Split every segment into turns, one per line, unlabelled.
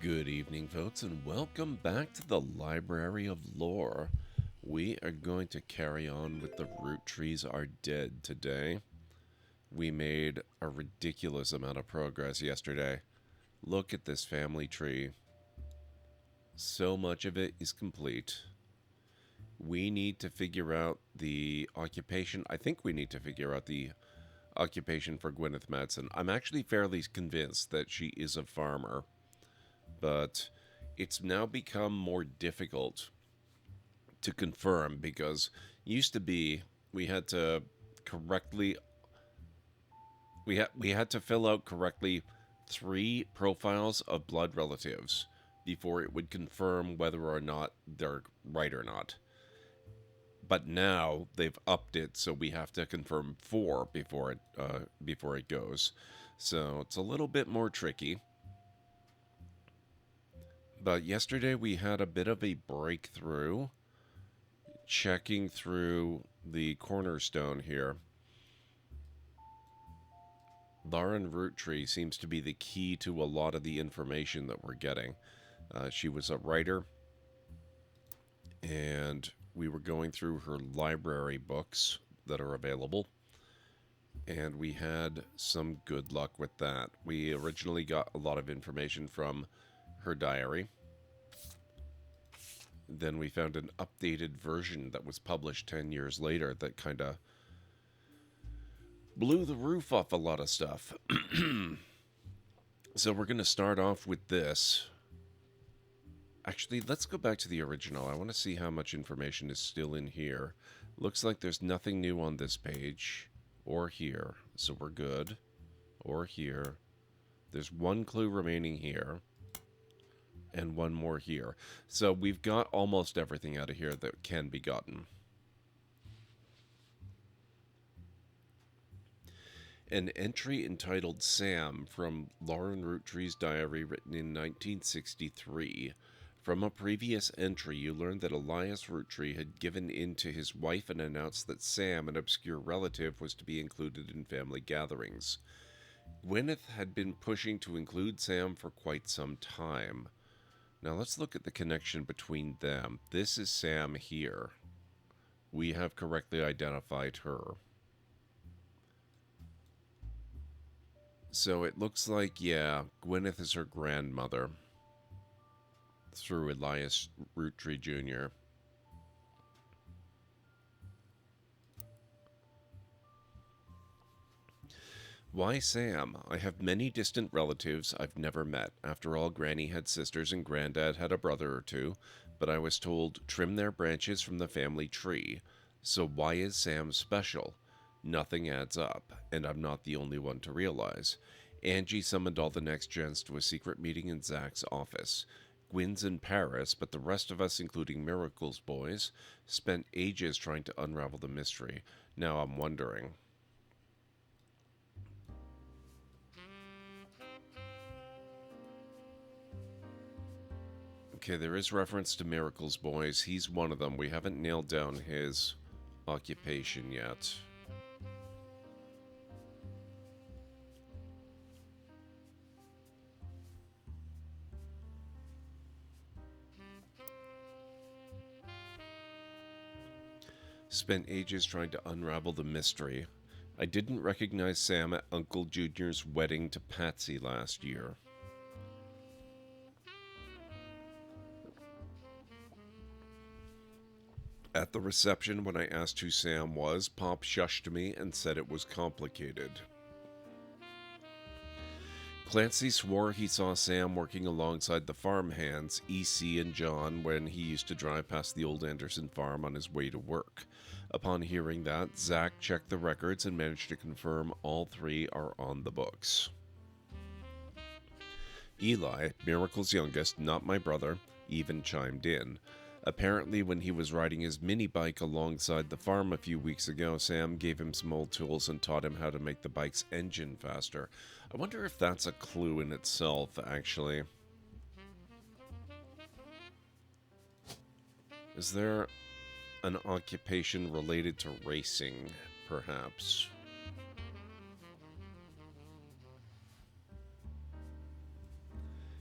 Good evening, folks, and welcome back to the Library of Lore. We are going to carry on with the Roottrees Are Dead today. We made a ridiculous amount of progress yesterday. Look at this family tree. So much of it is complete. We need to figure out the occupation. I think we need to figure out the occupation for Gwyneth Madsen. I'm actually fairly convinced that she is a farmer, but it's now become more difficult to confirm because used to be we had to correctly we had to fill out correctly 3 profiles of blood relatives before it would confirm whether or not they're right or not. But now they've upped it, so we have to confirm 4 before it goes. So it's a little bit more tricky. But yesterday we had a bit of a breakthrough checking through the cornerstone here. Lauren Roottree seems to be the key to a lot of the information that we're getting. She was a writer, and we were going through her library books that are available, and we had some good luck with that. We originally got a lot of information from her diary. Then we found an updated version that was published 10 years later that kind of blew the roof off a lot of stuff. So we're going to start off with this. Actually, let's go back to the original. I want to see how much information is still in here. Looks like there's nothing new on this page or here, so we're good. Or here. There's 1 clue remaining here. And 1 more here. So we've got almost everything out of here that can be gotten. An entry entitled Sam from Lauren Roottree's diary written in 1963. From a previous entry, you learned that Elias Roottree had given in to his wife and announced that Sam, an obscure relative, was to be included in family gatherings. Gwyneth had been pushing to include Sam for quite some time. Now let's look at the connection between them. This is Sam here. We have correctly identified her. So it looks like, yeah, Gwyneth is her grandmother through Elias Roottree Jr. Why Sam? I have many distant relatives I've never met. After all, Granny had sisters and Granddad had a brother or two, but I was told trim their branches from the family tree. So why is Sam special? Nothing adds up, and I'm not the only one to realize. Angie summoned all the next gens to a secret meeting in Zach's office. Gwyn's in Paris, but the rest of us, including Miracle's boys, spent ages trying to unravel the mystery. Now I'm wondering. Okay, there is reference to Miracle's boys. He's one of them. We haven't nailed down his occupation yet. Spent ages trying to unravel the mystery. I didn't recognize Sam at Uncle Junior's wedding to Patsy last year. At the reception, when I asked who Sam was, Pop shushed me and said it was complicated. Clancy swore he saw Sam working alongside the farmhands, EC and John, when he used to drive past the old Anderson farm on his way to work. Upon hearing that, Zach checked the records and managed to confirm all 3 are on the books. Eli, Miracle's youngest, not my brother, even chimed in. Apparently, when he was riding his mini bike alongside the farm a few weeks ago, Sam gave him some old tools and taught him how to make the bike's engine faster. I wonder if that's a clue in itself, actually. Is there an occupation related to racing, perhaps?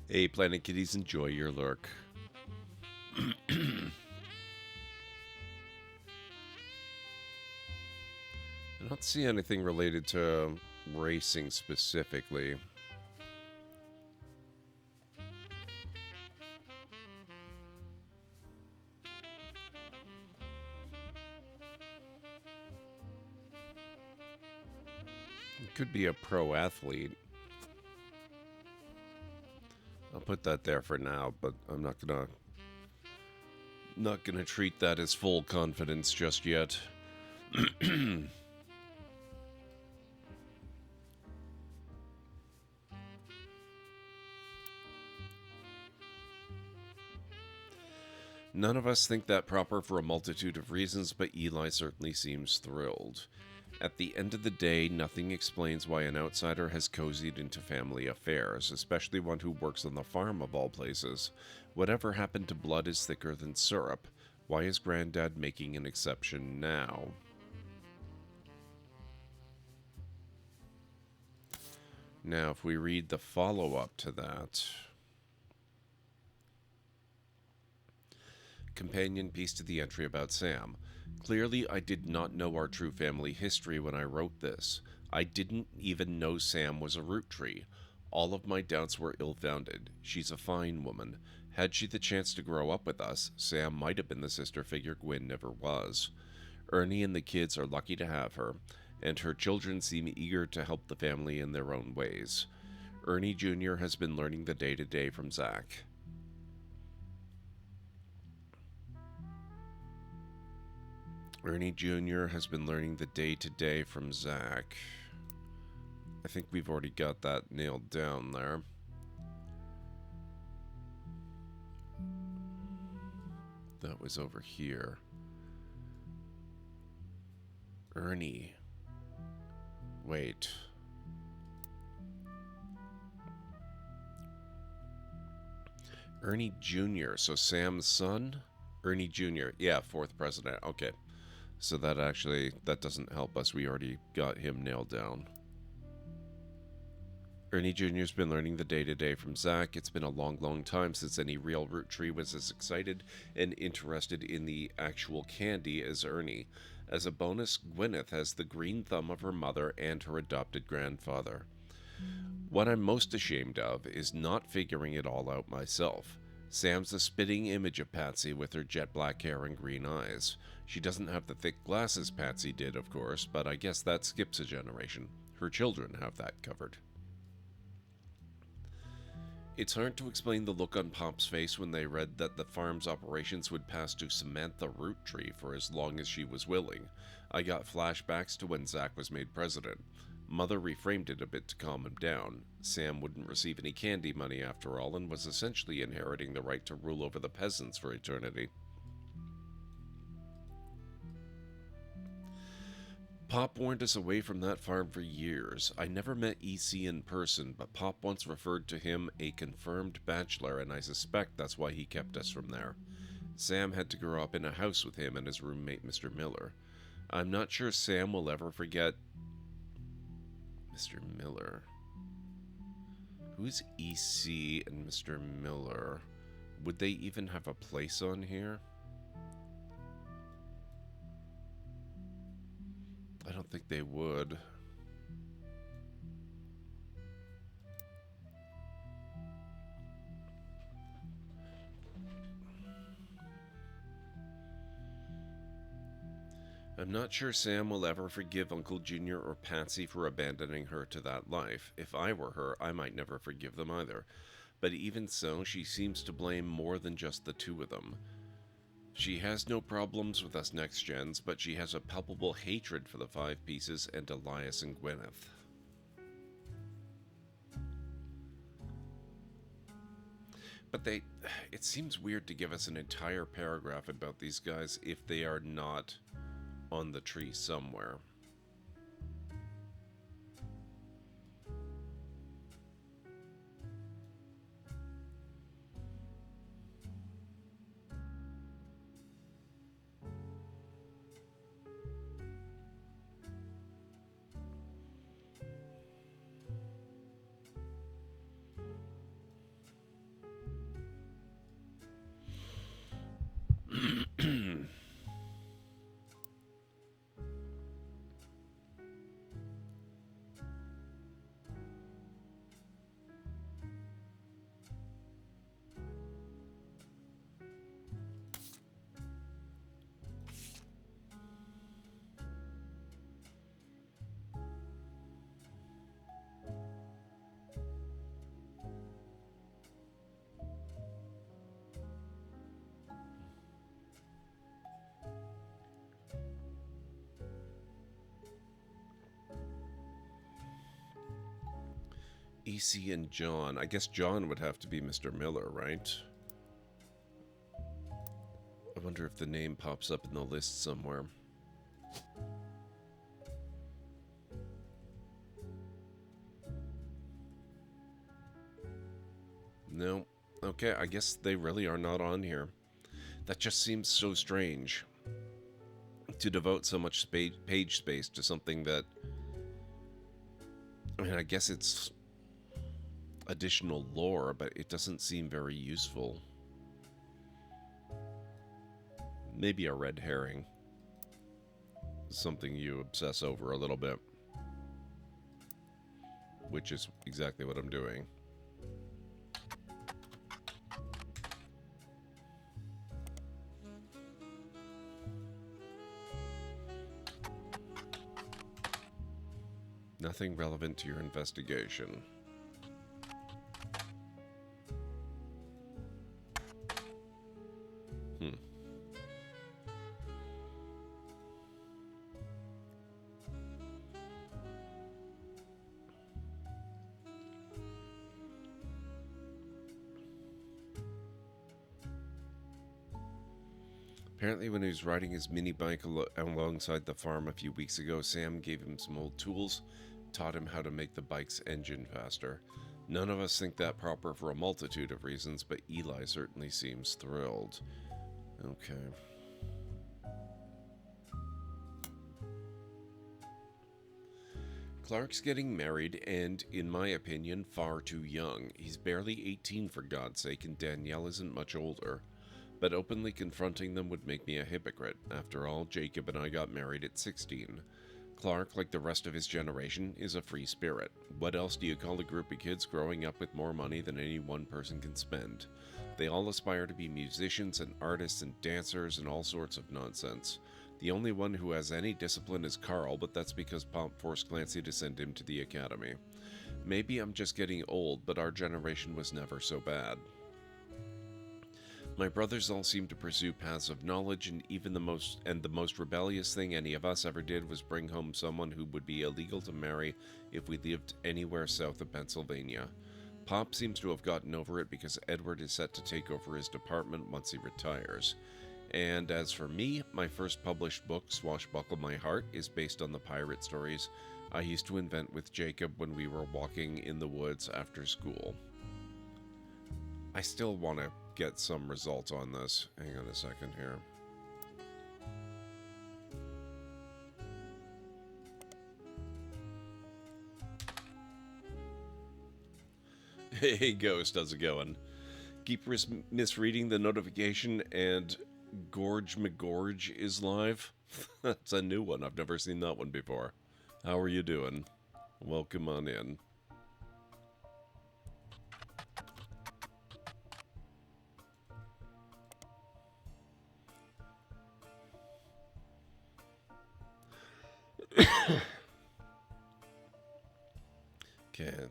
Hey, Planet Kitties, enjoy your lurk. I don't see anything related to racing specifically. It could be a pro athlete. I'll put that there for now, but I'm not gonna treat that as full confidence just yet. None of us think that proper for a multitude of reasons, but Eli certainly seems thrilled. At the end of the day, nothing explains why an outsider has cozied into family affairs, especially one who works on the farm of all places. Whatever happened to blood is thicker than syrup. Why is Granddad making an exception now? Now, if we read the follow-up to that... Companion piece to the entry about Sam. Clearly, I did not know our true family history when I wrote this. I didn't even know Sam was a Roottrees. All of my doubts were ill-founded. She's a fine woman. Had she the chance to grow up with us, Sam might have been the sister figure Gwen never was. Ernie and the kids are lucky to have her, and her children seem eager to help the family in their own ways. Ernie Jr. has been learning the day-to-day from Zach. Ernie Jr. has been learning the day-to-day from Zach. I think we've already got that nailed down there. That was over here. Ernie. Wait. Ernie Jr., so Sam's son? Ernie Jr., yeah, 4th president, okay. So that doesn't help us. We already got him nailed down. Ernie Jr.'s been learning the day-to-day from Zach. It's been a long, long time since any real Roottrees was as excited and interested in the actual candy as Ernie. As a bonus, Gwyneth has the green thumb of her mother and her adopted grandfather. What I'm most ashamed of is not figuring it all out myself. Sam's a spitting image of Patsy with her jet black hair and green eyes. She doesn't have the thick glasses Patsy did, of course, but I guess that skips a generation. Her children have that covered. It's hard to explain the look on Pop's face when they read that the farm's operations would pass to Samantha Roottrees for as long as she was willing. I got flashbacks to when Zach was made president. Mother reframed it a bit to calm him down. Sam wouldn't receive any candy money after all, and was essentially inheriting the right to rule over the peasants for eternity. Pop warned us away from that farm for years. I never met EC in person, but Pop once referred to him a confirmed bachelor, and I suspect that's why he kept us from there. Sam had to grow up in a house with him and his roommate, Mr. Miller. I'm not sure Sam will ever forget... Mr. Miller. Who's EC and Mr. Miller? Would they even have a place on here? I don't think they would. I'm not sure Sam will ever forgive Uncle Junior or Patsy for abandoning her to that life. If I were her, I might never forgive them either. But even so, she seems to blame more than just the two of them. She has no problems with us next gens, but she has a palpable hatred for the Five Pieces and Elias and Gwyneth. But it seems weird to give us an entire paragraph about these guys if they are not on the tree somewhere. Stacy and John. I guess John would have to be Mr. Miller, right? I wonder if the name pops up in the list somewhere. No. Okay, I guess they really are not on here. That just seems so strange. To devote so much page space to something that... I mean, I guess it's additional lore, but it doesn't seem very useful. Maybe a red herring. Something you obsess over a little bit. Which is exactly what I'm doing. Nothing relevant to your investigation. Apparently when he was riding his mini bike alongside the farm a few weeks ago, Sam gave him some old tools, taught him how to make the bike's engine faster. None of us think that proper for a multitude of reasons, but Eli certainly seems thrilled. Okay. Clark's getting married and, in my opinion, far too young. He's barely 18 for God's sake, and Danielle isn't much older. But openly confronting them would make me a hypocrite. After all, Jacob and I got married at 16. Clark, like the rest of his generation, is a free spirit. What else do you call a group of kids growing up with more money than any one person can spend? They all aspire to be musicians and artists and dancers and all sorts of nonsense. The only one who has any discipline is Carl, but that's because Pop forced Clancy to send him to the academy. Maybe I'm just getting old, but our generation was never so bad. My brothers all seem to pursue paths of knowledge, and even the most rebellious thing any of us ever did was bring home someone who would be illegal to marry if we lived anywhere south of Pennsylvania. Pop seems to have gotten over it because Edward is set to take over his department once he retires. And as for me, my first published book, Swashbuckle My Heart, is based on the pirate stories I used to invent with Jacob when we were walking in the woods after school. I still want to get some results on this. Hang on a second here. Hey Ghost, how's it going? Keep misreading the notification and GordMcLeod is live. That's a new one. I've never seen that one before. How are you doing? Welcome on in. Okay,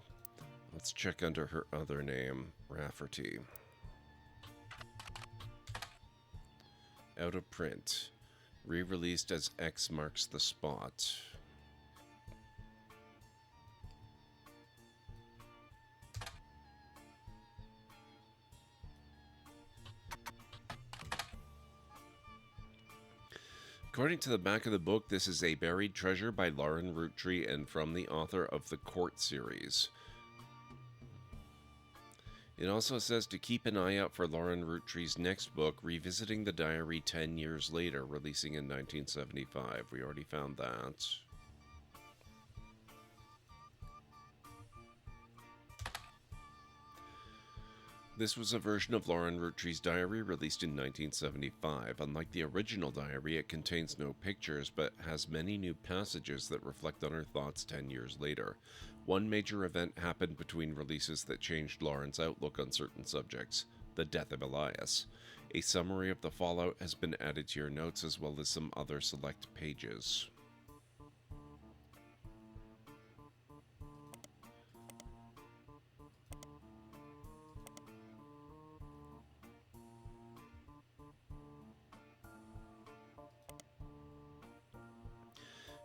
let's check under her other name, Rafferty. Out of print. Re-released as X Marks the Spot. According to the back of the book, this is a buried treasure by Lauren Roottrees and from the author of the Court series. It also says to keep an eye out for Lauren Roottrees' next book, Revisiting the Diary 10 Years Later, releasing in 1975. We already found that. This was a version of Lauren Roottrees' diary released in 1975. Unlike the original diary, it contains no pictures, but has many new passages that reflect on her thoughts 10 years later. One major event happened between releases that changed Lauren's outlook on certain subjects: the death of Elias. A summary of the fallout has been added to your notes, as well as some other select pages.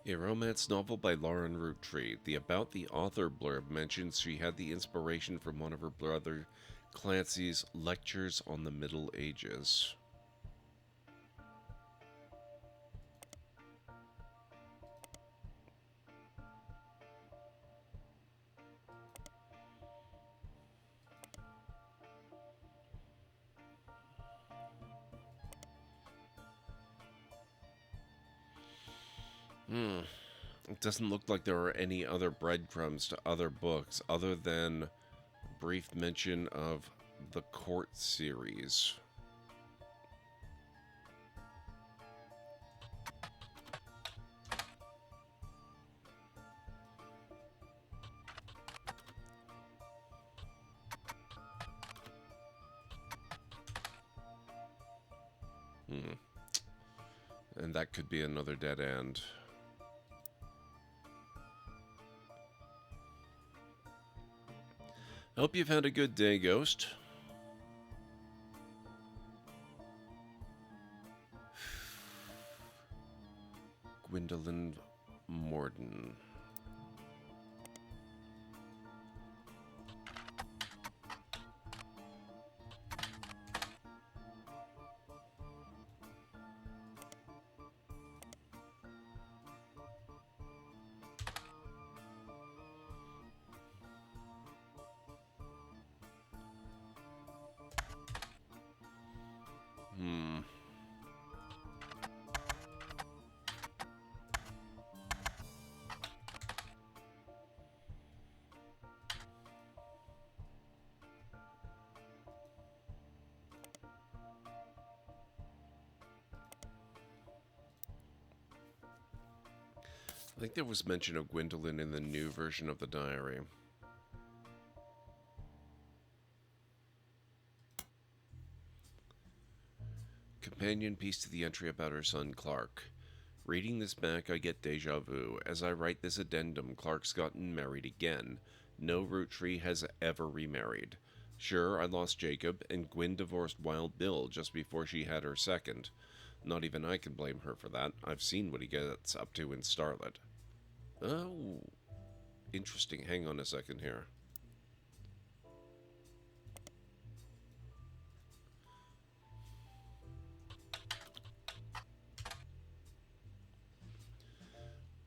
A romance novel by Lauren Roottrees. The About the Author blurb mentions she had the inspiration from one of her brother Clancy's lectures on the Middle Ages. It doesn't look like there are any other breadcrumbs to other books other than brief mention of the Court series. And that could be another dead end. Hope you've had a good day, Ghost. Gwendolyn Morden. I think there was mention of Gwendolyn in the new version of the diary. Companion piece to the entry about her son Clark. Reading this back, I get deja vu. As I write this addendum, Clark's gotten married again. No Roottrees has ever remarried. Sure, I lost Jacob, and Gwen divorced Wild Bill just before she had her second. Not even I can blame her for that. I've seen what he gets up to in Starlet. Oh, interesting. Hang on a second here.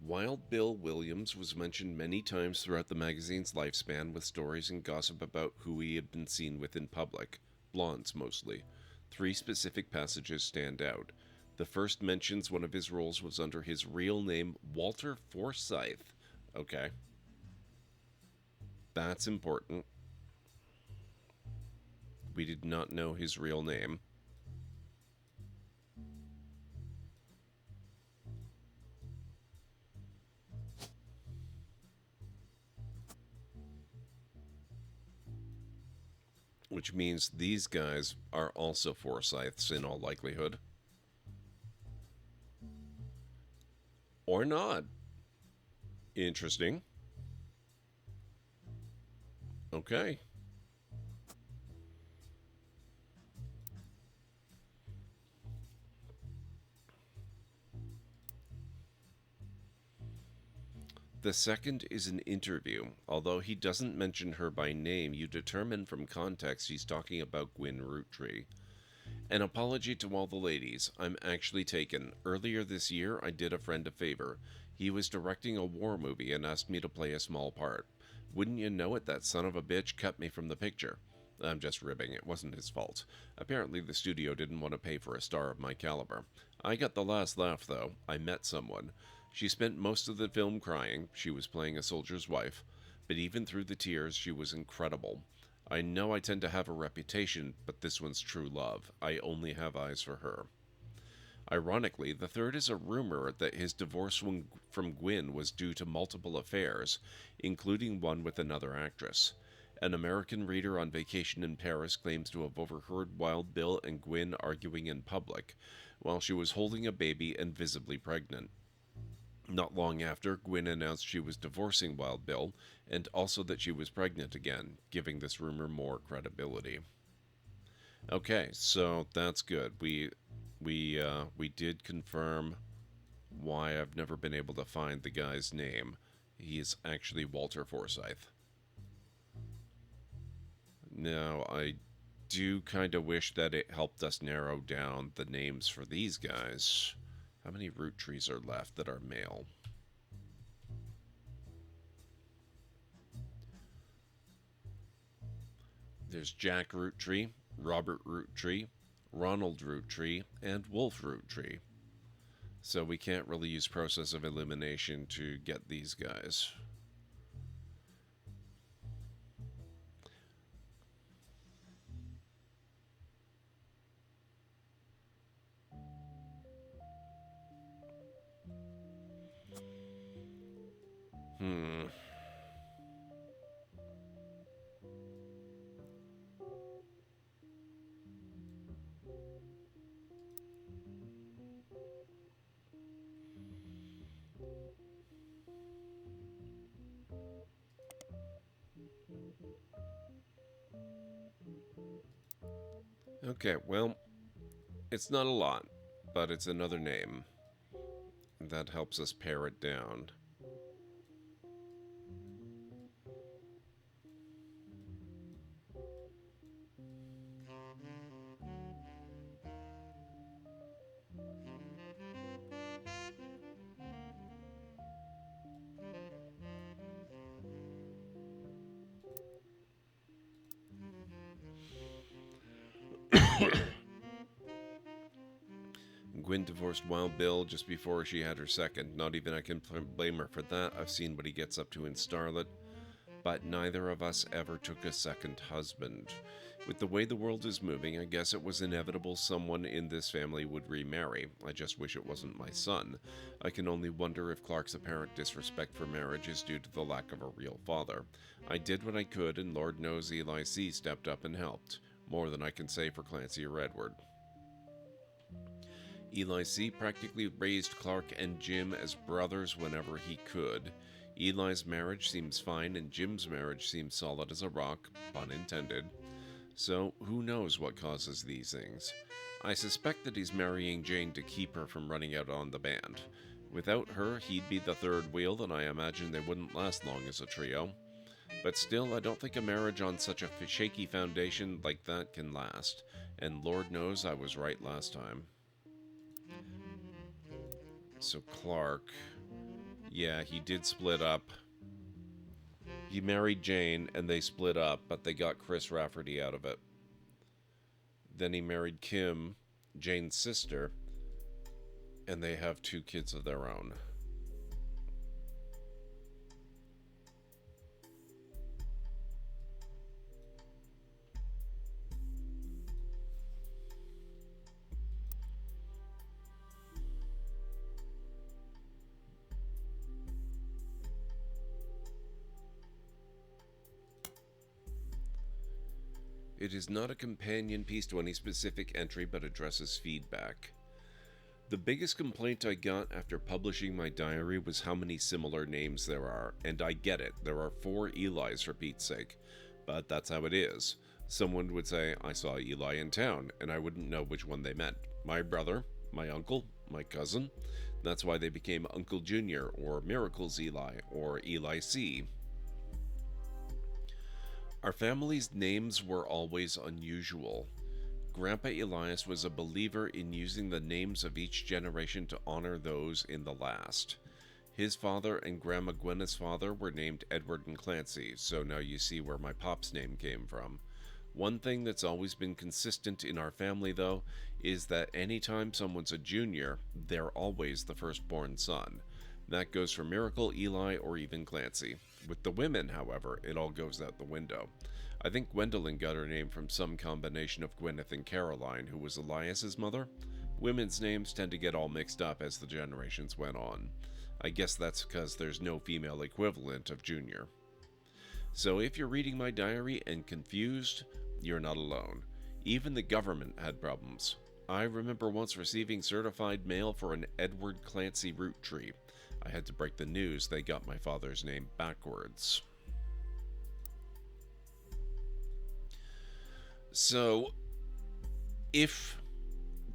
Wild Bill Williams was mentioned many times throughout the magazine's lifespan, with stories and gossip about who he had been seen with in public. Blondes, mostly. 3 specific passages stand out. The first mentions one of his roles was under his real name, Walter Forsythe. Okay. That's important. We did not know his real name. Which means these guys are also Forsyths in all likelihood. Or not. Interesting. Okay. The second is an interview. Although he doesn't mention her by name, you determine from context he's talking about Gwen Roottrees. An apology to all the ladies. I'm actually taken. Earlier this year, I did a friend a favor. He was directing a war movie and asked me to play a small part. Wouldn't you know it, that son of a bitch cut me from the picture. I'm just ribbing, it wasn't his fault. Apparently the studio didn't want to pay for a star of my caliber. I got the last laugh, though. I met someone. She spent most of the film crying. She was playing a soldier's wife. But even through the tears, she was incredible. I know I tend to have a reputation, but this one's true love. I only have eyes for her. Ironically, the third is a rumor that his divorce from Gwen was due to multiple affairs, including one with another actress. An American reader on vacation in Paris claims to have overheard Wild Bill and Gwen arguing in public, while she was holding a baby and visibly pregnant. Not long after, Gwen announced she was divorcing Wild Bill, and also that she was pregnant again, giving this rumor more credibility. Okay, so that's good. We did confirm why I've never been able to find the guy's name. He is actually Walter Forsythe. Now, I do kind of wish that it helped us narrow down the names for these guys. How many Roottrees are left that are male? There's Jack Roottree, Robert Roottree, Ronald Roottrie, and Wolf Roottrie. So we can't really use process of elimination to get these guys. Hmm. Okay, well, it's not a lot, but it's another name. That helps us pare it down. Gwen divorced Wild Bill just before she had her second. Not even I can blame her for that. I've seen what he gets up to in Starlet. But neither of us ever took a second husband. With the way the world is moving, I guess it was inevitable someone in this family would remarry. I just wish it wasn't my son. I can only wonder if Clark's apparent disrespect for marriage is due to the lack of a real father. I did what I could, and Lord knows Eli C. stepped up and helped. More than I can say for Clancy or Edward. Eli C. practically raised Clark and Jim as brothers whenever he could. Eli's marriage seems fine and Jim's marriage seems solid as a rock, pun intended. So, who knows what causes these things? I suspect that he's marrying Jane to keep her from running out on the band. Without her, he'd be the third wheel, and I imagine they wouldn't last long as a trio. But still, I don't think a marriage on such a shaky foundation like that can last. And Lord knows I was right last time. So Clark, yeah, he did split up. He married Jane and they split up, but they got Chris Rafferty out of it. Then he married Kim, Jane's sister, and they have 2 kids of their own. It is not a companion piece to any specific entry, but addresses feedback. The biggest complaint I got after publishing my diary was how many similar names there are, and I get it, there are 4 Elis for Pete's sake, but that's how it is. Someone would say, I saw Eli in town, and I wouldn't know which one they meant. My brother, my uncle, my cousin. That's why they became Uncle Junior, or Miracles Eli, or Eli C. Our family's names were always unusual. Grandpa Elias was a believer in using the names of each generation to honor those in the last. His father and Grandma Gwyneth's father were named Edward and Clancy, so now you see where my pop's name came from. One thing that's always been consistent in our family, though, is that anytime someone's a junior, they're always the firstborn son. That goes for Miracle, Eli, or even Clancy. With the women, however, it all goes out the window. I think Gwendolyn got her name from some combination of Gwyneth and Caroline, who was Elias's mother. Women's names tend to get all mixed up as the generations went on. I guess that's because there's no female equivalent of Junior. So if you're reading my diary and confused, you're not alone. Even the government had problems. I remember once receiving certified mail for an Edward Clancy Roottree. I had to break the news they got my father's name backwards. So, if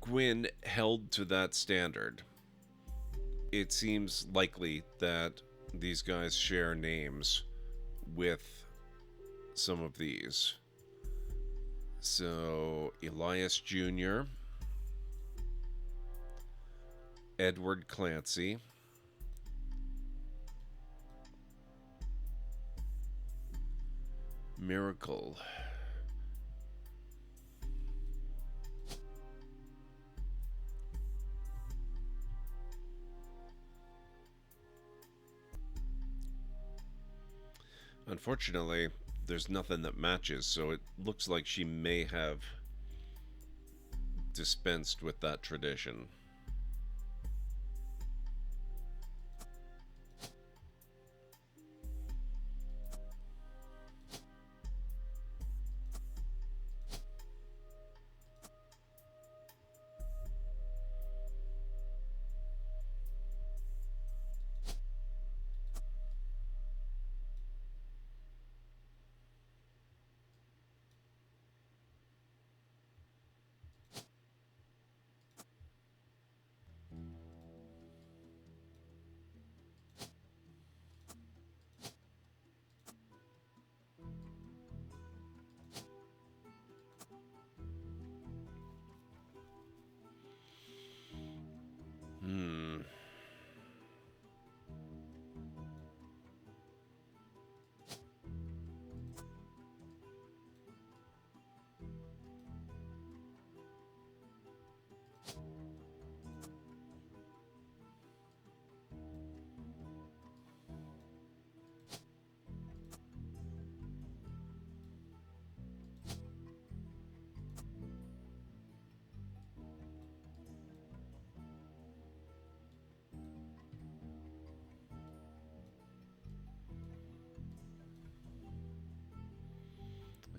Gwyn held to that standard, it seems likely that these guys share names with some of these. So, Elias Jr., Edward Clancy, Miracle, unfortunately, there's nothing that matches, so it looks like she may have dispensed with that tradition. Hmm.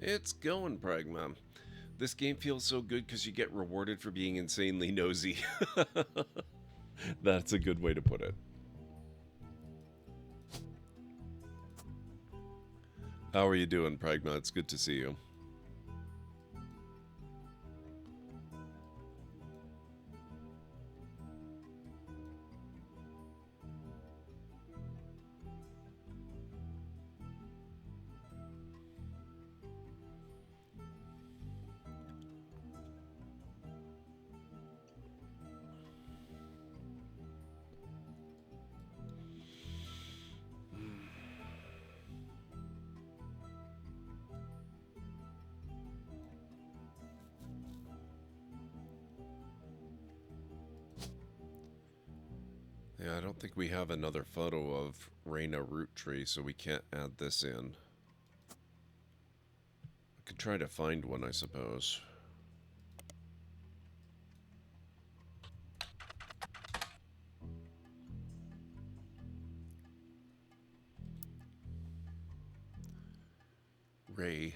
It's going, Pragma. This game feels so good because you get rewarded for being insanely nosy. That's a good way to put it. How are you doing, Pragma? It's good to see you. Yeah, I don't think we have another photo of Reyna Roottrees, so we can't add this in. I could try to find one, I suppose. Reyna.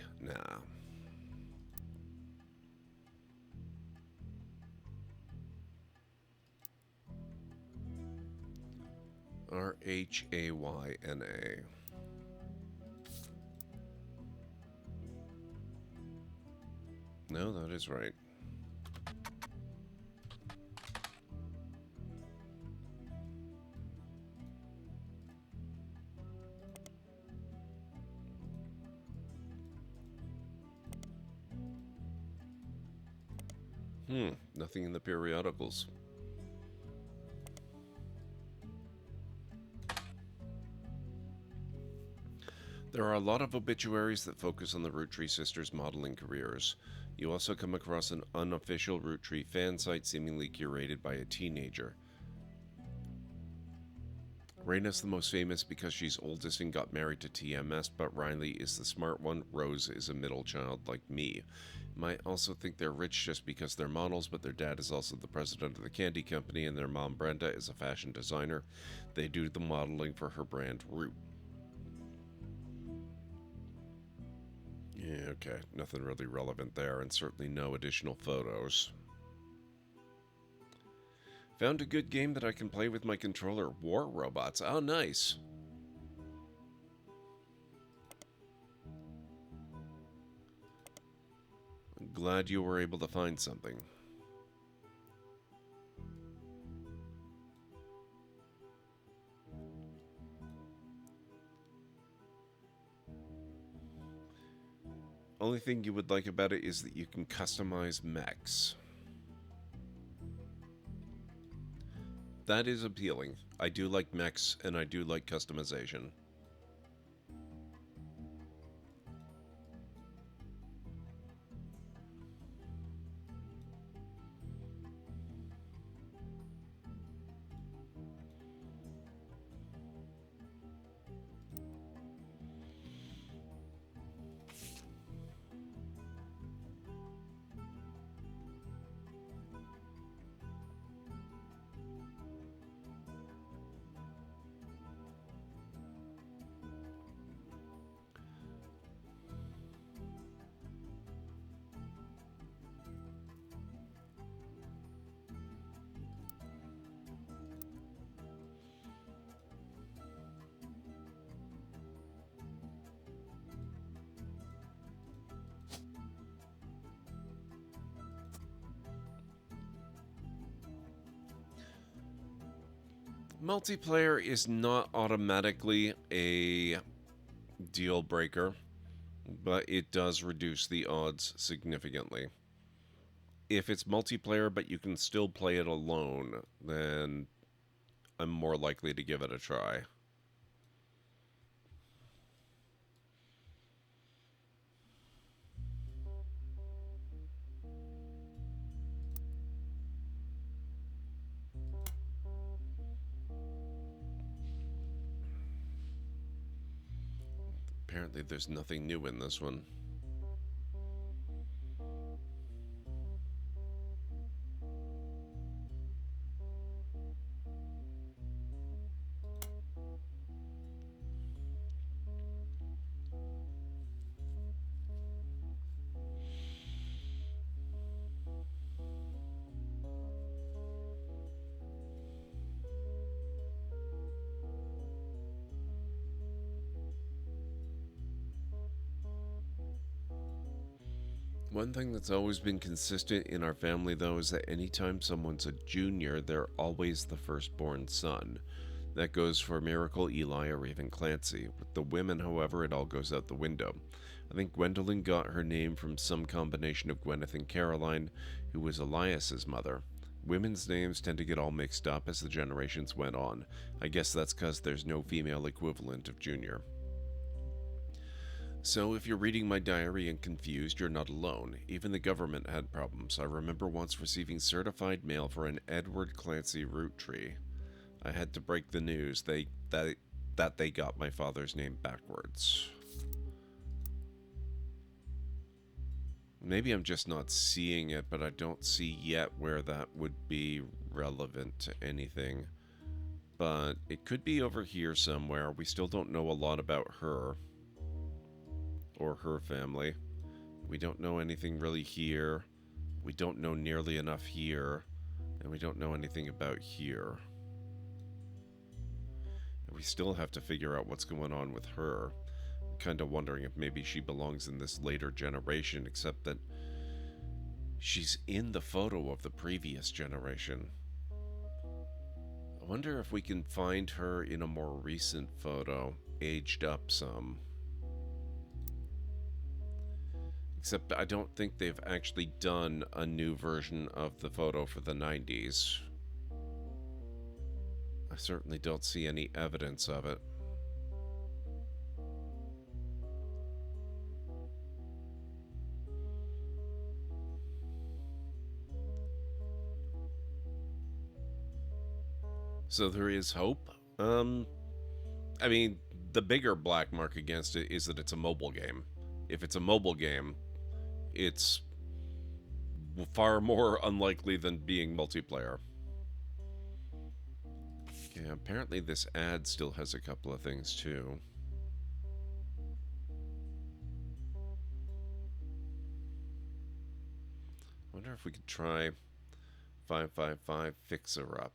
Rhayna. No, that is right. Nothing in the periodicals. There are a lot of obituaries that focus on the Roottree sisters' modeling careers. You also come across an unofficial Roottree fan site seemingly curated by a teenager. Reyna's the most famous because she's oldest and got married to TMS, but Riley is the smart one. Rose is a middle child like me. Might also think they're rich just because they're models, but their dad is also the president of the candy company and their mom Brenda is a fashion designer. They do the modeling for her brand Root. Yeah, okay. Nothing really relevant there, and certainly no additional photos. Found a good game that I can play with my controller. War Robots. Oh, nice. I'm glad you were able to find something. only thing you would like about it is that you can customize mechs. That is appealing. I do like mechs, and I do like customization. Multiplayer is not automatically a deal breaker, but it does reduce the odds significantly. If it's multiplayer but you can still play it alone, then I'm more likely to give it a try. Apparently there's nothing new in this one. One thing that's always been consistent in our family, though, is that anytime someone's a junior, they're always the firstborn son. That goes for Miracle, Eli, or even Clancy. With the women, however, it all goes out the window. I think Gwendolyn got her name from some combination of Gwyneth and Caroline, who was Elias's mother. Women's names tend to get all mixed up as the generations went on. I guess that's because there's no female equivalent of junior. So, if you're reading my diary and confused, you're not alone. Even the government had problems. I remember once receiving certified mail for an Edward Clancy Roottrees. I had to break the news that they got my father's name backwards. Maybe I'm just not seeing it, but I don't see yet where that would be relevant to anything. But it could be over here somewhere. We still don't know a lot about her. Or her family. We don't know anything really here. We don't know nearly enough here. And we don't know anything about here. And we still have to figure out what's going on with her. I'm kind of wondering if maybe she belongs in this later generation, except that she's in the photo of the previous generation. I wonder if we can find her in a more recent photo, aged up some. Except I don't think they've actually done a new version of the photo for the 90s. I certainly don't see any evidence of it. So there is hope. I mean, the bigger black mark against it is that it's a mobile game. If it's a mobile game, it's far more unlikely than being multiplayer. Yeah, apparently this ad still has a couple of things too. Wonder if we could try 555 Fixer Up.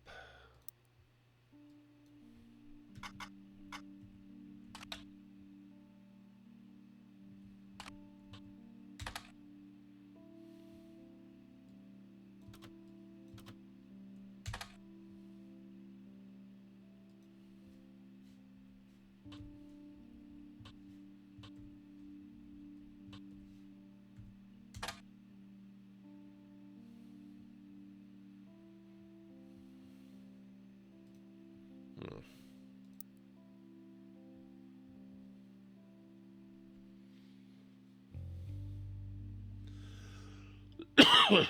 We've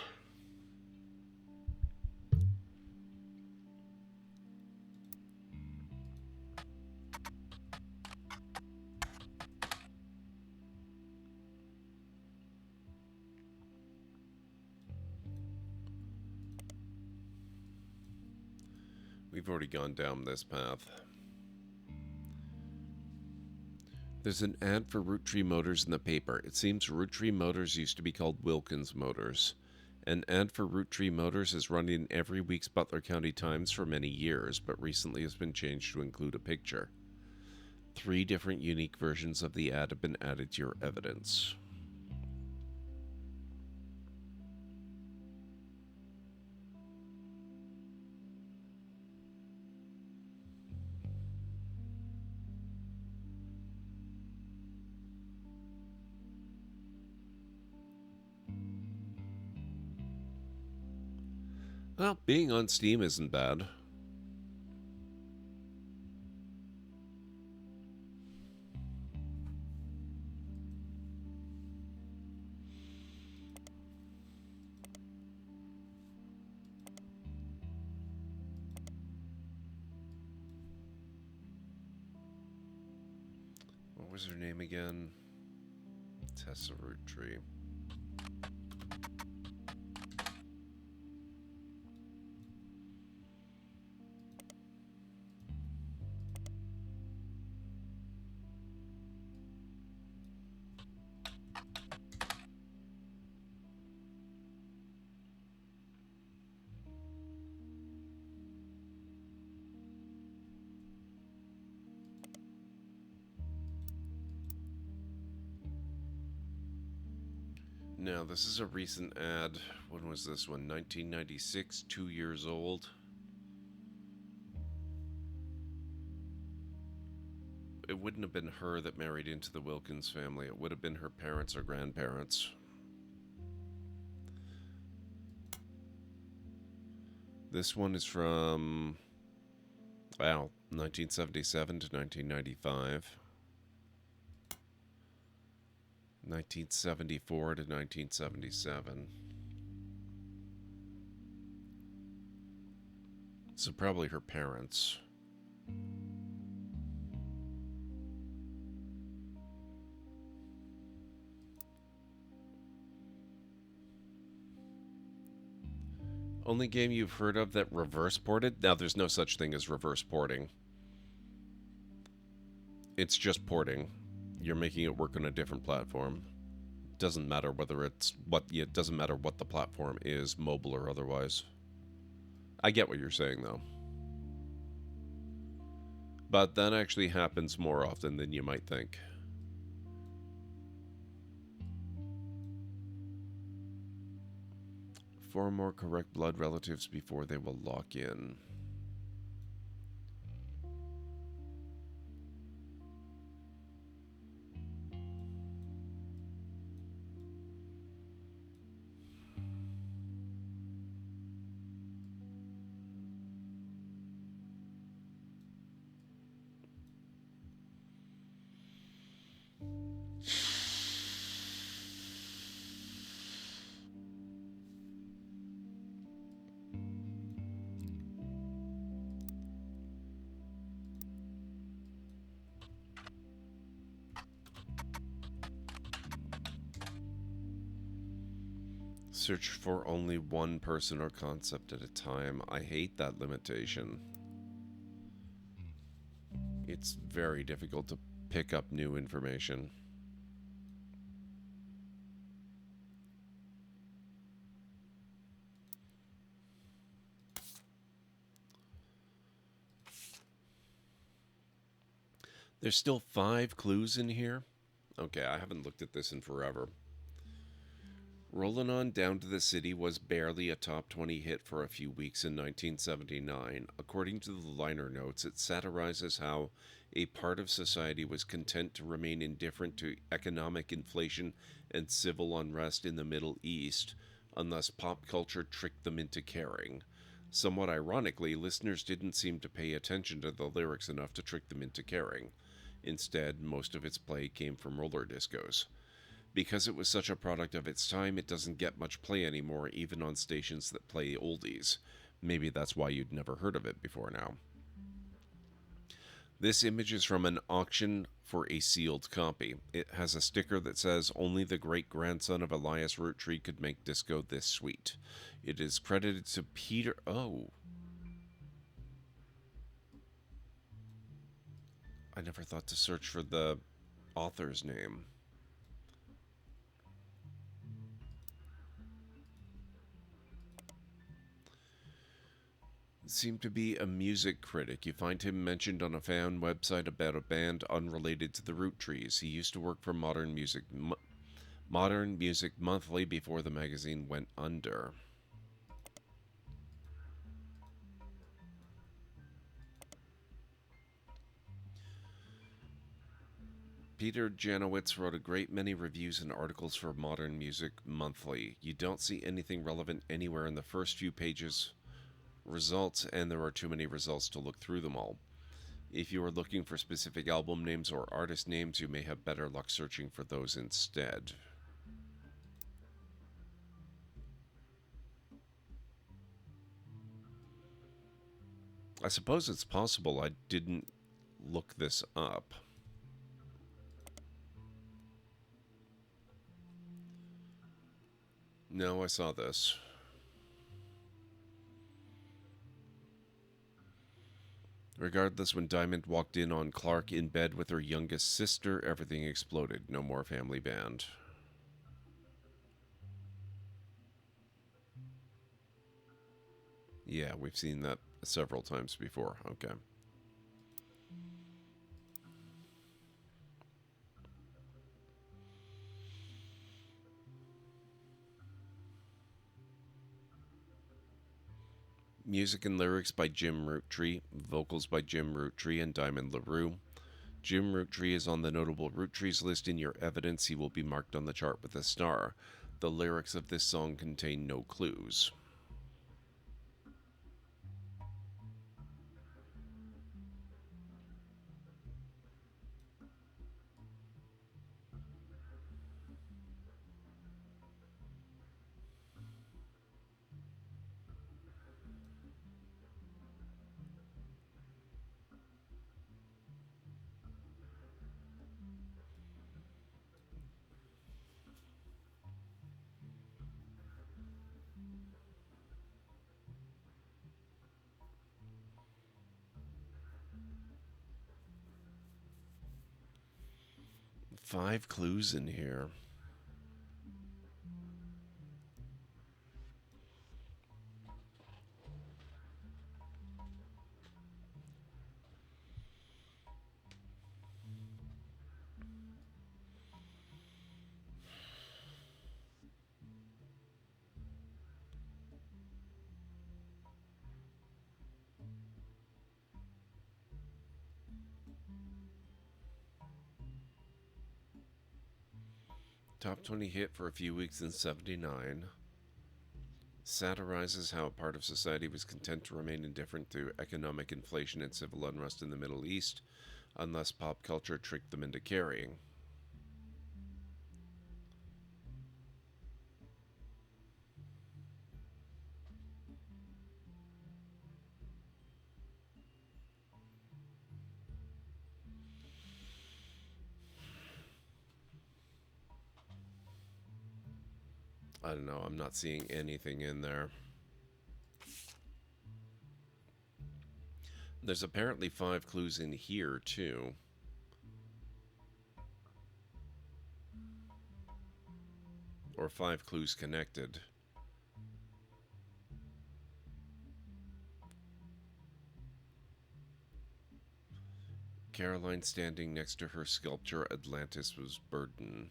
already gone down this path. There's an ad for Roottrees Motors in the paper. It seems Roottrees Motors used to be called Wilkins Motors. An ad for Roottrees Motors is running in every week's Butler County Times for many years, but recently has been changed to include a picture. 3 different unique versions of the ad have been added to your evidence. Well, being on Steam isn't bad. What was her name again? Tessa Roottrees. Now, this is a recent ad. When was this one? 1996, 2 years old. It wouldn't have been her that married into the Wilkins family. It would have been her parents or grandparents. This one is from, wow, 1977 to 1995. 1974 to 1977. So probably her parents. Only game you've heard of that reverse ported? Now, there's no such thing as reverse porting. It's just porting. You're making it work on a different platform. Doesn't matter whether it's it doesn't matter what the platform is, mobile or otherwise. I get what you're saying though. But that actually happens more often than you might think. Four more correct blood relatives before they will lock in. Search for only one person or concept at a time. I hate that limitation. It's very difficult to pick up new information. There's still 5 clues in here. Okay, I haven't looked at this in forever. Rollin' On Down to the City was barely a top 20 hit for a few weeks in 1979. According to the liner notes, it satirizes how a part of society was content to remain indifferent to economic inflation and civil unrest in the Middle East, unless pop culture tricked them into caring. Somewhat ironically, listeners didn't seem to pay attention to the lyrics enough to trick them into caring. Instead, most of its play came from roller discos. Because it was such a product of its time, it doesn't get much play anymore, even on stations that play oldies. Maybe that's why you'd never heard of it before now. This image is from an auction for a sealed copy. It has a sticker that says, "Only the great-grandson of Elias Roottree could make disco this sweet." It is credited to Peter... Oh. I never thought to search for the author's name. Seemed to be a music critic. You find him mentioned on a fan website about a band unrelated to the Roottrees. He used to work for Modern Music Monthly before the magazine went under. Peter Janowitz wrote a great many reviews and articles for Modern Music Monthly. You don't see anything relevant anywhere in the first few pages results, and there are too many results to look through them all. If you are looking for specific album names or artist names, you may have better luck searching for those instead. I suppose it's possible I didn't look this up. No, I saw this. Regardless, when Diamond walked in on Clark in bed with her youngest sister, everything exploded. No more family band. Yeah, we've seen that several times before. Okay. Music and lyrics by Jim Roottrie, vocals by Jim Roottrie and Diamond LaRue. Jim Roottrie is on the notable Roottrees list. In your evidence, he will be marked on the chart with a star. The lyrics of this song contain no clues. Five clues in here. Top 20 hit for a few weeks in 79. Satirizes how a part of society was content to remain indifferent to economic inflation and civil unrest in the Middle East, unless pop culture tricked them into carrying. I don't know, I'm not seeing anything in there. There's apparently 5 clues in here, too. Or 5 clues connected. Caroline standing next to her sculpture, Atlantis was burden.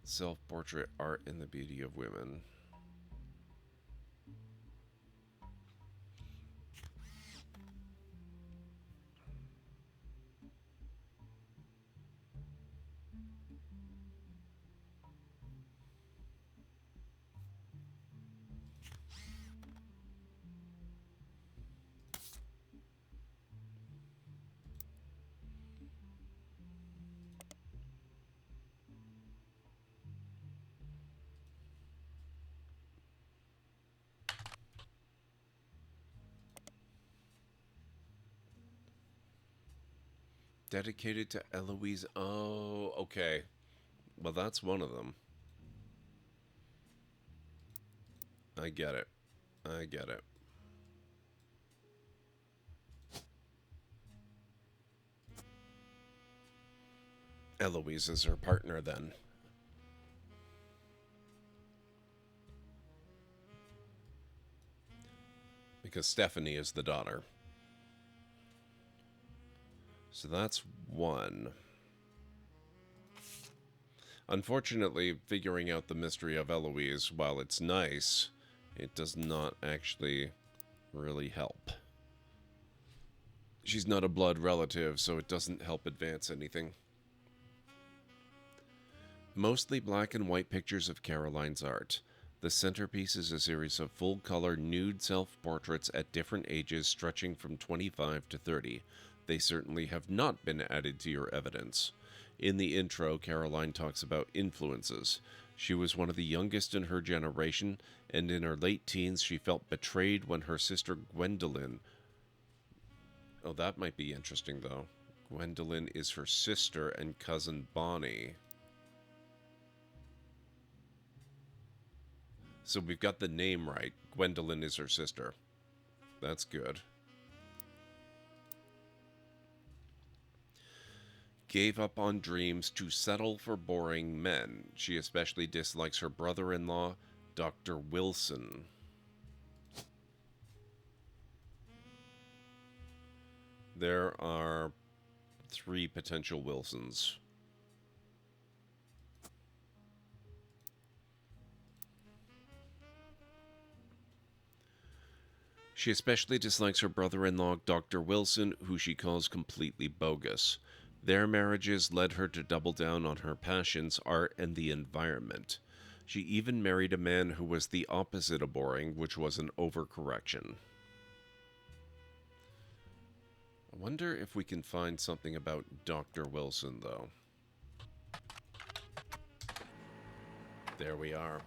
Self-portrait art and the beauty of women. Dedicated to Eloise. Oh, okay. Well, that's one of them. I get it. I get it. Eloise is her partner then. Because Stephanie is the daughter. So that's one. Unfortunately, figuring out the mystery of Eloise, while it's nice, it does not actually really help. She's not a blood relative, so it doesn't help advance anything. Mostly black and white pictures of Caroline's art. The centerpiece is a series of full-color nude self-portraits at different ages stretching from 25 to 30. They certainly have not been added to your evidence. In the intro, Caroline talks about influences. She was one of the youngest in her generation, and in her late teens she felt betrayed when her sister Gwendolyn... Oh, that might be interesting, though. Gwendolyn is her sister and cousin Bonnie. So we've got the name right. Gwendolyn is her sister. That's good. Gave up on dreams to settle for boring men. She especially dislikes her brother-in-law, Dr. Wilson. There are 3 potential Wilsons. She especially dislikes her brother-in-law, Dr. Wilson, who she calls completely bogus. Their marriages led her to double down on her passions, art, and the environment. She even married a man who was the opposite of boring, which was an overcorrection. I wonder if we can find something about Dr. Wilson, though. There we are.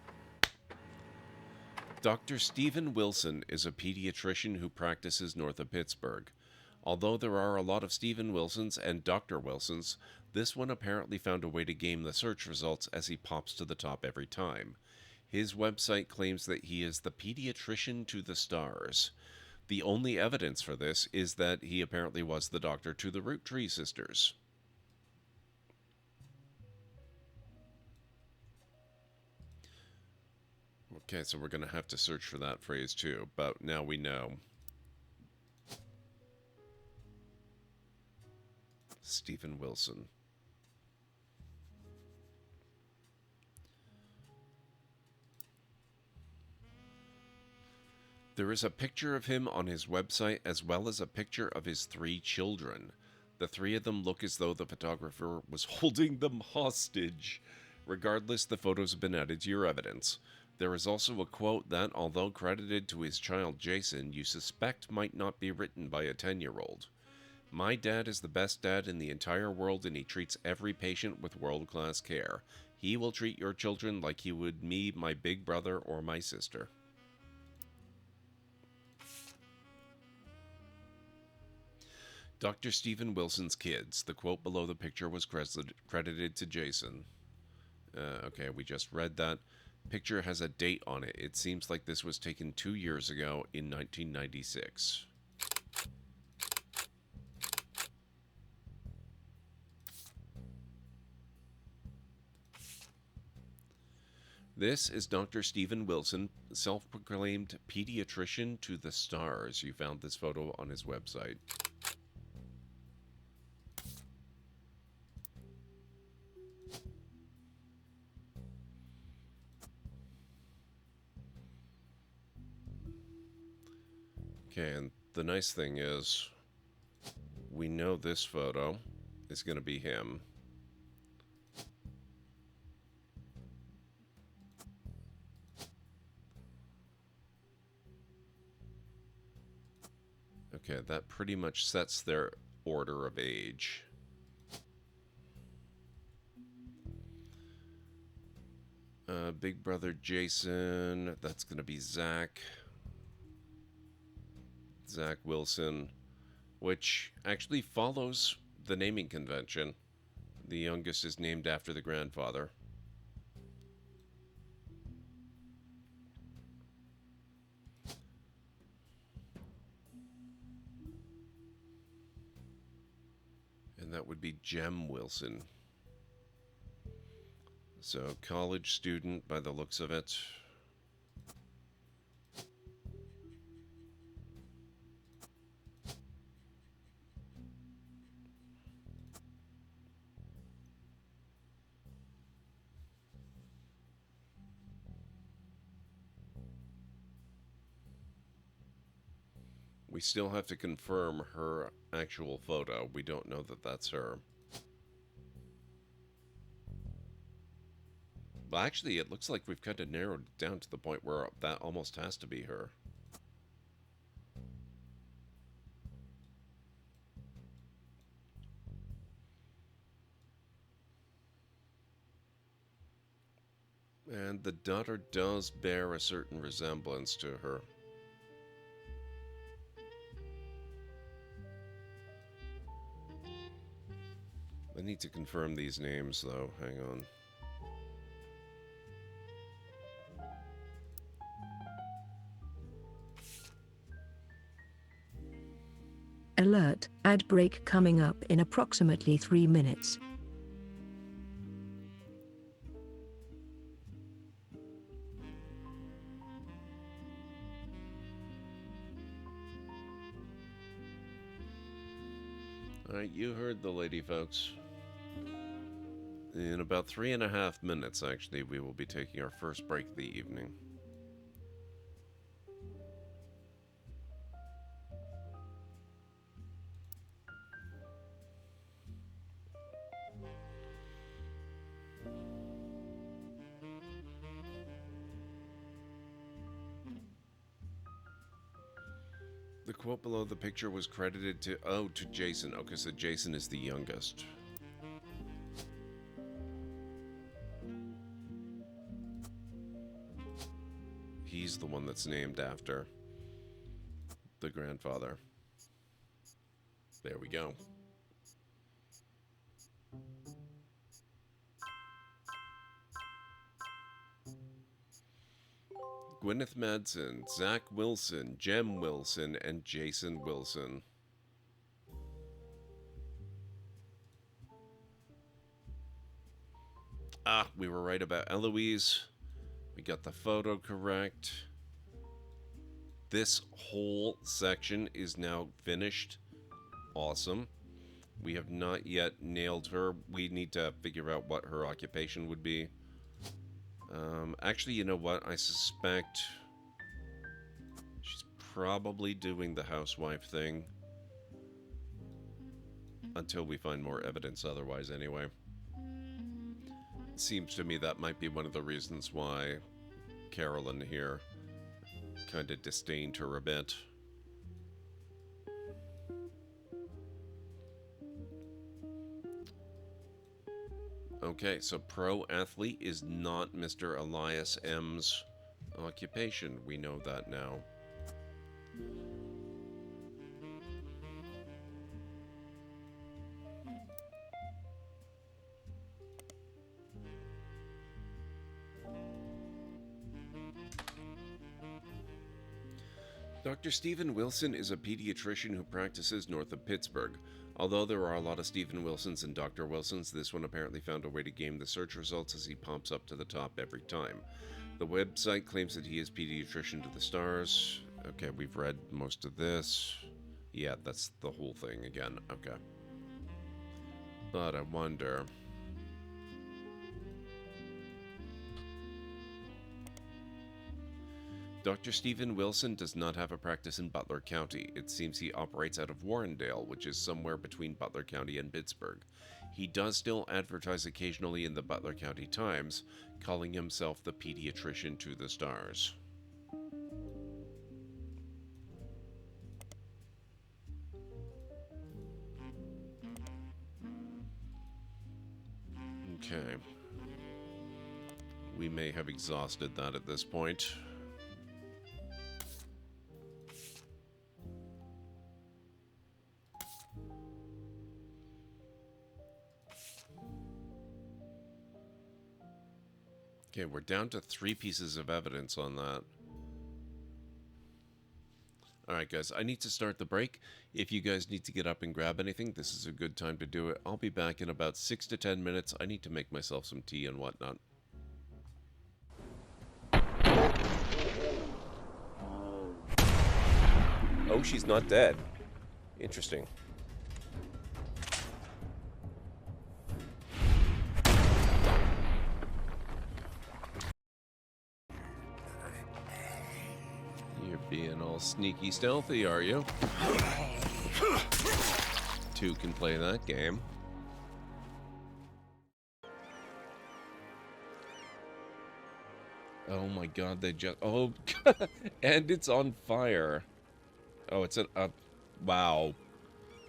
Dr. Stephen Wilson is a pediatrician who practices north of Pittsburgh. Although there are a lot of Stephen Wilsons and Dr. Wilsons, this one apparently found a way to game the search results as he pops to the top every time. His website claims that he is the pediatrician to the stars. The only evidence for this is that he apparently was the doctor to the Roottrees sisters. Okay, so we're going to have to search for that phrase too, but now we know. Stephen Wilson. There is a picture of him on his website as well as a picture of his 3 children. The 3 of them look as though the photographer was holding them hostage. Regardless, the photos have been added to your evidence. There is also a quote that, although credited to his child Jason, you suspect might not be written by a 10-year-old. My dad is the best dad in the entire world, and he treats every patient with world-class care. He will treat your children like he would me, my big brother, or my sister. Dr. Stephen Wilson's kids. The quote below the picture was credited to Jason. Okay, we just read that. Picture has a date on it. It seems like this was taken 2 years ago in 1996. This is Dr. Stephen Wilson, self-proclaimed pediatrician to the stars. You found this photo on his website. Okay, and the nice thing is, we know this photo is going to be him. Okay, that pretty much sets their order of age. Big brother Jason, that's going to be Zach. Zach Wilson, which actually follows the naming convention. The youngest is named after the grandfather. And that would be Jem Wilson. So, college student by the looks of it. We still have to confirm her actual photo. We don't know that that's her. Well, actually, it looks like we've kind of narrowed it down to the point where that almost has to be her. And the daughter does bear a certain resemblance to her. I need to confirm these names, though. Hang on.
Alert, ad break coming up in approximately 3 minutes.
Alright, you heard the lady, folks. In about 3.5 minutes, actually, we will be taking our first break of the evening. The quote below the picture was credited to, to Jason. Okay, so Jason is the youngest. He's the one that's named after the grandfather. There we go. Gwyneth Madsen, Zach Wilson, Jem Wilson, and Jason Wilson. Ah, we were right about Eloise. We got the photo correct. This whole section is now finished. Awesome. We have not yet nailed her. We need to figure out what her occupation would be. Actually, you know what? I suspect she's probably doing the housewife thing. Until we find more evidence otherwise, anyway. It seems to me that might be one of the reasons why Carolyn here kind of disdained her a bit. Okay, so pro athlete is not Mr. Elias M's occupation. We know that now. Dr. Stephen Wilson is a pediatrician who practices north of Pittsburgh. Although there are a lot of Stephen Wilsons and Dr. Wilsons, this one apparently found a way to game the search results as he pops up to the top every time. The website claims that he is pediatrician to the stars. Okay, we've read most of this. Yeah, that's the whole thing again. Okay. But I wonder... Dr. Stephen Wilson does not have a practice in Butler County. It seems he operates out of Warrendale, which is somewhere between Butler County and Pittsburgh. He does still advertise occasionally in the Butler County Times, calling himself the pediatrician to the stars. Okay. We may have exhausted that at this point. Okay, we're down to 3 pieces of evidence on that. Alright guys, I need to start the break. If you guys need to get up and grab anything, this is a good time to do it. I'll be back in about 6 to 10 minutes. I need to make myself some tea and whatnot. Oh, she's not dead. Interesting. You're being all sneaky stealthy, are you? 2 can play that game. Oh my god, they just... Oh, and it's on fire. Oh, it's an... wow.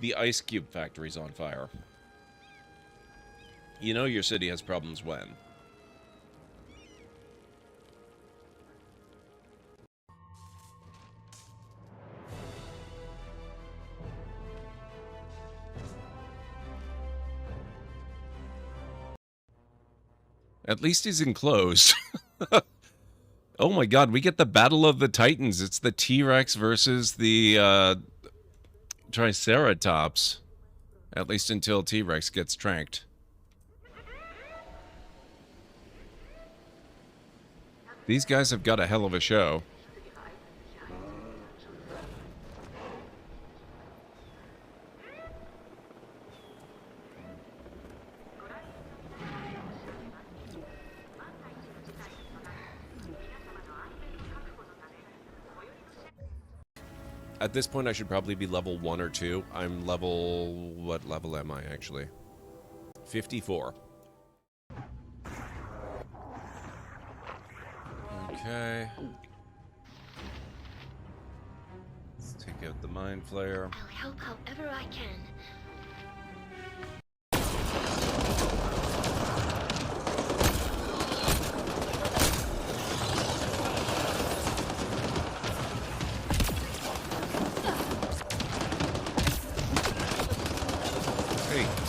The ice cube factory's on fire. You know your city has problems when? At least he's enclosed. Oh my god, we get the Battle of the Titans. It's the T-Rex versus the Triceratops. At least until T-Rex gets tranked. These guys have got a hell of a show. At this point, I should probably be level 1 or 2. I'm level... What level am I, actually? 54. Okay. Let's take out the Mind Flayer.
I'll help however I can.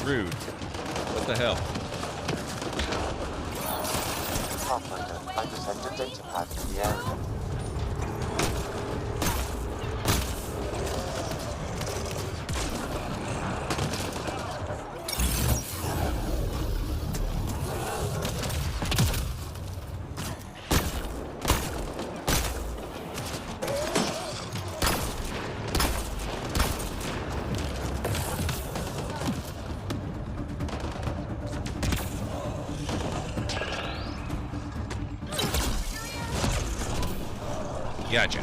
Rude. What the hell?
Pathfinder, I just sent a data pad to the area.
Gotcha.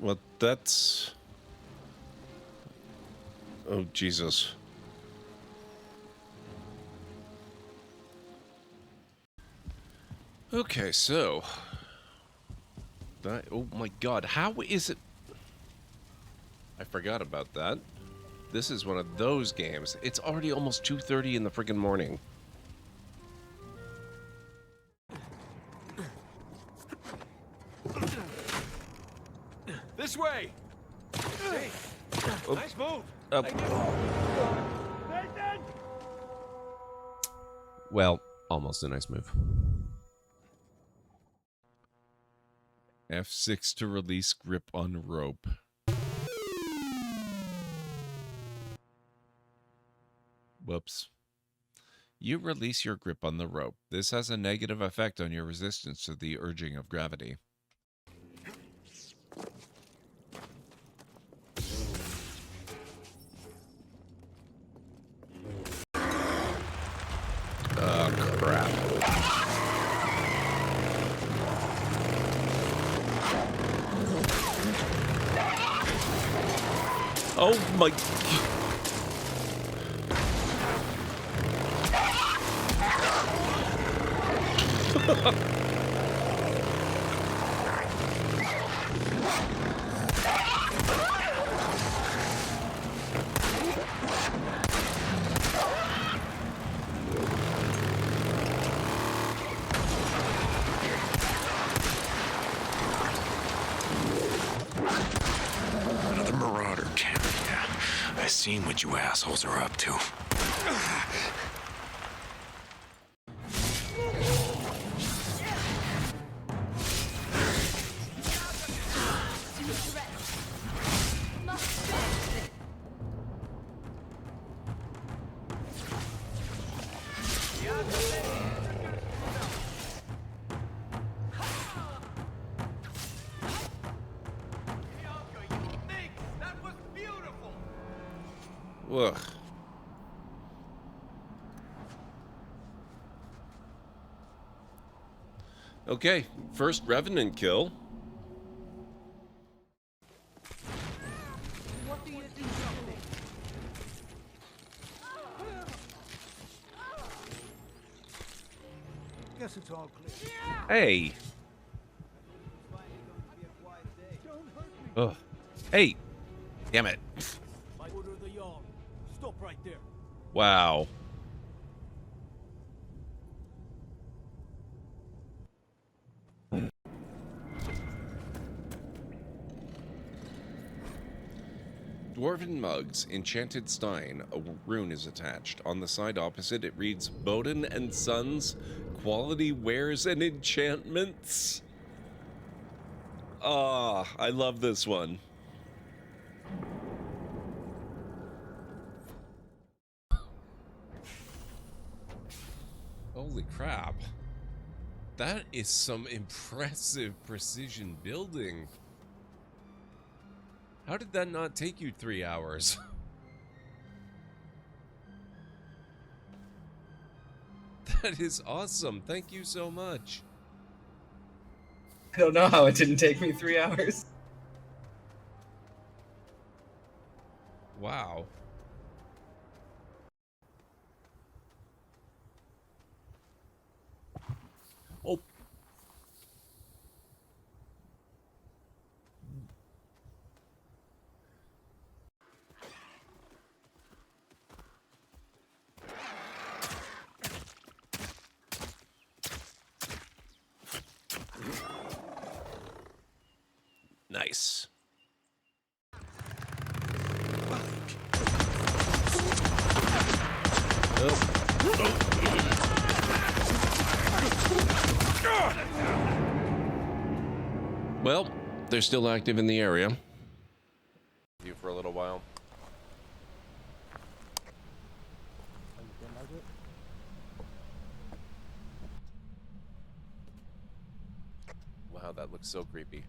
Well, that's... Oh, Jesus. Okay, so... That, oh my god, how is it... I forgot about that. This is one of those games. It's already almost 2:30 in the friggin' morning.
This way! Hey,
Oh.
nice move!
Up.
Nathan!
Well, almost a nice move. F6 to release grip on rope. Whoops. You release your grip on the rope. This has a negative effect on your resistance to the urging of gravity. Oh, crap. Oh my...
Another marauder camp. Yeah, I seen what you assholes are up to.
Ugh. Okay, first Revenant kill.
What do you think of me? Guess it's all clear.
Hey. Ugh. Hey. Damn it.
Order the yawl. Stop right there.
Wow. Dwarven Mugs, Enchanted Stein, a rune is attached. On the side opposite it reads, Bowden and Sons, Quality Wares and Enchantments. Ah, I love this one. Holy crap. That is some impressive precision building. How did that not take you 3 hours? That is awesome. Thank you so much.
I don't know how it didn't take me 3 hours.
Wow. Oh. Nice. Well, they're still active in the area. You for a little while. Wow, that looks so creepy.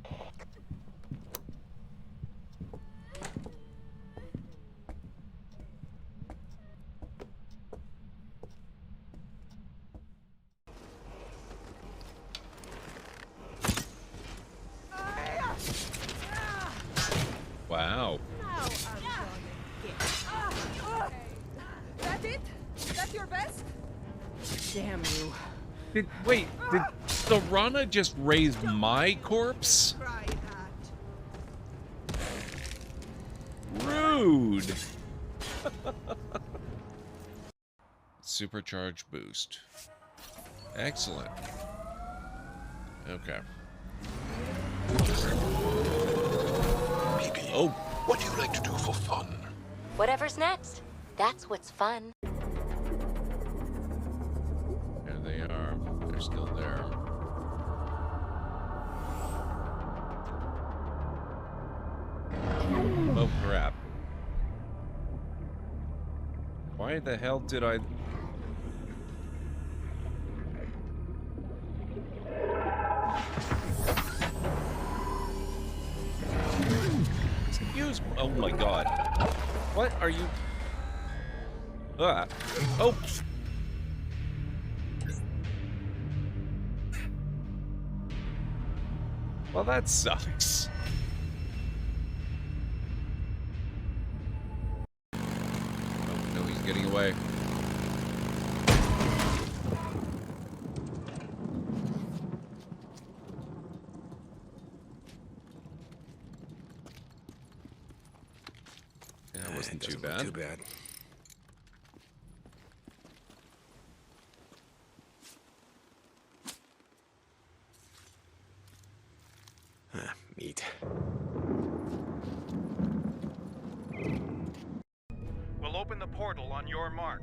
Wow.
That's it? That's your best? Damn you.
Did Serana just raise my corpse?
Try that.
Rude. Supercharge boost. Excellent. Okay.
Maybe.
Oh.
What do you like to do for fun?
Whatever's next. That's what's fun.
There they are. They're still there. Oh crap. Why the hell did I... Excuse me. Oh my god. What are you... Ah. Oh. Well, that sucks. Oh, no, he's getting away. wasn't too
Doesn't look
bad.
Too bad. Meat.
We'll open the portal on your mark.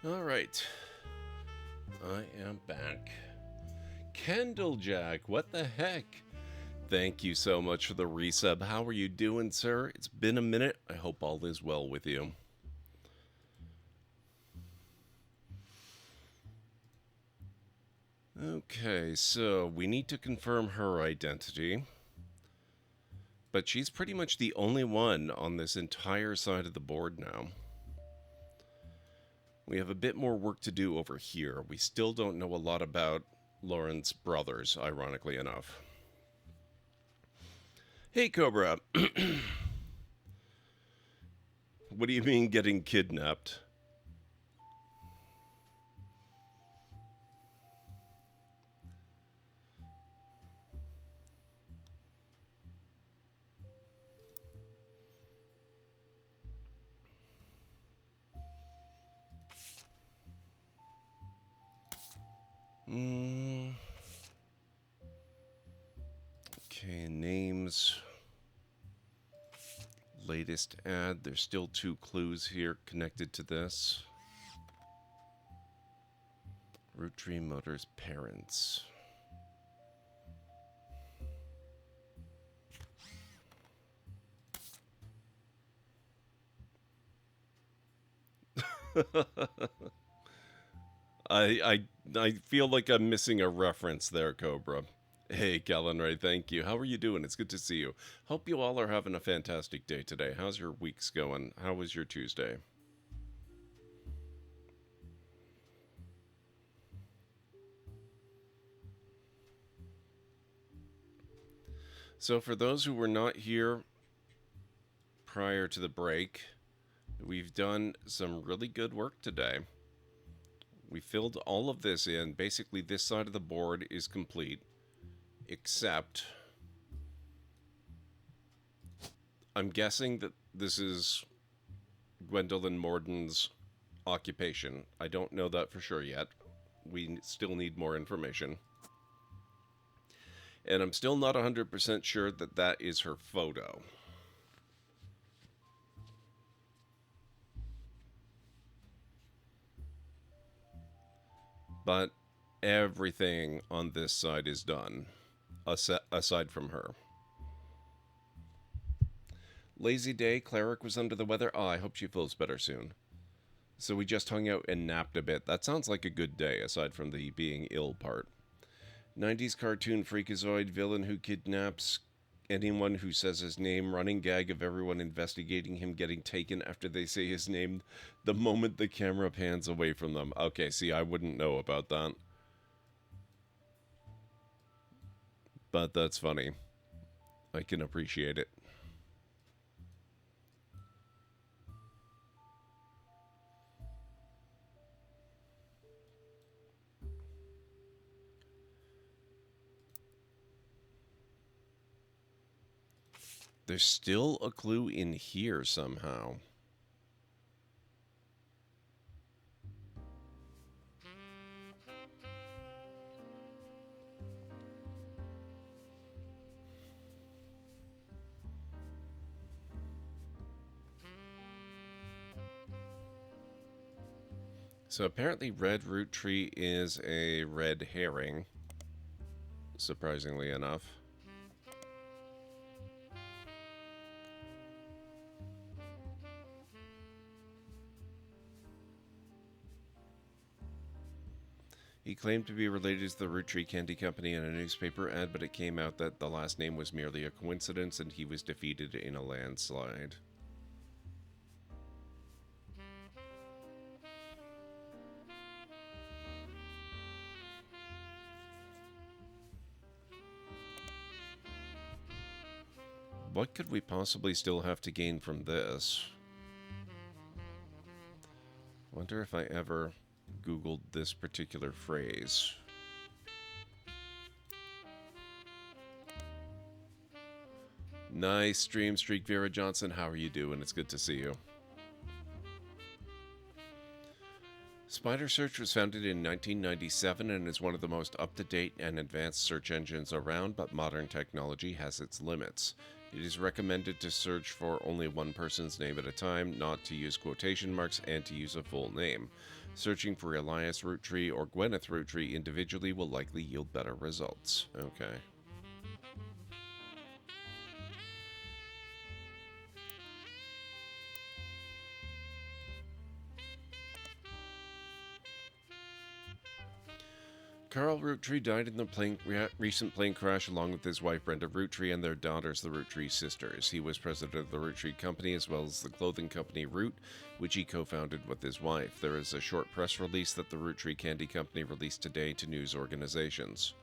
All right. I am back. Candlejack, what the heck? Thank you so much for the resub. How are you doing, sir? It's been a minute. I hope all is well with you. Okay, so we need to confirm her identity. But she's pretty much the only one on this entire side of the board now. We have a bit more work to do over here. We still don't know a lot about Lauren's brothers, ironically enough. Hey, Cobra. What do you mean getting kidnapped? Okay, names. Latest ad. There's still 2 clues here connected to this. Roottrees Motors parents. I feel like I'm missing a reference there, Cobra. Hey, Kellen Ray, thank you. How are you doing? It's good to see you. Hope you all are having a fantastic day today. How's your weeks going? How was your Tuesday? So for those who were not here prior to the break, we've done some really good work today. We filled all of this in. Basically, this side of the board is complete, except I'm guessing that this is Gwendolyn Morden's occupation. I don't know that for sure yet. We still need more information. And I'm still not 100% sure that that is her photo. But everything on this side is done, aside from her. Lazy day, Cleric was under the weather. Oh, I hope she feels better soon. So we just hung out and napped a bit. That sounds like a good day, aside from the being ill part. 90s cartoon freakazoid villain who kidnaps anyone who says his name. Running gag of everyone investigating him getting taken after they say his name the moment the camera pans away from them. Okay, see, I wouldn't know about that. But that's funny. I can appreciate it. There's still a clue in here somehow. So apparently red root tree is a red herring, surprisingly enough. He claimed to be related to the Roottrees Candy Company in a newspaper ad, but it came out that the last name was merely a coincidence and he was defeated in a landslide. What could we possibly still have to gain from this? Wonder if I ever Googled this particular phrase. Nice stream streak, Vera Johnson. How are you doing? It's good to see you. Spider Search was founded in 1997 and is one of the most up-to-date and advanced search engines around, but modern technology has its limits. It is recommended to search for only one person's name at a time, not to use quotation marks, and to use a full name. Searching for Elias Roottrees or Gwyneth Roottrees individually will likely yield better results. Okay. Carl Roottrees died in the recent plane crash along with his wife Brenda Roottrees and their daughters, the Roottrees sisters. He was president of the Roottrees Company as well as the clothing company Root, which he co-founded with his wife. There is a short press release that the Roottrees Candy Company released today to news organizations.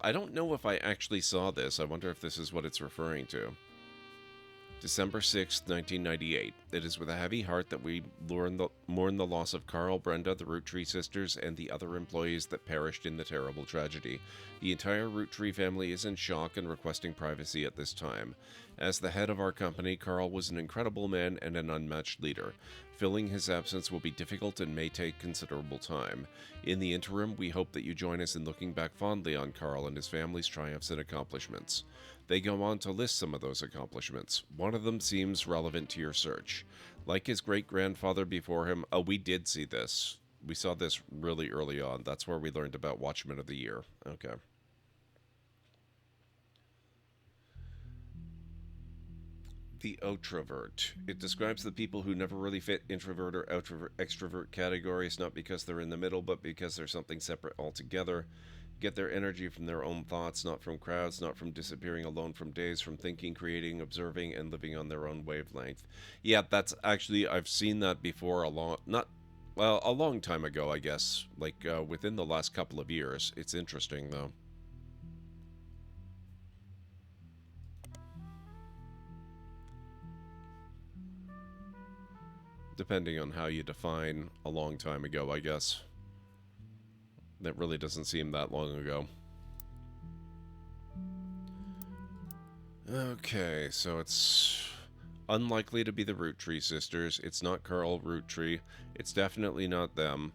I don't know if I actually saw this. I wonder if this is what it's referring to. December 6, 1998. It is with a heavy heart that we mourn the loss of Carl, Brenda, the Roottrees sisters, and the other employees that perished in the terrible tragedy. The entire Roottrees family is in shock and requesting privacy at this time. As the head of our company, Carl was an incredible man and an unmatched leader. Filling his absence will be difficult and may take considerable time. In the interim, we hope that you join us in looking back fondly on Carl and his family's triumphs and accomplishments. They go on to list some of those accomplishments. One of them seems relevant to your search. Like his great-grandfather before him, we did see this. We saw this really early on. That's where we learned about Watchman of the Year. Okay. The outrovert. It describes the people who never really fit introvert or extrovert categories, not because they're in the middle, but because they're something separate altogether. Get their energy from their own thoughts, not from crowds, not from disappearing alone from days, from thinking, creating, observing, and living on their own wavelength. Yeah, that's actually, I've seen that before a long time ago, I guess. Like, within the last couple of years. It's interesting, though. Depending on how you define a long time ago, I guess. That really doesn't seem that long ago. Okay, so it's unlikely to be the Roottrees sisters. It's not Carl Roottrees. It's definitely not them.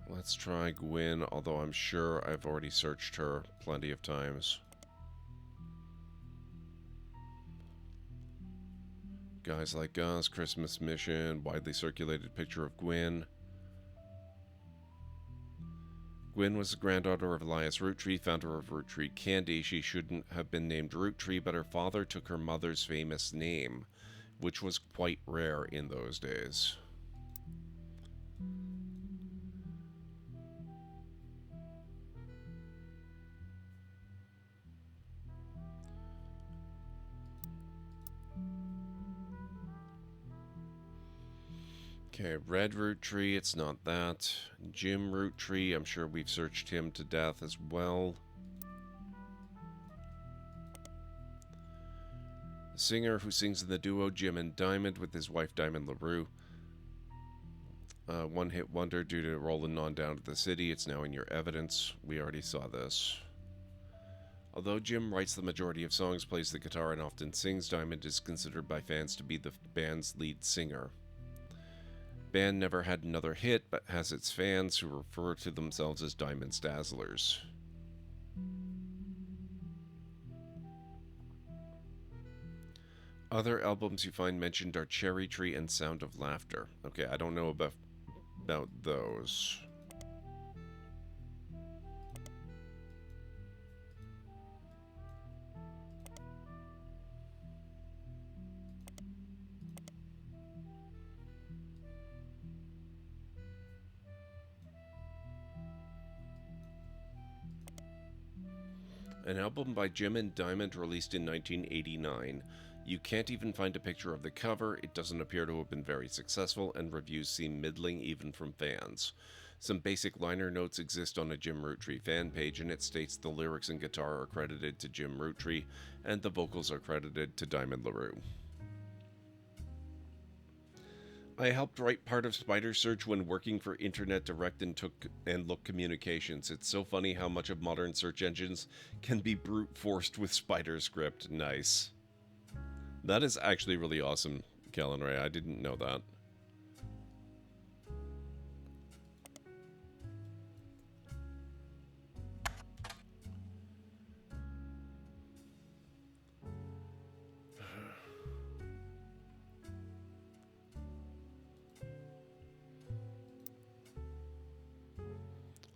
Let's try Gwyn, although I'm sure I've already searched her plenty of times. Guys Like Us, Christmas Mission, widely circulated picture of Gwyn. Gwyn was the granddaughter of Elias Roottrees, founder of Roottrees Candy. She shouldn't have been named Roottrees, but her father took her mother's famous name, which was quite rare in those days. Okay, Red Roottrees, it's not that. Jim Roottrees, I'm sure we've searched him to death as well. The singer who sings in the duo Jim and Diamond with his wife Diamond LaRue. One-hit wonder due to rolling on down to the city. It's now in your evidence. We already saw this. Although Jim writes the majority of songs, plays the guitar, and often sings, Diamond is considered by fans to be the band's lead singer. Band never had another hit, but has its fans who refer to themselves as Diamond's Dazzlers. Other albums you find mentioned are Cherry Tree and Sound of Laughter. Okay, I don't know about those. An album by Jim and Diamond released in 1989. You can't even find a picture of the cover, it doesn't appear to have been very successful, and reviews seem middling even from fans. Some basic liner notes exist on a Jim Roottrie fan page, and it states the lyrics and guitar are credited to Jim Roottrie, and the vocals are credited to Diamond LaRue. I helped write part of Spider Search when working for Internet Direct and Look Communications. It's so funny how much of modern search engines can be brute forced with SpiderScript. Nice. That is actually really awesome, Kellen Ray. I didn't know that.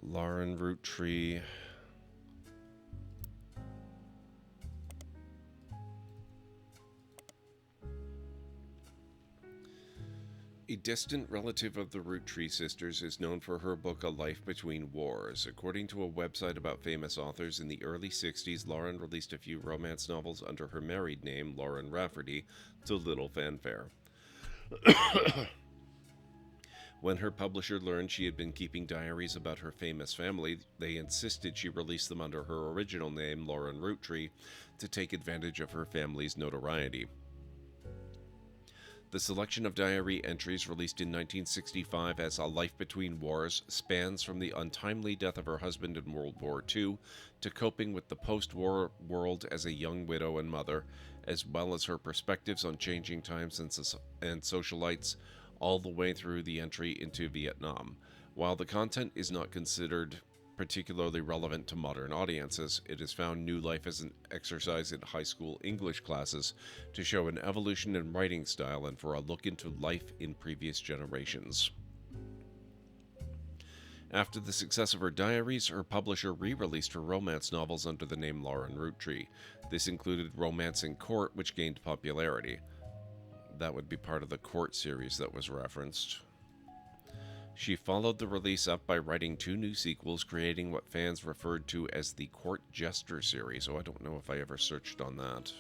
Lauren Roottrie. A distant relative of the Roottrie sisters is known for her book A Life Between Wars. According to a website about famous authors, in the early 60s, Lauren released a few romance novels under her married name, Lauren Rafferty, to little fanfare. When her publisher learned she had been keeping diaries about her famous family, they insisted she release them under her original name, Lauren Roottrie, to take advantage of her family's notoriety. The selection of diary entries released in 1965 as A Life Between Wars spans from the untimely death of her husband in World War II to coping with the post-war world as a young widow and mother, as well as her perspectives on changing times and socialites, all the way through the entry into Vietnam. While the content is not considered particularly relevant to modern audiences, it has found new life as an exercise in high school English classes to show an evolution in writing style and for a look into life in previous generations. After the success of her diaries, her publisher re-released her romance novels under the name Lauren Roottrie. This included Romance in Court, which gained popularity. That would be part of the Court series that was referenced. She followed the release up by writing 2 new sequels, creating what fans referred to as the Court Jester series. Oh, I don't know if I ever searched on that.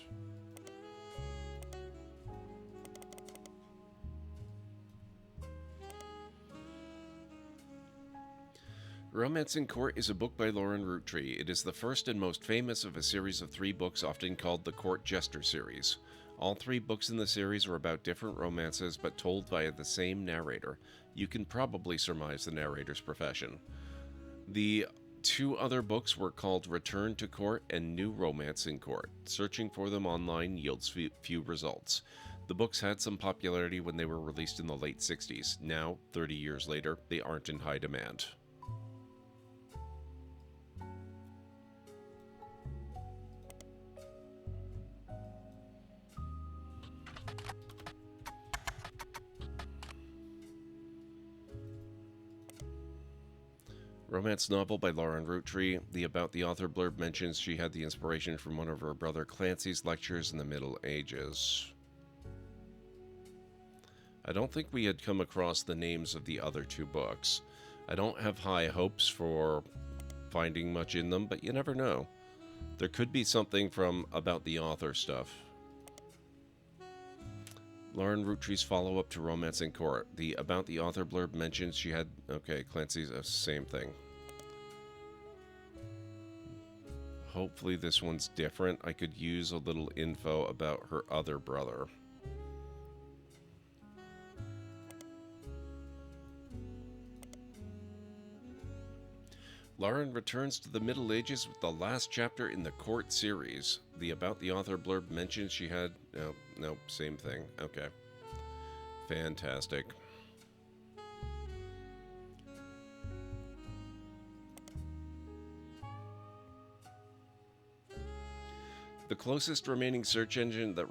Romance in Court is a book by Lauren Roottrie. It is the first and most famous of a series of 3 books often called the Court Jester series. All 3 books in the series are about different romances but told via the same narrator. You can probably surmise the narrator's profession. The 2 other books were called Return to Court and New Romance in Court. Searching for them online yields few results. The books had some popularity when they were released in the late 60s. Now, 30 years later, they aren't in high demand. Romance novel by Lauren Roottrie. The About the Author blurb mentions she had the inspiration from one of her brother Clancy's lectures in the Middle Ages. I don't think we had come across the names of the other 2 books. I don't have high hopes for finding much in them, but you never know. There could be something from About the Author stuff. Lauren Roottrie's follow-up to Romance in Court. The About the Author blurb mentions she had... Okay, Clancy's same thing. Hopefully this one's different. I could use a little info about her other brother. Lauren returns to the Middle Ages with the last chapter in the Court series. The About the Author blurb mentions she had... No, same thing. Okay. Fantastic. The closest remaining search engine that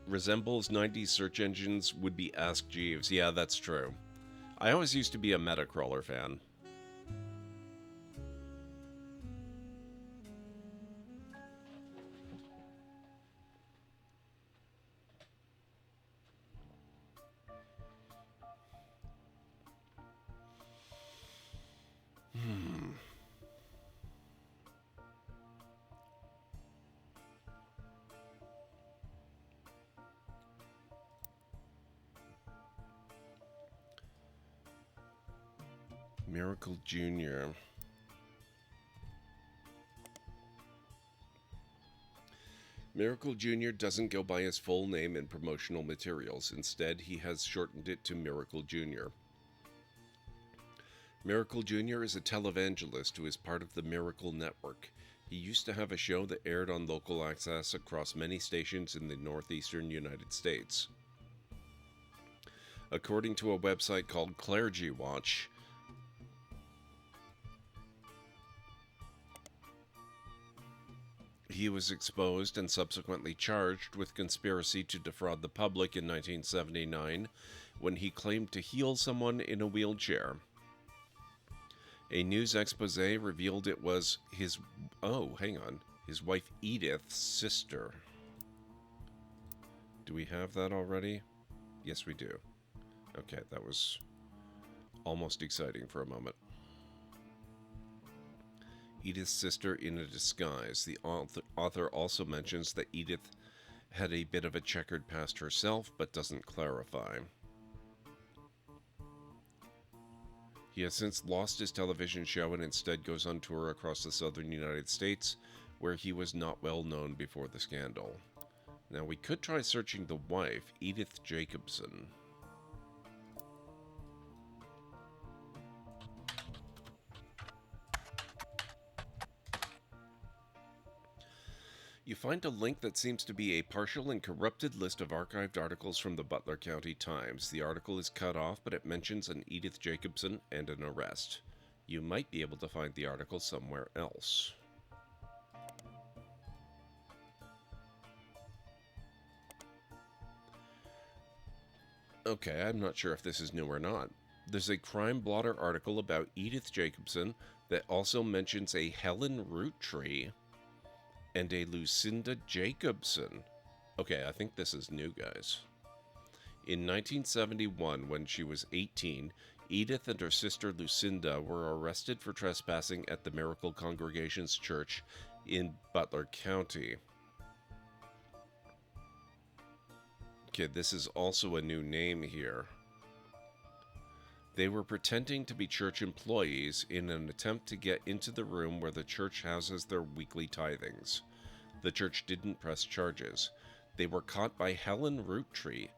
resembles 90s search engines would be Ask Jeeves. Yeah, that's true. I always used to be a Metacrawler fan. Miracle Jr. Miracle Jr. doesn't go by his full name in promotional materials. Instead, he has shortened it to Miracle Jr. Miracle Jr. is a televangelist who is part of the Miracle Network. He used to have a show that aired on local access across many stations in the northeastern United States. According to a website called Clergy Watch, he was exposed and subsequently charged with conspiracy to defraud the public in 1979 when he claimed to heal someone in a wheelchair. A news expose revealed it was his wife Edith's sister. Do we have that already? Yes, we do. Okay, that was almost exciting for a moment. Edith's sister in a disguise. The author also mentions that Edith had a bit of a checkered past herself, but doesn't clarify. He has since lost his television show and instead goes on tour across the southern United States, where he was not well known before the scandal. Now, we could try searching the wife, Edith Jacobson. You find a link that seems to be a partial and corrupted list of archived articles from the Butler County Times. The article is cut off, but it mentions an Edith Jacobson and an arrest. You might be able to find the article somewhere else. Okay, I'm not sure if this is new or not. There's a Crime Blotter article about Edith Jacobson that also mentions a Helen Roottrees and a Lucinda Jacobson. Okay, I think this is new, guys. In 1971, when she was 18, Edith and her sister Lucinda were arrested for trespassing at the Miracle Congregation's church in Butler County. Okay, this is also a new name here. They were pretending to be church employees in an attempt to get into the room where the church houses their weekly tithings. The church didn't press charges. They were caught by Helen Roottrees,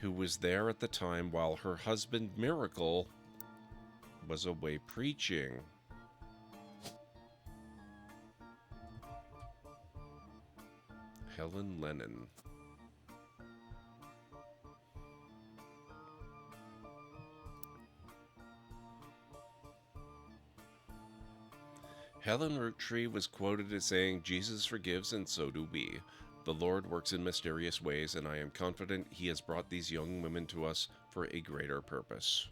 who was there at the time while her husband Miracle was away preaching. Helen Lennon. Helen Roottrees was quoted as saying, "Jesus forgives and so do we. The Lord works in mysterious ways, and I am confident he has brought these young women to us for a greater purpose."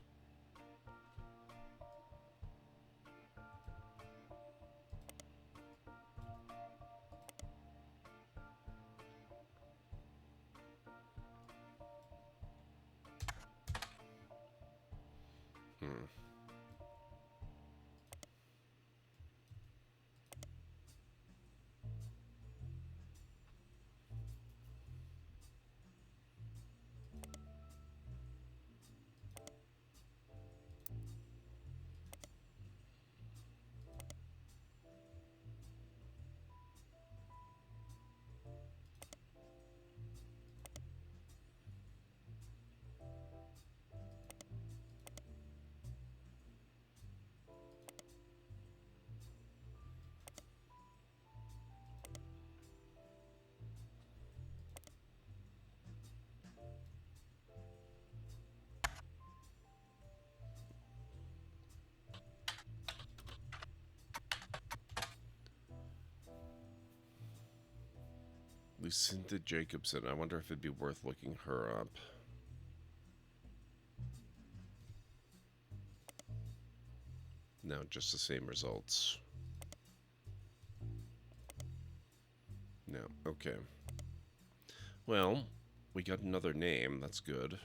Lucinda Jacobson. I wonder if it'd be worth looking her up. No, just the same results. No, okay. Well, we got another name. That's good.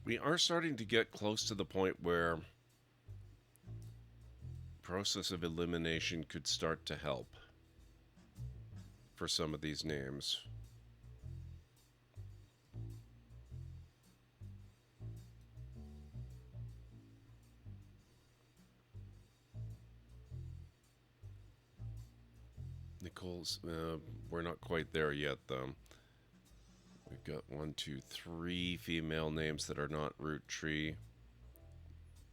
We are starting to get close to the point where process of elimination could start to help for some of these names. Nicole's, we're not quite there yet, though. We've got 1, 2, 3 female names that are not root tree.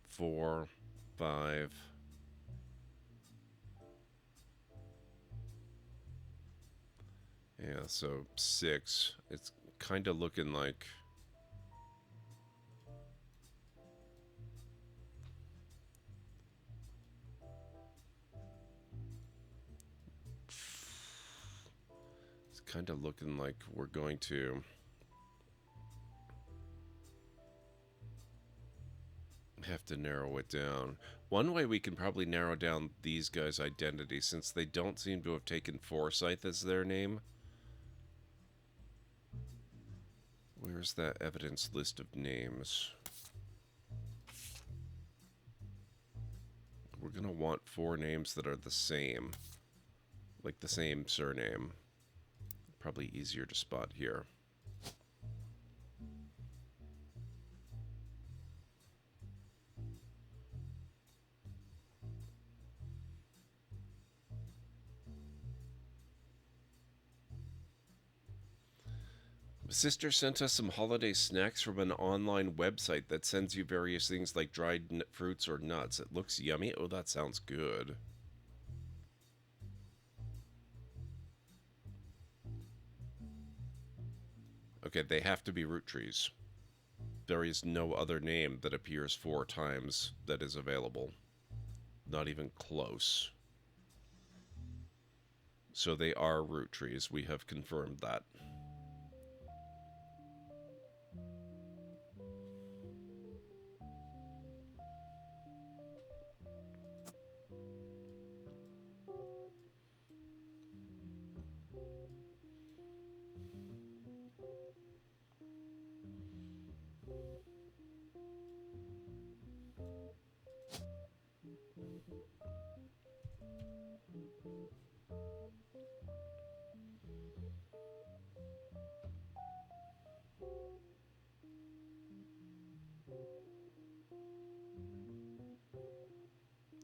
4, 5. Yeah, so 6. It's kind of looking like... It's kind of looking like we're going to... have to narrow it down. One way we can probably narrow down these guys' identity, since they don't seem to have taken Forsyth as their name. Where's that evidence list of names? We're gonna want 4 names that are the same. Like the same surname. Probably easier to spot here. Sister sent us some holiday snacks from an online website that sends you various things like dried fruits or nuts. It looks yummy. Oh, that sounds good. Okay, they have to be root trees. There is no other name that appears 4 times that is available. Not even close. So they are root trees. We have confirmed that.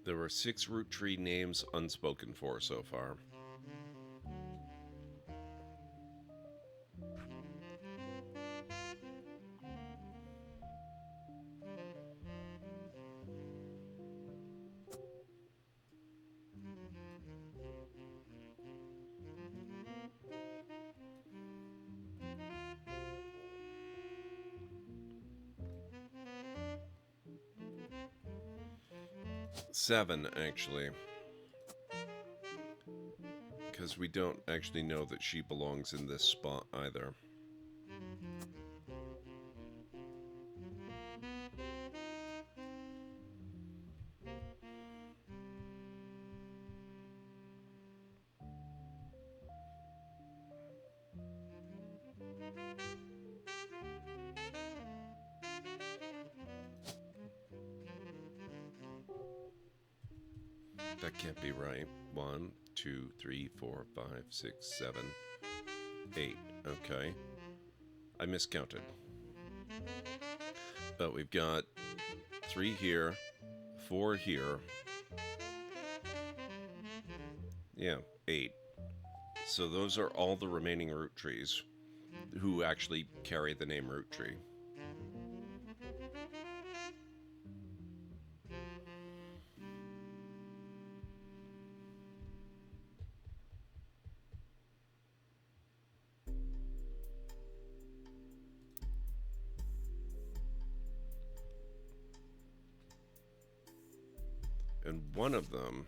There were 6 root tree names unspoken for so far. Seven, actually. Because we don't actually know that she belongs in this spot either. That can't be right. 1, 2, 3, 4, 5, 6, 7, 8. Okay. I miscounted. But we've got 3 here, 4 here. Yeah, 8. So those are all the remaining root trees who actually carry the name root tree. And one of them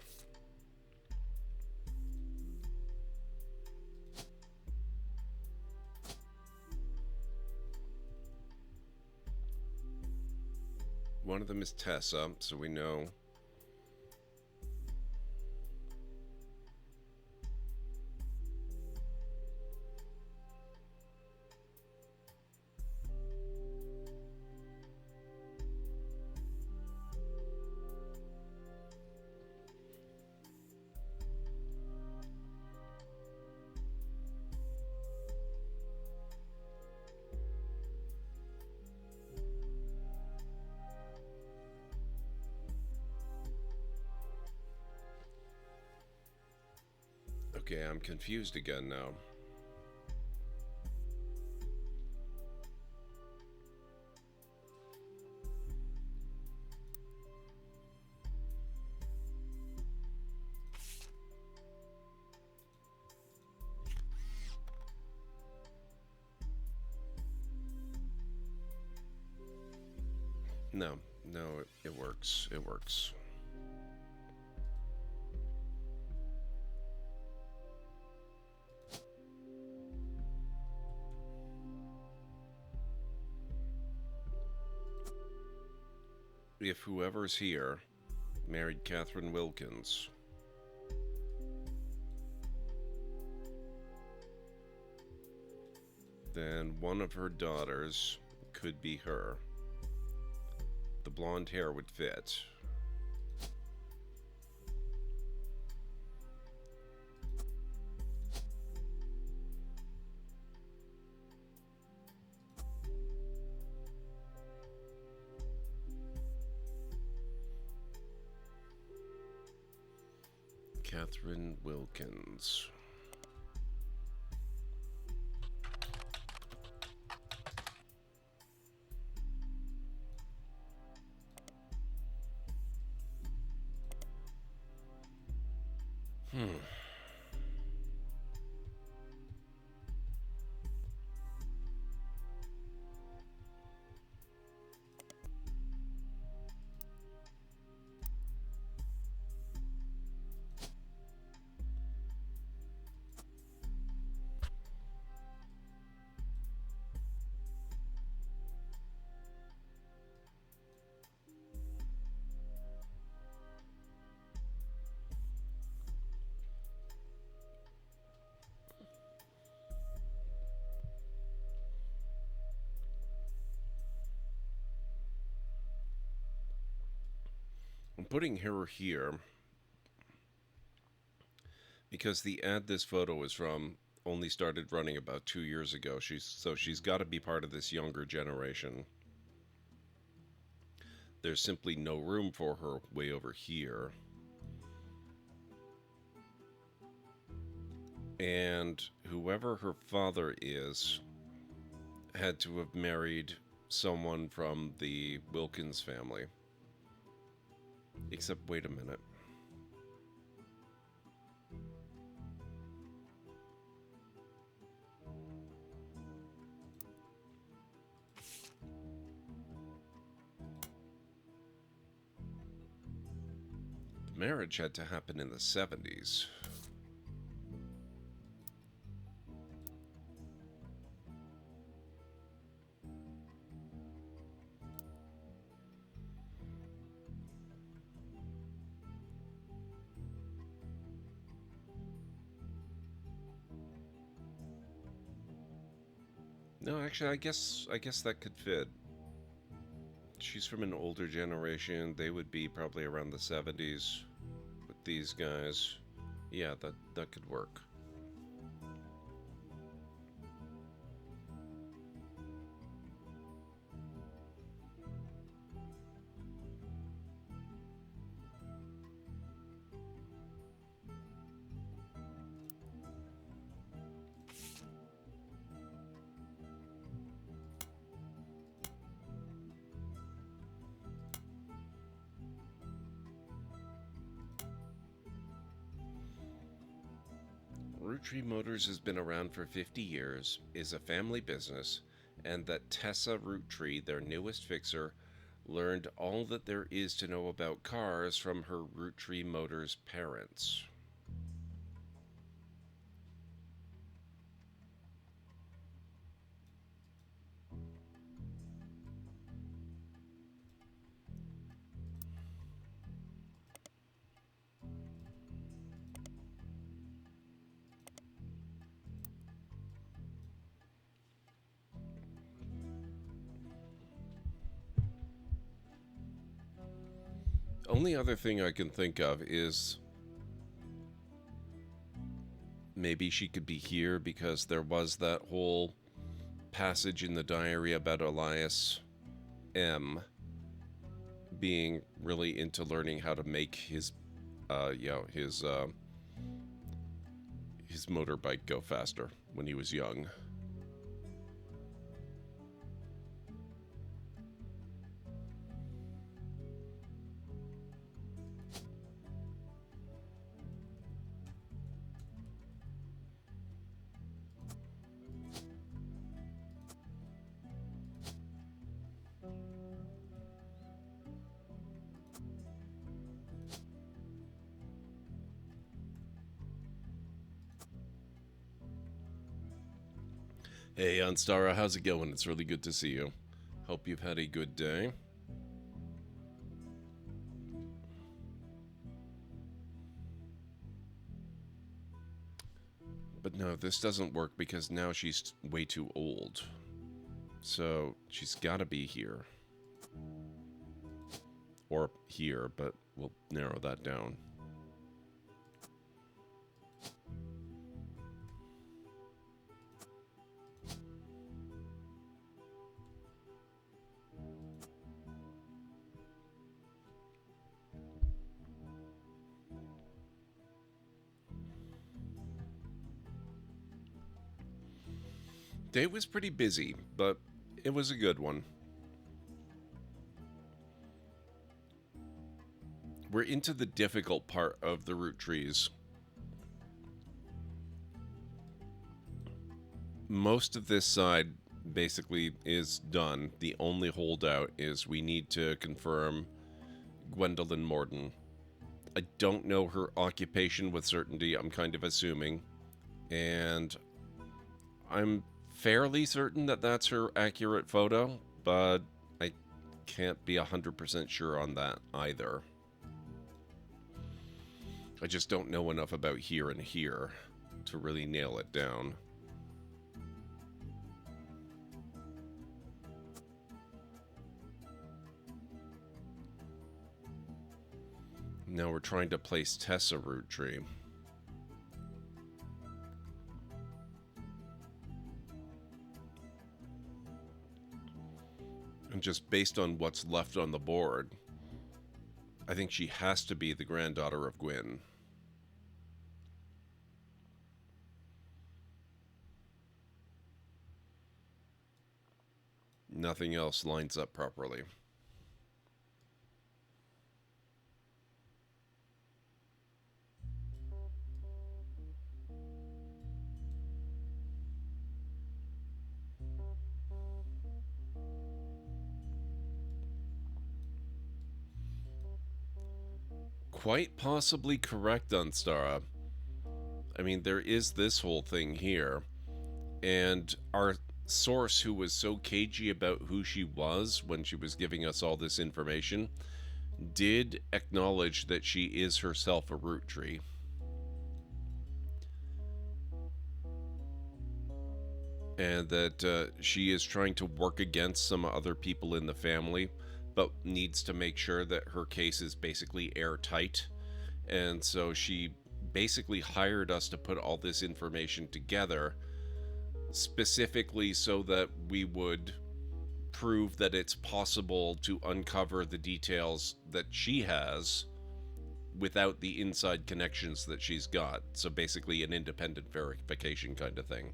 is Tessa, so we know. Okay, I'm confused again now. No, it works. It works. If whoever's here married Catherine Wilkins, then one of her daughters could be her. The blonde hair would fit. Catherine Wilkins. I'm putting her here because the ad this photo is from only started running about 2 years ago. She's got to be part of this younger generation. There's simply no room for her way over here. And whoever her father is had to have married someone from the Wilkins family. Except, wait a minute. The marriage had to happen in the 70s. No, actually, I guess that could fit. She's from an older generation. They would be probably around the 70s with these guys. Yeah, that could work. Roottrees Motors has been around for 50 years, is a family business, and that Tessa Roottrees, their newest fixer, learned all that there is to know about cars from her Roottrees Motors parents. Only other thing I can think of is maybe she could be here because there was that whole passage in the diary about Elias M being really into learning how to make his his motorbike go faster when he was young. Hey, Anstara, how's it going? It's really good to see you. Hope you've had a good day. But no, this doesn't work because now she's way too old. So she's gotta be here. Or here, but we'll narrow that down. Day was pretty busy, but it was a good one. We're into the difficult part of the Roottrees. Most of this side basically is done. The only holdout is we need to confirm Gwendolyn Morden. I don't know her occupation with certainty. I'm kind of assuming. And I'm fairly certain that that's her accurate photo, but I can't be 100% sure on that either. I just don't know enough about here and here to really nail it down. Now we're trying to place Tessa Roottree. And just based on what's left on the board, I think she has to be the granddaughter of Gwyn. Nothing else lines up properly. Quite possibly correct, Unstara. I mean, there is this whole thing here, and our source, who was so cagey about who she was when she was giving us all this information, did acknowledge that she is herself a Roottree. And that she is trying to work against some other people in the family, but needs to make sure that her case is basically airtight. And so she basically hired us to put all this information together, specifically so that we would prove that it's possible to uncover the details that she has without the inside connections that she's got. So basically an independent verification kind of thing.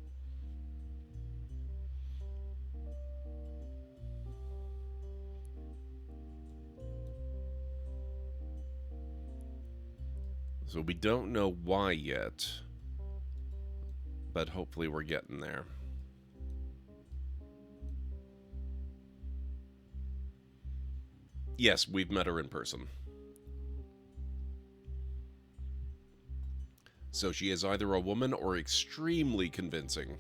So we don't know why yet, but hopefully we're getting there. Yes, we've met her in person. So she is either a woman or extremely convincing.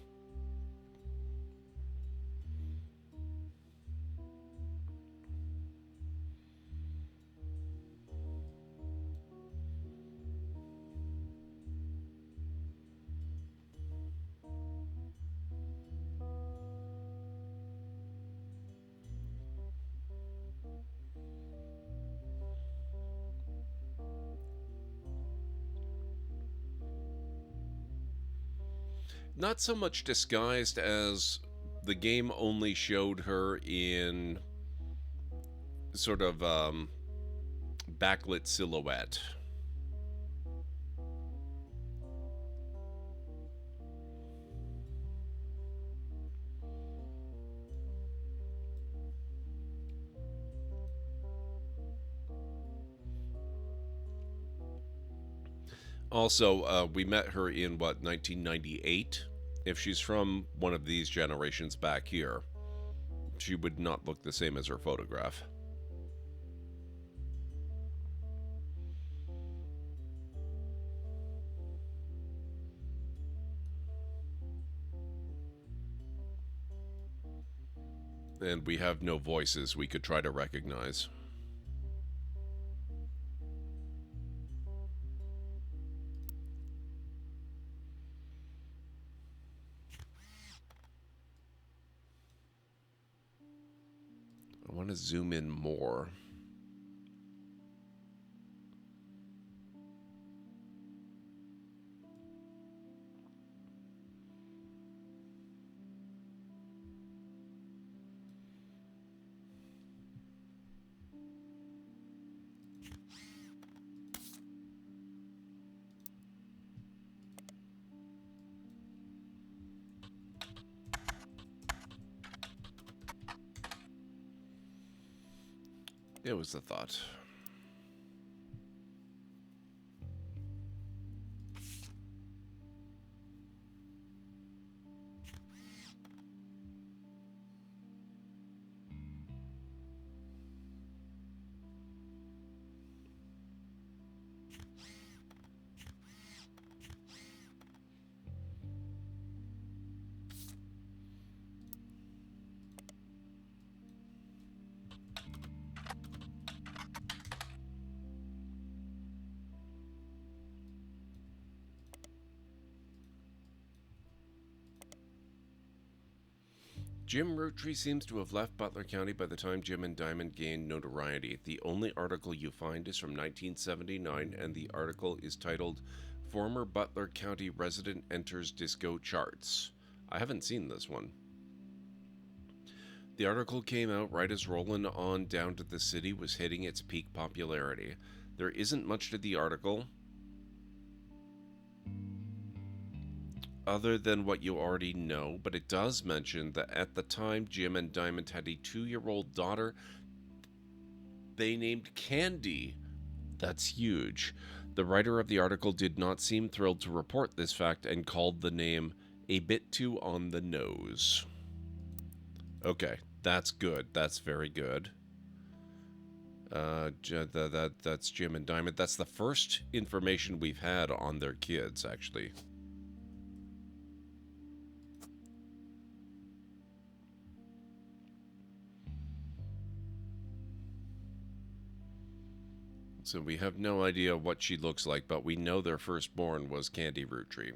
Not so much disguised as the game only showed her in sort of backlit silhouette. Also, we met her in, what, 1998? If she's from one of these generations back here, she would not look the same as her photograph. And we have no voices we could try to recognize. I want to zoom in more. It was a thought. Jim Roottrees seems to have left Butler County by the time Jim and Diamond gained notoriety. The only article you find is from 1979, and the article is titled, Former Butler County Resident Enters Disco Charts. I haven't seen this one. The article came out right as Rollin' On Down to the City was hitting its peak popularity. There isn't much to the article, other than what you already know, but it does mention that at the time Jim and Diamond had a 2-year-old daughter they named Candy. That's huge. The writer of the article did not seem thrilled to report this fact and called the name a bit too on the nose. Okay, that's good. That's very good. That's Jim and Diamond. That's the first information we've had on their kids, actually. So we have no idea what she looks like, but we know their firstborn was Candy Roottrees.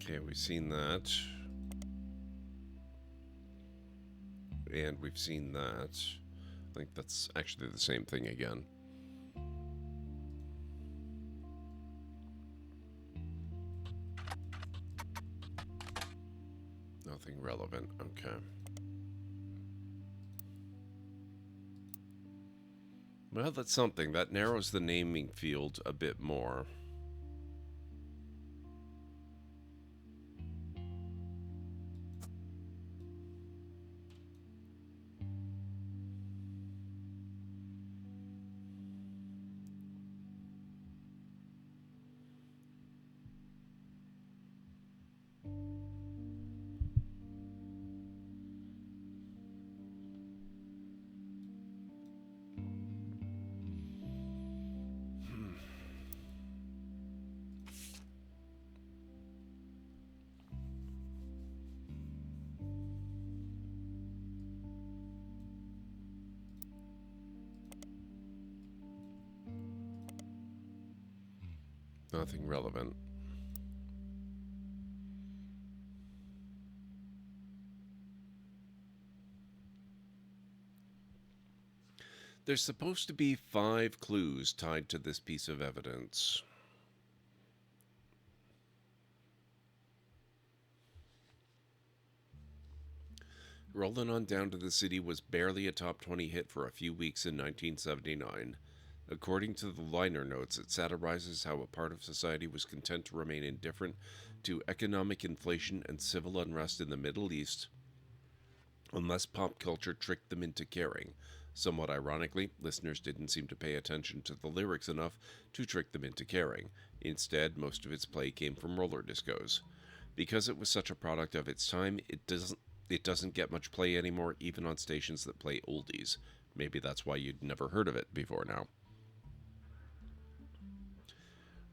Okay, we've seen that. And we've seen that. I think that's actually the same thing again. Nothing relevant. Okay. Well, that's something. That narrows the naming field a bit more. Nothing relevant. There's supposed to be 5 clues tied to this piece of evidence. Rolling on Down to the City was barely a top 20 hit for a few weeks in 1979. According to the liner notes, it satirizes how a part of society was content to remain indifferent to economic inflation and civil unrest in the Middle East unless pop culture tricked them into caring. Somewhat ironically, listeners didn't seem to pay attention to the lyrics enough to trick them into caring. Instead, most of its play came from roller discos. Because it was such a product of its time, it doesn't get much play anymore, even on stations that play oldies. Maybe that's why you'd never heard of it before now.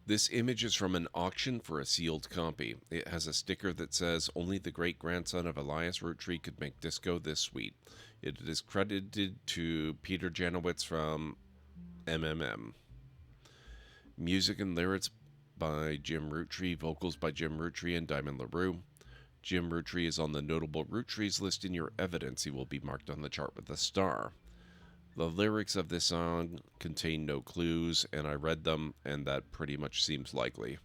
This image is from an auction for a sealed copy. It has a sticker that says, "Only the great-grandson of Elias Roottrees could make disco this sweet." It is credited to Peter Janowitz from MMM. Music and lyrics by Jim Roottrees, vocals by Jim Roottrees and Diamond LaRue. Jim Roottrees is on the notable Roottrees list in your evidence. He will be marked on the chart with a star. The lyrics of this song contain no clues, and I read them, and that pretty much seems likely.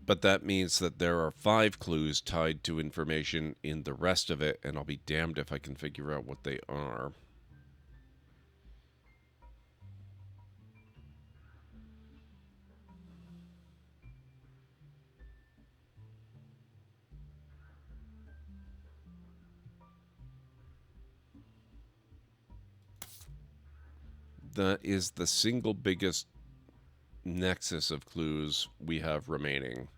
But that means that there are 5 clues tied to information in the rest of it, and I'll be damned if I can figure out what they are. That is the single biggest nexus of clues we have remaining.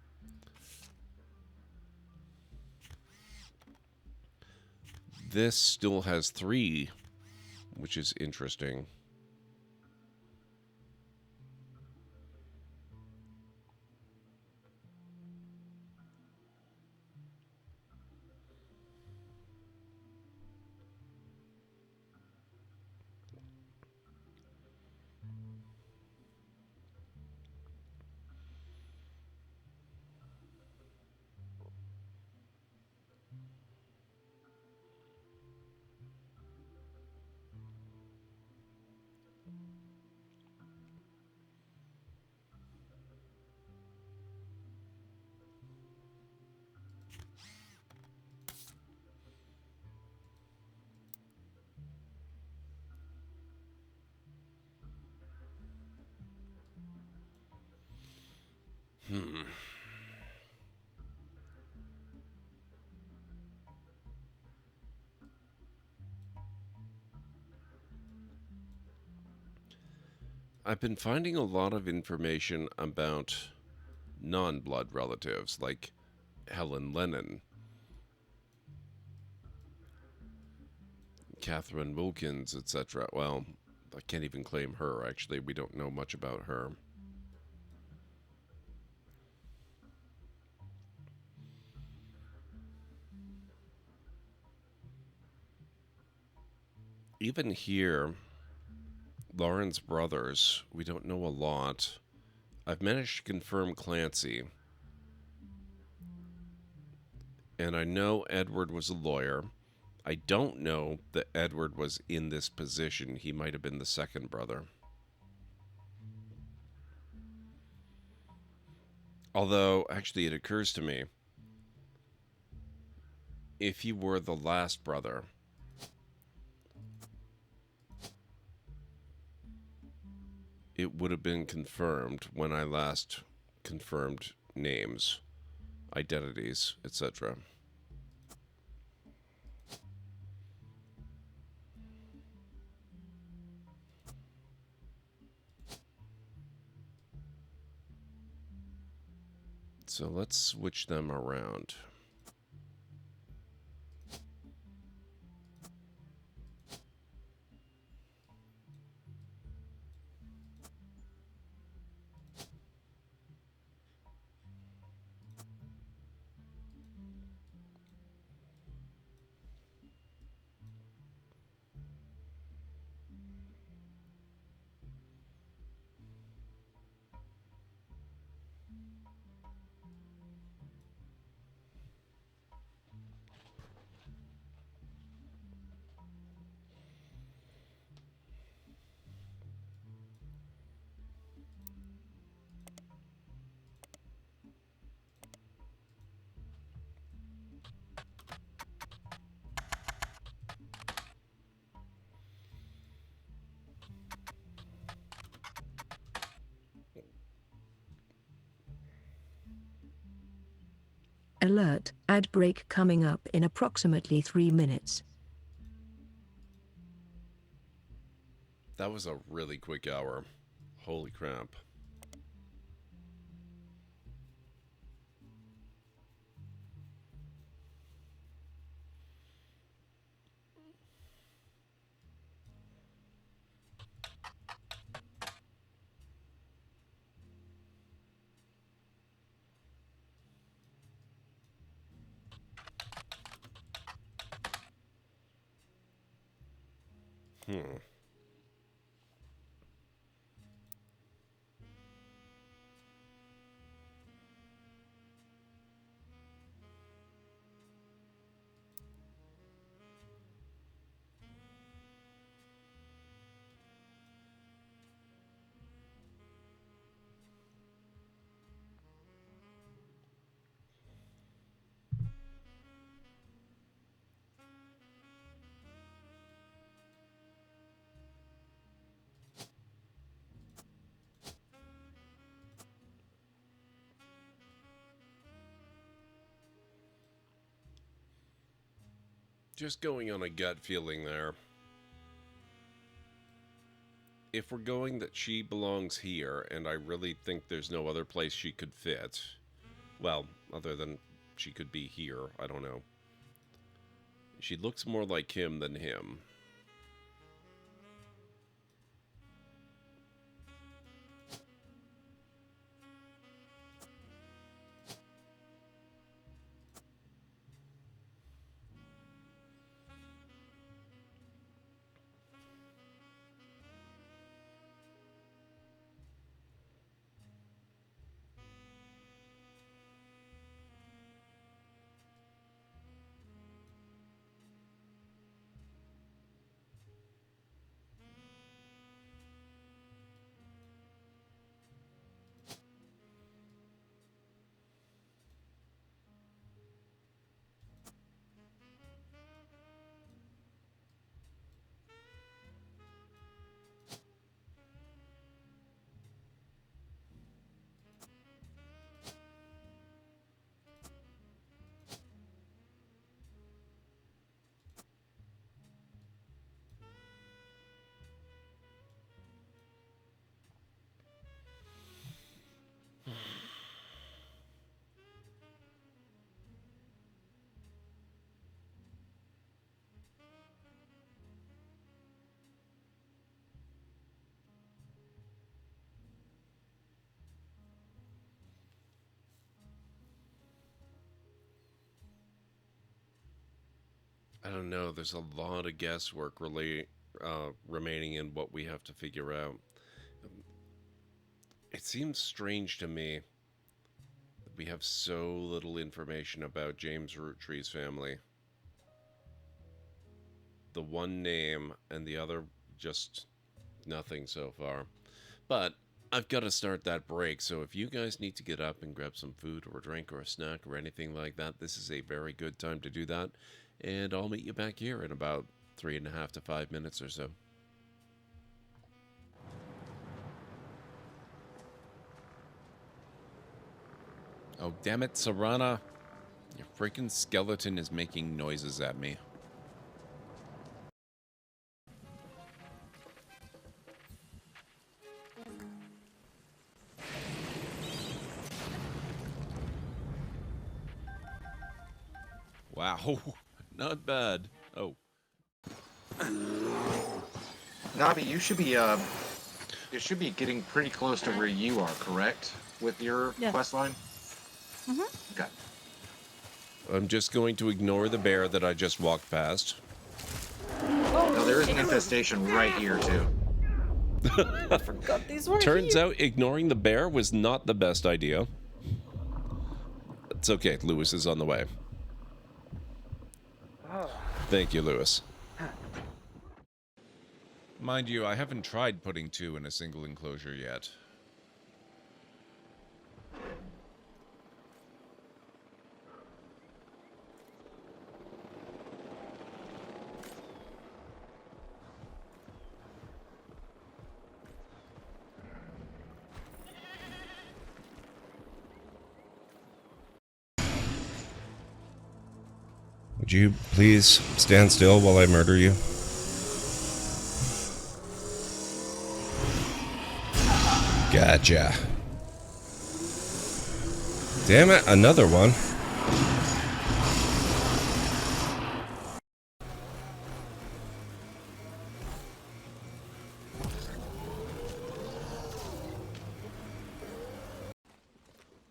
This still has 3, which is interesting. I've been finding a lot of information about non-blood relatives, like Helen Lennon, Catherine Wilkins, etc. Well, I can't even claim her, actually. We don't know much about her. Even here, Lauren's brothers, we don't know a lot. I've managed to confirm Clancy. And I know Edward was a lawyer. I don't know that Edward was in this position. He might have been the second brother. Although, actually, it occurs to me, if he were the last brother, it would have been confirmed when I last confirmed names, identities, etc. So let's switch them around.
Alert, ad break coming up in approximately 3 minutes.
That was a really quick hour. Holy crap. Hmm. Just going on a gut feeling there. If we're going that she belongs here, and I really think there's no other place she could fit, well, other than she could be here, I don't know. She looks more like him than him. I don't know, there's a lot of guesswork remaining in what we have to figure out. It seems strange to me that we have so little information about James Roottrees' family. The one name and the other just nothing so far. But I've got to start that break, so if you guys need to get up and grab some food or a drink or a snack or anything like that, this is a very good time to do that. And I'll meet you back here in about 3.5 to 5 minutes or so. Oh, damn it, Serana. Your freaking skeleton is making noises at me. Wow, not bad. Oh.
Navi, you should be getting pretty close to where you are, correct? With your quest line? Mm-hmm. Okay.
I'm just going to ignore the bear that I just walked past.
No, there is an infestation right here, too.
I forgot these were
Turns out ignoring the bear was not the best idea. It's okay, Lewis is on the way. Thank you, Lewis. Mind you, I haven't tried putting 2 in a single enclosure yet. Would you please stand still while I murder you? Gotcha. Damn it, another one.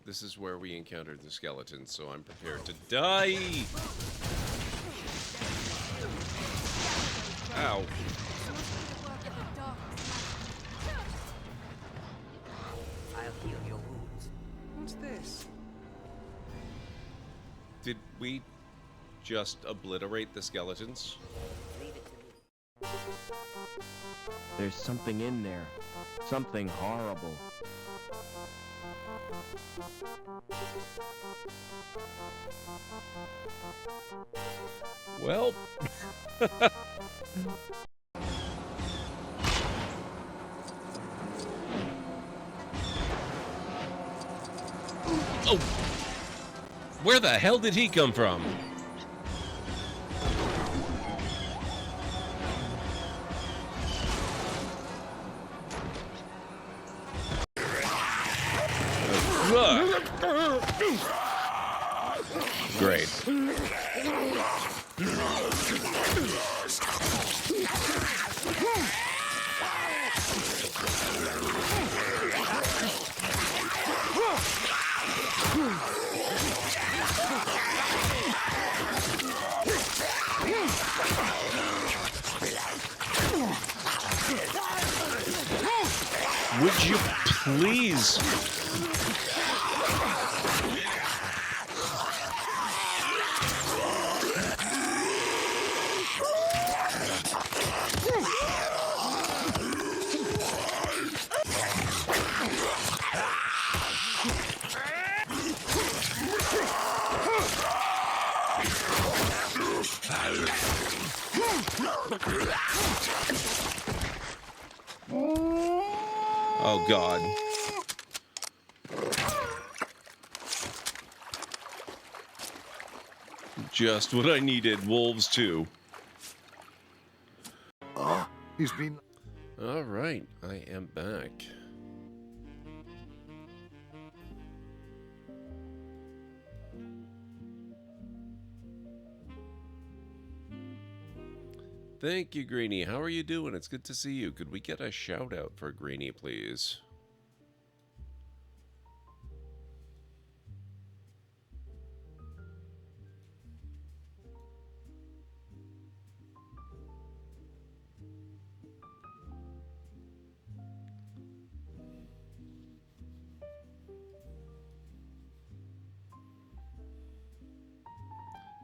This is where we encountered the skeletons, so I'm prepared to die! Ow.
I'll heal your wounds. What's this?
Did we just obliterate the skeletons?
There's something in there. Something horrible.
Well... Oh! Where the hell did he come from? Great. Would you please? Oh, God. Just what I needed. Wolves, too.
He's been...
All right, I am back. Thank you, Greenie. How are you doing? It's good to see you. Could we get a shout out for Greenie, please?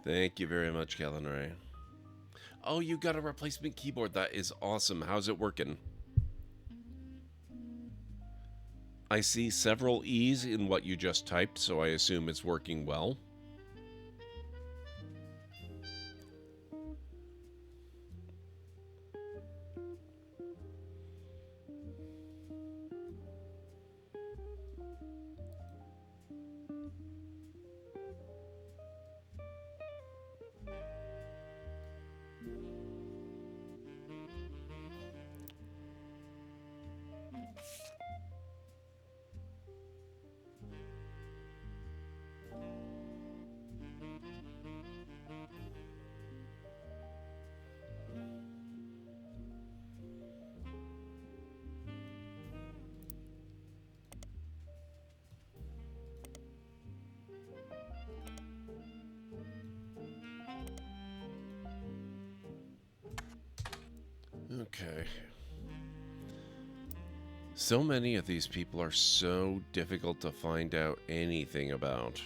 Thank you very much, Calinray. Oh, you got a replacement keyboard. That is awesome. How's it working? I see several E's in what you just typed, so I assume it's working well. Okay. So many of these people are so difficult to find out anything about.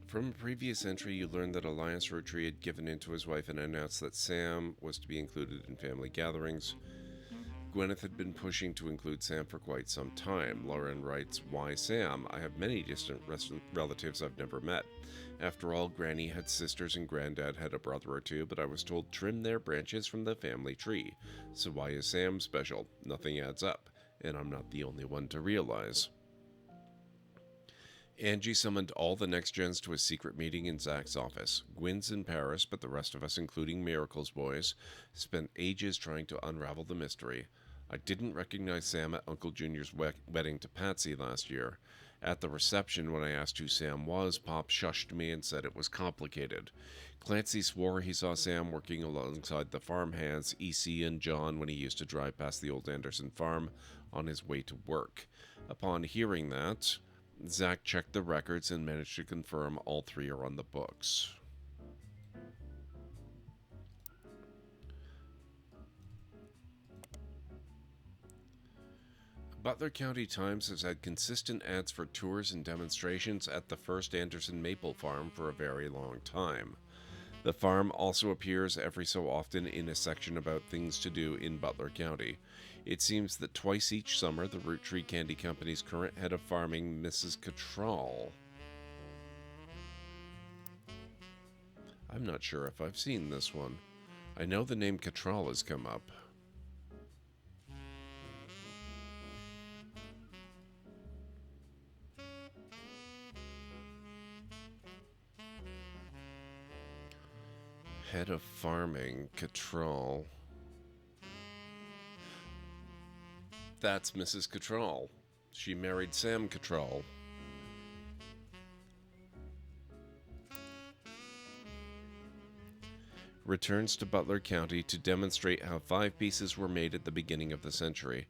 From a previous entry, you learned that Alliance Roottrees had given in to his wife and announced that Sam was to be included in family gatherings. Gwyneth had been pushing to include Sam for quite some time. Lauren writes, "Why Sam? I have many distant relatives I've never met. After all, Granny had sisters and Granddad had a brother or two, but I was told trim their branches from the family tree. So why is Sam special? Nothing adds up, and I'm not the only one to realize." Angie summoned all the Next Gens to a secret meeting in Zach's office. Gwyn's in Paris, but the rest of us, including Miracle's boys, spent ages trying to unravel the mystery. I didn't recognize Sam at Uncle Junior's wedding to Patsy last year. At the reception, when I asked who Sam was, Pop shushed me and said it was complicated. Clancy swore he saw Sam working alongside the farmhands, EC and John, when he used to drive past the old Anderson farm on his way to work. Upon hearing that, Zach checked the records and managed to confirm all three are on the books. Butler County Times has had consistent ads for tours and demonstrations at the first Anderson maple farm for a very long time. The farm also appears every so often in a section about things to do in Butler County. It seems that twice each summer, the Roottrees Candy Company's current head of farming, Mrs. Cattrall. I'm not sure if I've seen this one. I know the name Cattrall has come up. Head of farming, Cattrall. That's Mrs. Cattrall. She married Sam Cattrall. Returns to Butler County to demonstrate how 5 pieces were made at the beginning of the century.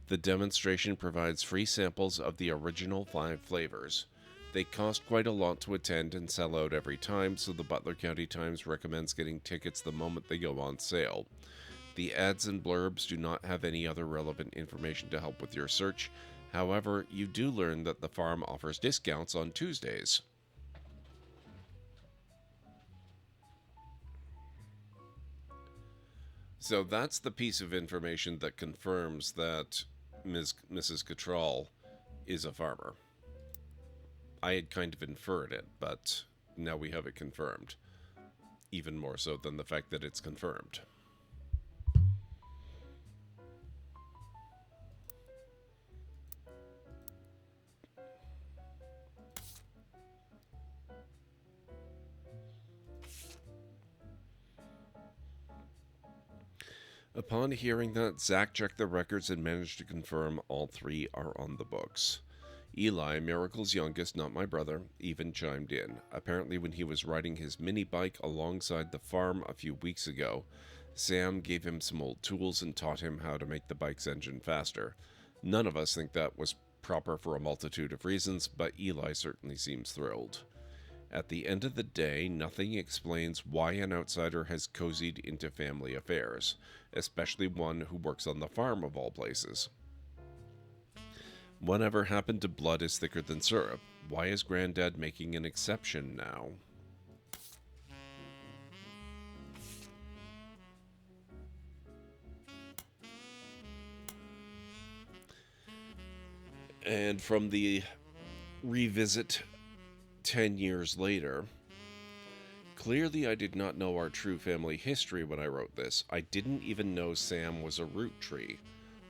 The demonstration provides free samples of the original 5 flavors. They cost quite a lot to attend and sell out every time, so the Butler County Times recommends getting tickets the moment they go on sale. The ads and blurbs do not have any other relevant information to help with your search. However, you do learn that the farm offers discounts on Tuesdays. So that's the piece of information that confirms that Mrs. Cattrall is a farmer. I had kind of inferred it, but now we have it confirmed. Even more so than the fact that it's confirmed. Upon hearing that, Zach checked the records and managed to confirm all 3 are on the books. Eli, Miracle's youngest, not my brother, even chimed in. Apparently when he was riding his mini bike alongside the farm a few weeks ago, Sam gave him some old tools and taught him how to make the bike's engine faster. None of us think that was proper for a multitude of reasons, but Eli certainly seems thrilled. At the end of the day, nothing explains why an outsider has cozied into family affairs, especially one who works on the farm of all places. Whatever happened to blood is thicker than syrup? Why is Granddad making an exception now? And from the revisit 10 years later, clearly I did not know our true family history when I wrote this. I didn't even know Sam was a Roottrees.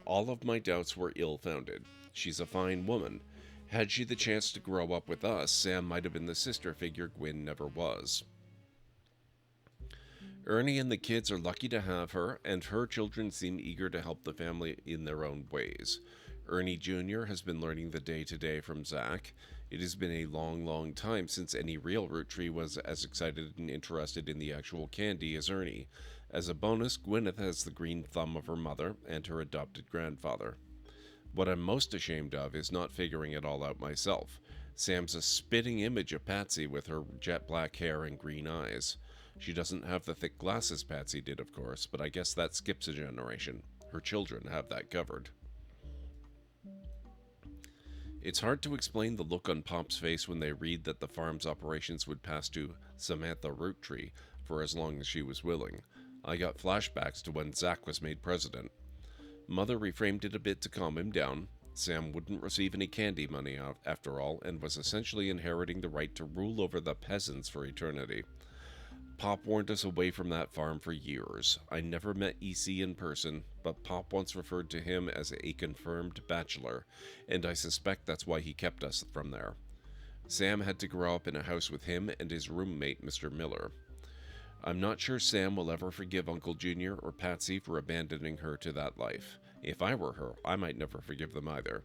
All of my doubts were ill-founded. She's a fine woman. Had she the chance to grow up with us, Sam might have been the sister figure Gwyn never was. Ernie and the kids are lucky to have her, and her children seem eager to help the family in their own ways. Ernie Jr. has been learning the day-to-day from Zach. It has been a long, long time since any real Roottrees was as excited and interested in the actual candy as Ernie. As a bonus, Gwyneth has the green thumb of her mother and her adopted grandfather. What I'm most ashamed of is not figuring it all out myself. Sam's a spitting image of Patsy with her jet black hair and green eyes. She doesn't have the thick glasses Patsy did, of course, but I guess that skips a generation. Her children have that covered. It's hard to explain the look on Pop's face when they read that the farm's operations would pass to Samantha Roottrees for as long as she was willing. I got flashbacks to when Zach was made president. Mother reframed it a bit to calm him down. Sam wouldn't receive any candy money after all, and was essentially inheriting the right to rule over the peasants for eternity. Pop warned us away from that farm for years. I never met EC in person, but Pop once referred to him as a confirmed bachelor, and I suspect that's why he kept us from there. Sam had to grow up in a house with him and his roommate, Mr. Miller. I'm not sure Sam will ever forgive Uncle Junior or Patsy for abandoning her to that life. If I were her, I might never forgive them either.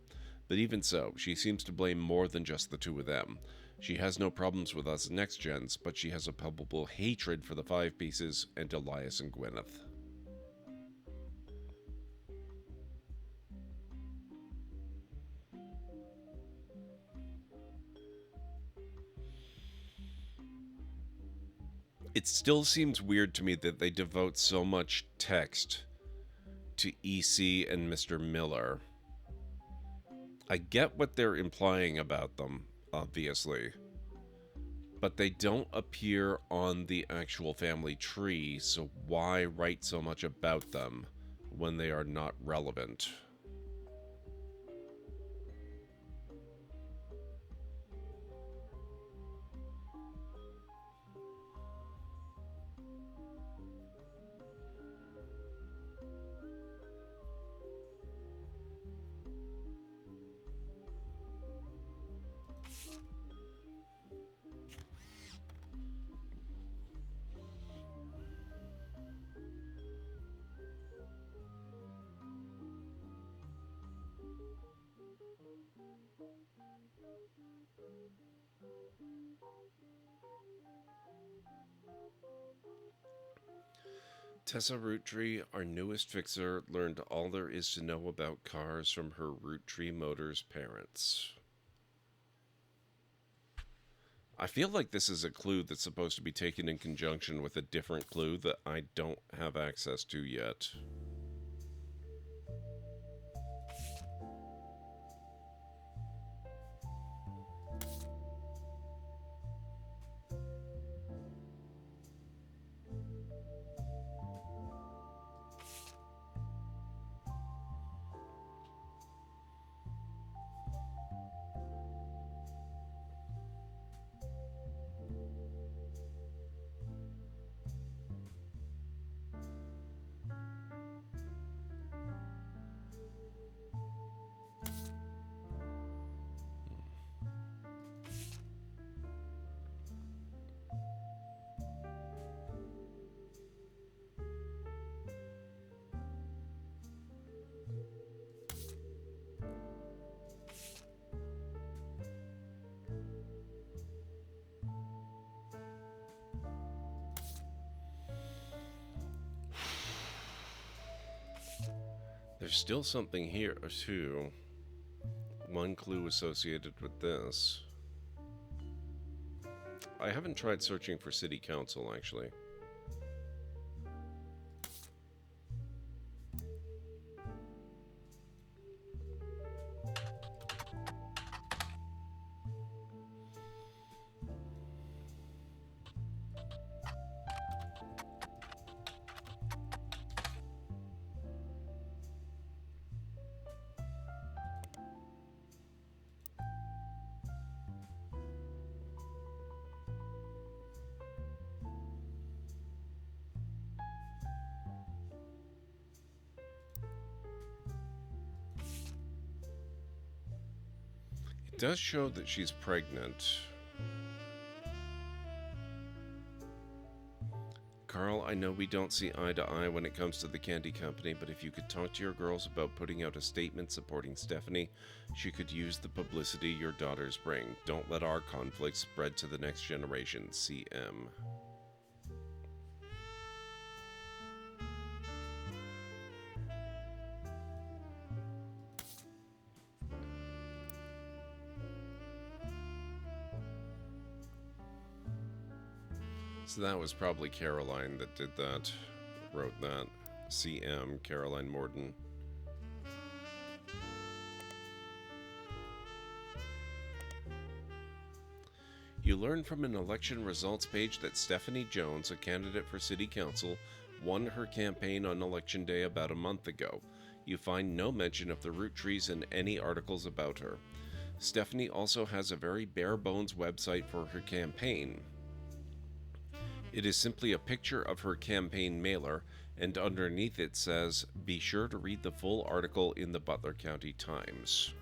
But even so, she seems to blame more than just the two of them. She has no problems with us next gens, but she has a palpable hatred for the Five Pieces and Elias and Gwyneth. It still seems weird to me that they devote so much text to EC and Mr. Miller. I get what they're implying about them, obviously, but they don't appear on the actual family tree, so why write so much about them when they are not relevant? Tessa Roottree, our newest fixer, learned all there is to know about cars from her Roottrees Motors parents. I feel like this is a clue that's supposed to be taken in conjunction with a different clue that I don't have access to yet. There's still something here, too. One clue associated with this. I haven't tried searching for City Council, actually. It does show that she's pregnant. Carl, I know we don't see eye to eye when it comes to the candy company, but if you could talk to your girls about putting out a statement supporting Stephanie, she could use the publicity your daughters bring. Don't let our conflict spread to the next generation. CM. So that was probably Caroline that did that, wrote that. CM, Caroline Morden. You learn from an election results page that Stephanie Jones, a candidate for city council, won her campaign on election day about a month ago. You find no mention of the Roottrees in any articles about her. Stephanie also has a very bare-bones website for her campaign. It is simply a picture of her campaign mailer, and underneath it says, "Be sure to read the full article in the Butler County Times."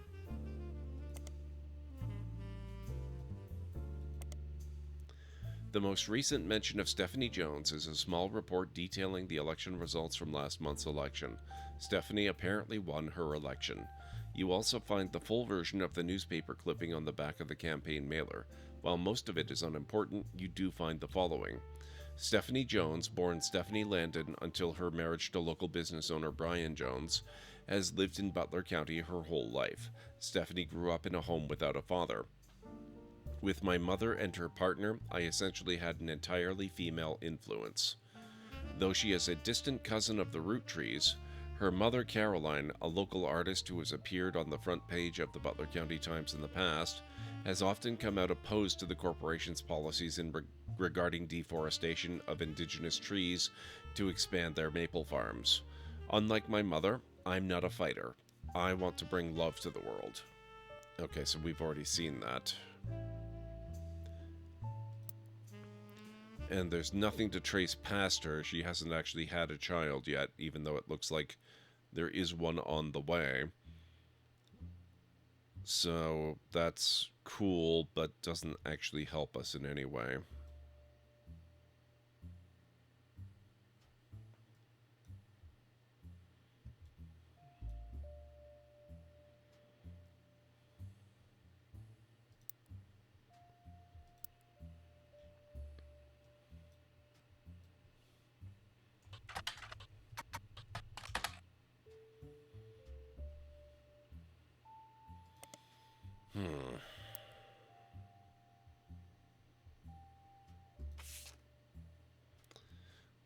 The most recent mention of Stephanie Jones is a small report detailing the election results from last month's election. Stephanie apparently won her election. You also find the full version of the newspaper clipping on the back of the campaign mailer. While most of it is unimportant, you do find the following. Stephanie Jones, born Stephanie Landon until her marriage to local business owner Brian Jones, has lived in Butler County her whole life. Stephanie grew up in a home without a father. With my mother and her partner, I essentially had an entirely female influence. Though she is a distant cousin of the Roottrees, her mother Caroline, a local artist who has appeared on the front page of the Butler County Times in the past, has often come out opposed to the corporation's policies regarding deforestation of indigenous trees to expand their maple farms. Unlike my mother, I'm not a fighter. I want to bring love to the world. Okay, so we've already seen that. And there's nothing to trace past her. She hasn't actually had a child yet, even though it looks like there is one on the way. So that's cool, but doesn't actually help us in any way.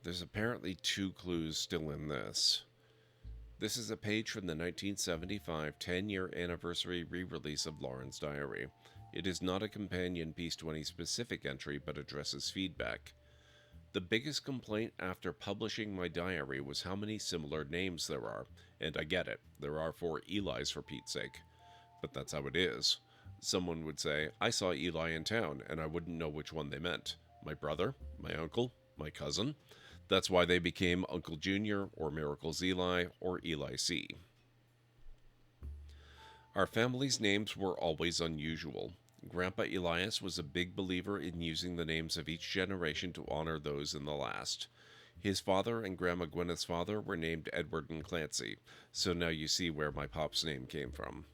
There's apparently 2 clues still in this. This is a page from the 1975 10-year anniversary re-release of Lauren's diary. It is not a companion piece to any specific entry, but addresses feedback. The biggest complaint after publishing my diary was how many similar names there are, and I get it, there are 4 Elis for Pete's sake. But that's how it is. Someone would say, I saw Eli in town, and I wouldn't know which one they meant. My brother? My uncle? My cousin? That's why they became Uncle Junior, or Miracles Eli, or Eli C. Our family's names were always unusual. Grandpa Elias was a big believer in using the names of each generation to honor those in the last. His father and Grandma Gwyneth's father were named Edward and Clancy, so now you see where my pop's name came from.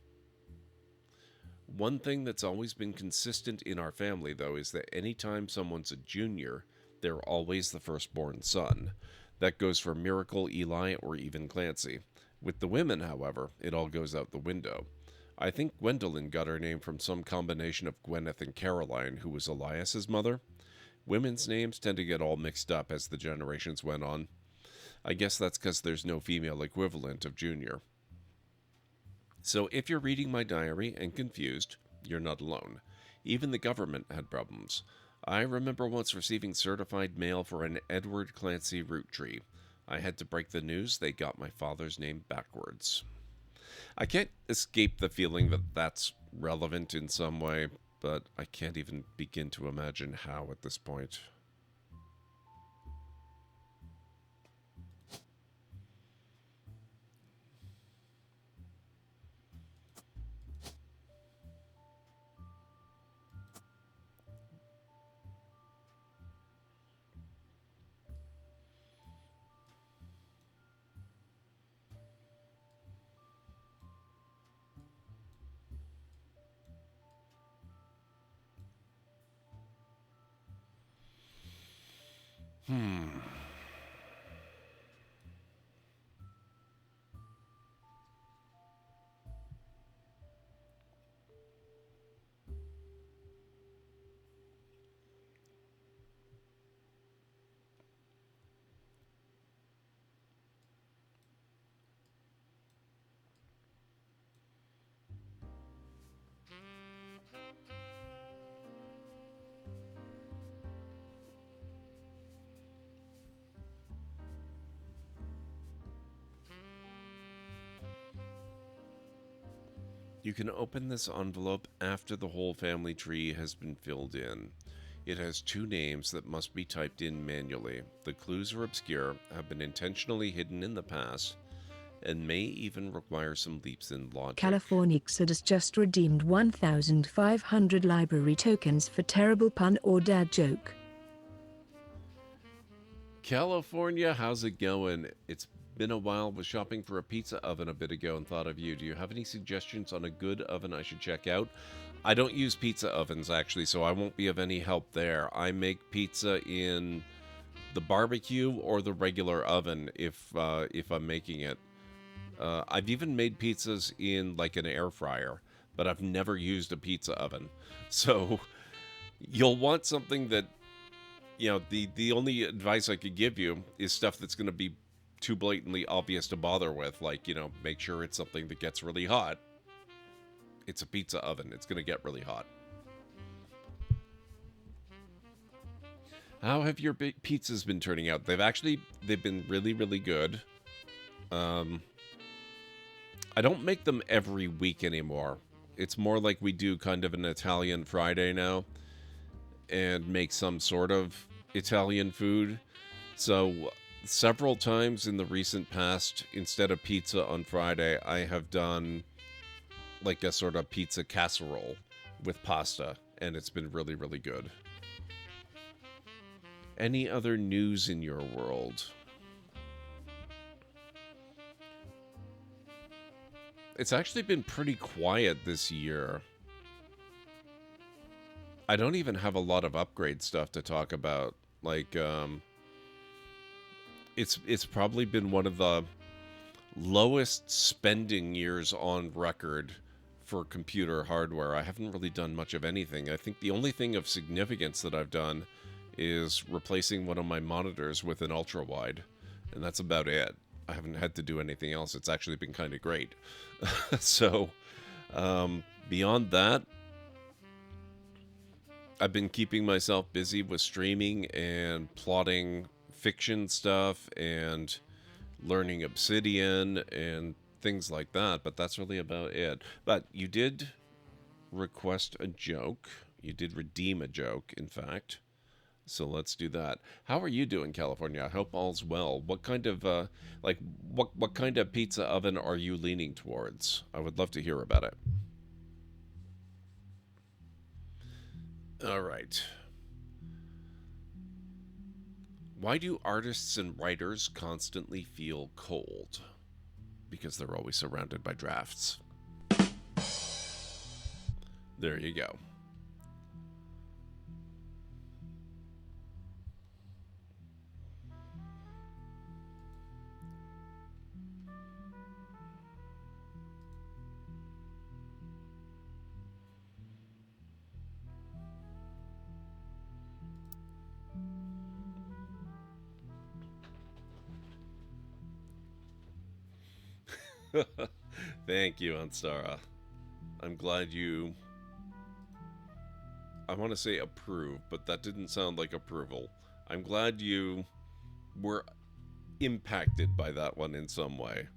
One thing that's always been consistent in our family, though, is that anytime someone's a junior, they're always the firstborn son. That goes for Miracle, Eli, or even Clancy. With the women, however, it all goes out the window. I think Gwendolyn got her name from some combination of Gwyneth and Caroline, who was Elias's mother. Women's names tend to get all mixed up as the generations went on. I guess that's because there's no female equivalent of Junior. So if you're reading my diary and confused, you're not alone. Even the government had problems. I remember once receiving certified mail for an Edward Clancy Roottree. I had to break the news they got my father's name backwards. I can't escape the feeling that that's relevant in some way, but I can't even begin to imagine how at this point. You can open this envelope after the whole family tree has been filled in. It has 2 names that must be typed in manually. The clues are obscure, have been intentionally hidden in the past, and may even require some leaps in logic.
Californixid has just redeemed 1,500 library tokens for terrible pun or dad joke.
California, how's it going? It's been a while. Was shopping for a pizza oven a bit ago and thought of you. Do you have any suggestions on a good oven I should check out? I don't use pizza ovens, actually, so I won't be of any help there. I make pizza in the barbecue or the regular oven if I'm making it. I've even made pizzas in like an air fryer, but I've never used a pizza oven. So you'll want something that, you know, the only advice I could give you is stuff that's going to be too blatantly obvious to bother with. Like, you know, make sure it's something that gets really hot. It's a pizza oven. It's going to get really hot. How have your pizzas been turning out? They've been really, really good. I don't make them every week anymore. It's more like we do kind of an Italian Friday now and make some sort of Italian food. So several times in the recent past, instead of pizza on Friday, I have done like a sort of pizza casserole with pasta, and it's been really, really good. Any other news in your world? It's actually been pretty quiet this year. I don't even have a lot of upgrade stuff to talk about. Like, it's probably been one of the lowest spending years on record for computer hardware. I haven't really done much of anything. I think the only thing of significance that I've done is replacing one of my monitors with an ultra wide, and that's about it. I haven't had to do anything else. It's actually been kind of great. So beyond that, I've been keeping myself busy with streaming and plotting fiction stuff and learning Obsidian and things like that, but that's really about it. But you did request a joke. You did redeem a joke, in fact. So let's do that. How are you doing, California? I hope all's well. What kind of what kind of pizza oven are you leaning towards? I would love to hear about it. All right. Why do artists and writers constantly feel cold? Because they're always surrounded by drafts. There you go. Thank you, Anstara. I'm glad you... I want to say approve, but that didn't sound like approval. I'm glad you were impacted by that one in some way.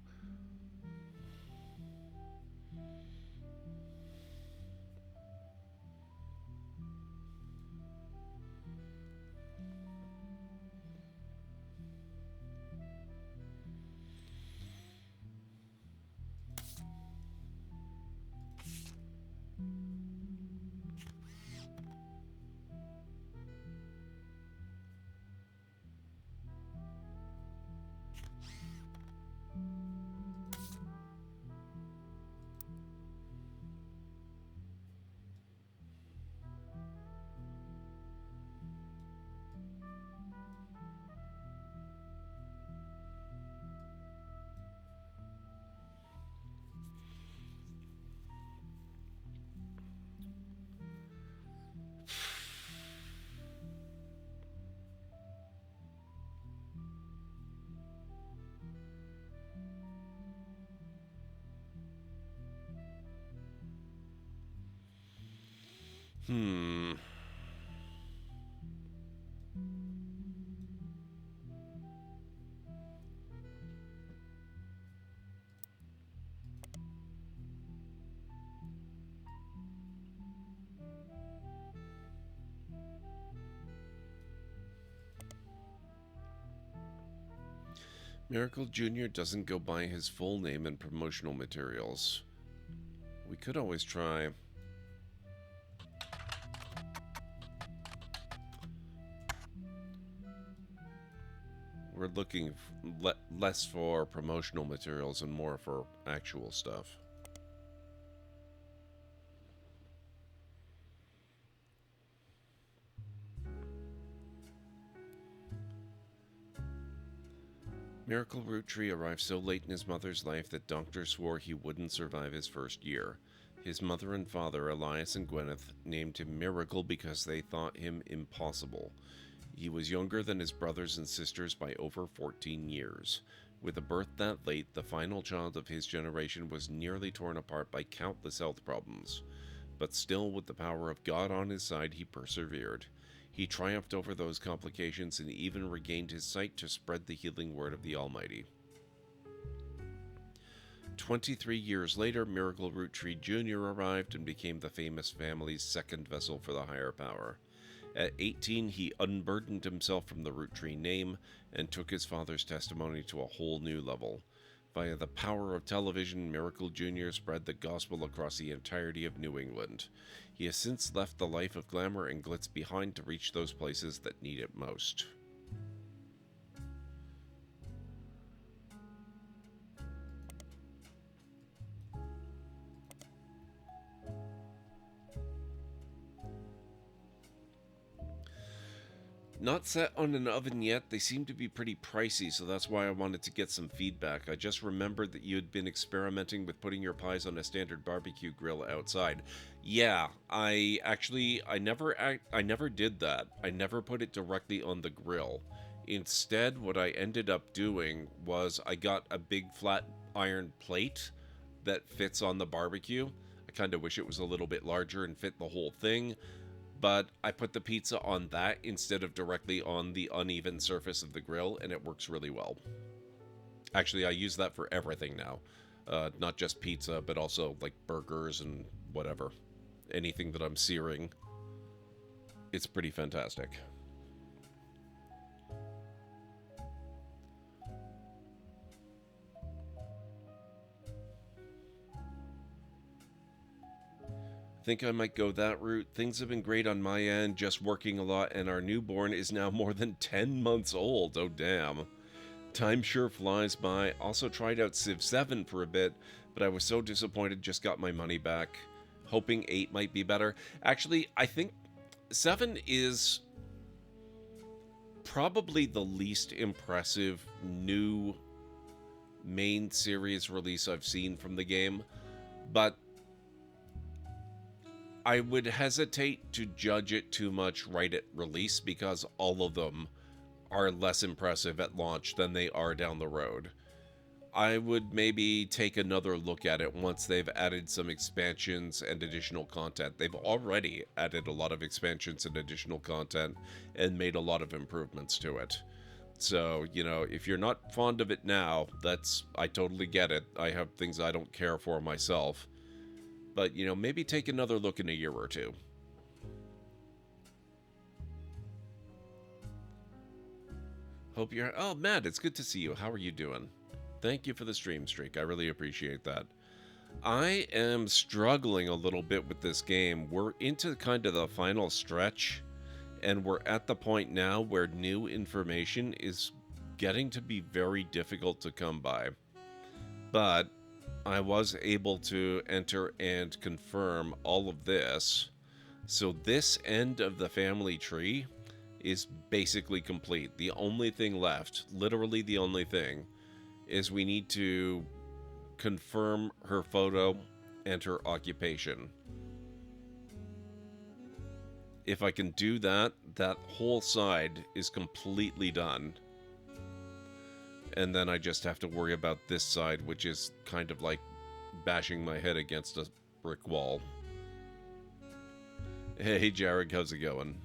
Miracle Jr. doesn't go by his full name in promotional materials. We could always try. We're looking less for promotional materials and more for actual stuff. Miracle Roottrees arrived so late in his mother's life that doctors swore he wouldn't survive his first year. His mother and father, Elias and Gwyneth, named him Miracle because they thought him impossible. He was younger than his brothers and sisters by over 14 years. With a birth that late, the final child of his generation was nearly torn apart by countless health problems. But still, with the power of God on his side, he persevered. He triumphed over those complications and even regained his sight to spread the healing word of the Almighty. 23 years later, Miracle Roottrees Jr. arrived and became the famous family's second vessel for the higher power. At 18, he unburdened himself from the Roottrees name and took his father's testimony to a whole new level. Via the power of television, Miracle Jr. spread the gospel across the entirety of New England. He has since left the life of glamour and glitz behind to reach those places that need it most. Not set on an oven yet, they seem to be pretty pricey, so that's why I wanted to get some feedback. I just remembered that you had been experimenting with putting your pies on a standard barbecue grill outside. Yeah, I never did that. I never put it directly on the grill. Instead, what I ended up doing was I got a big flat iron plate that fits on the barbecue. I kind of wish it was a little bit larger and fit the whole thing. But I put the pizza on that instead of directly on the uneven surface of the grill, and it works really well. Actually, I use that for everything now. Not just pizza, but also like burgers and whatever. Anything that I'm searing. It's pretty fantastic. Think I might go that route. Things have been great on my end, just working a lot, and our newborn is now more than 10 months old. Oh, damn. Time sure flies by. Also tried out Civ 7 for a bit, but I was so disappointed, just got my money back. Hoping 8 might be better. Actually, I think 7 is probably the least impressive new main series release I've seen from the game, but I would hesitate to judge it too much right at release because all of them are less impressive at launch than they are down the road. I would maybe take another look at it once they've added some expansions and additional content. They've already added a lot of expansions and additional content and made a lot of improvements to it. So, you know, if you're not fond of it now, I totally get it. I have things I don't care for myself. But, you know, maybe take another look in a year or two. Hope you're... Oh, Matt, it's good to see you. How are you doing? Thank you for the stream streak. I really appreciate that. I am struggling a little bit with this game. We're into kind of the final stretch, and we're at the point now where new information is getting to be very difficult to come by. But I was able to enter and confirm all of this. So this end of the family tree is basically complete. The only thing left, literally the only thing, is we need to confirm her photo and her occupation. If I can do that, that whole side is completely done. And then I just have to worry about this side, which is kind of like bashing my head against a brick wall. Hey, Jared, how's it going?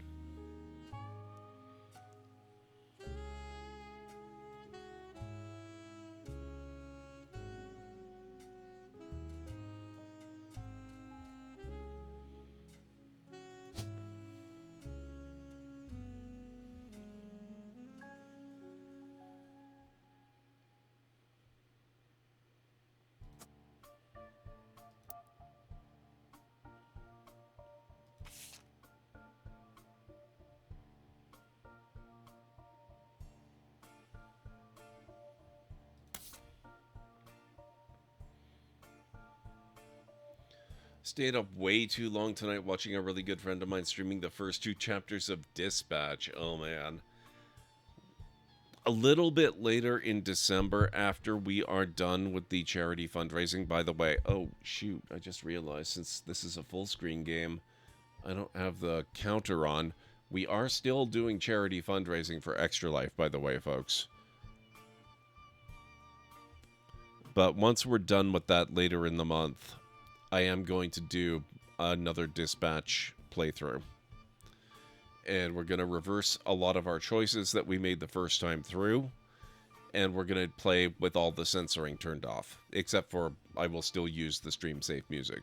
Stayed up way too long tonight watching a really good friend of mine streaming the first 2 chapters of Dispatch. Oh man. A little bit later in December, after we are done with the charity fundraising, by the way. Oh, shoot. I just realized since this is a full screen game, I don't have the counter on. We are still doing charity fundraising for Extra Life, by the way, folks. But once we're done with that later in the month, I am going to do another Dispatch playthrough. And we're going to reverse a lot of our choices that we made the first time through. And we're going to play with all the censoring turned off. Except for I will still use the stream safe music.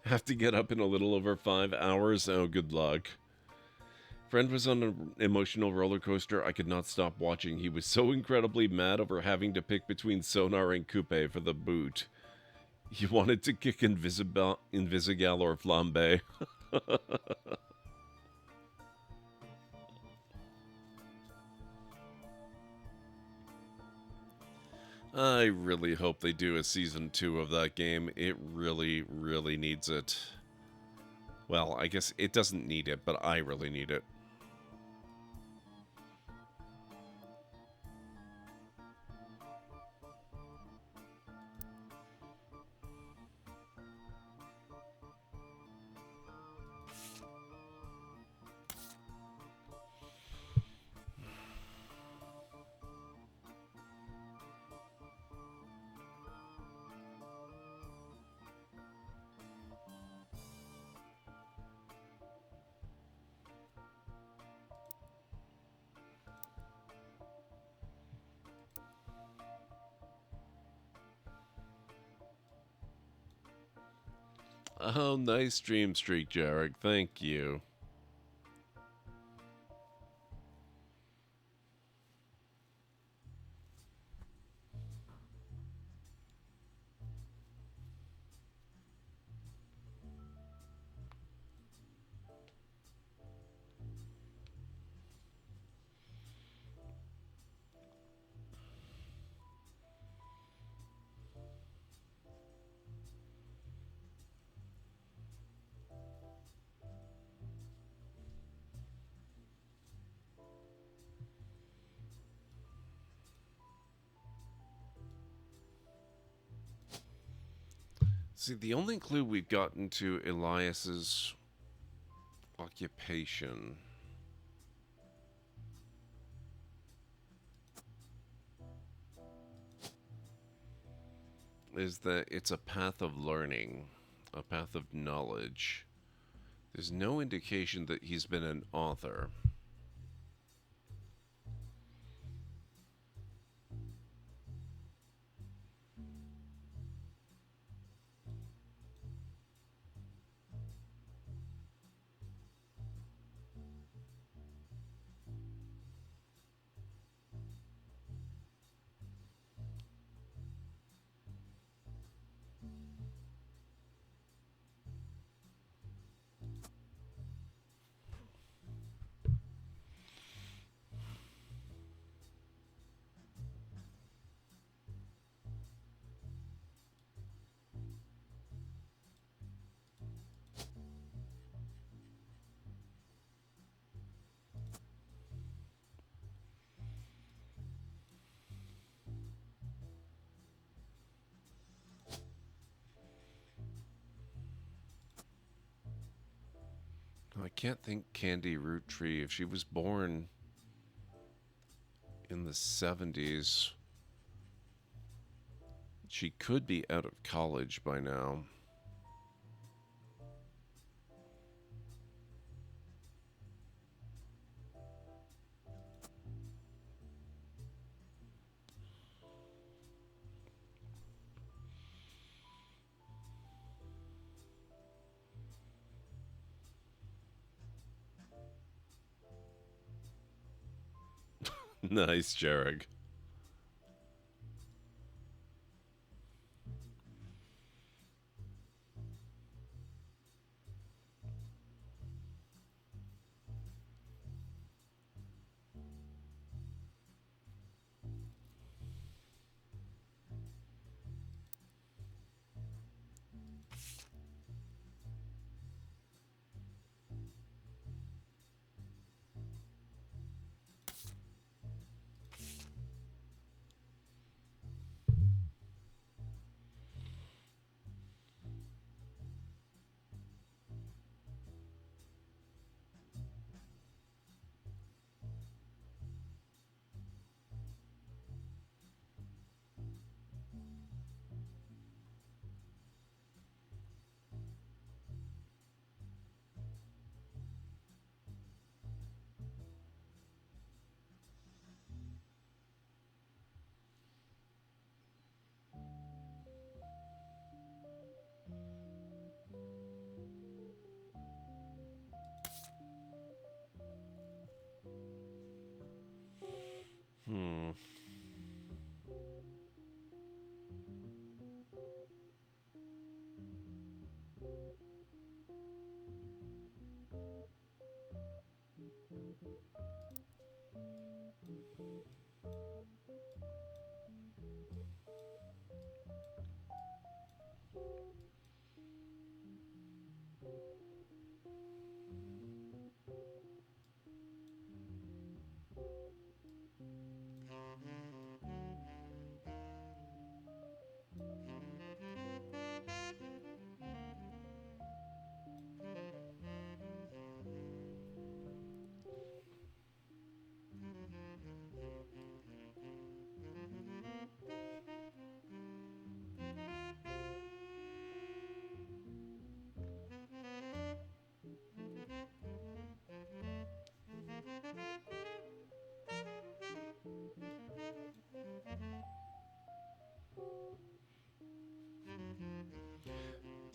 Have to get up in a little over 5 hours? Oh, good luck. Friend was on an emotional roller coaster I could not stop watching. He was so incredibly mad over having to pick between Sonar and Coupe for the boot. He wanted to kick Invisigal or Flambe. I really hope they do a Season 2 of that game. It really, really needs it. Well, I guess it doesn't need it, but I really need it. Oh, nice stream streak, Jarek. Thank you. See, the only clue we've gotten to Elias's occupation is that it's a path of learning, a path of knowledge. There's no indication that he's been an author. can't think Candy Roottrees. She was born in the 70s. She could be out of college by now. Nice, Jarek.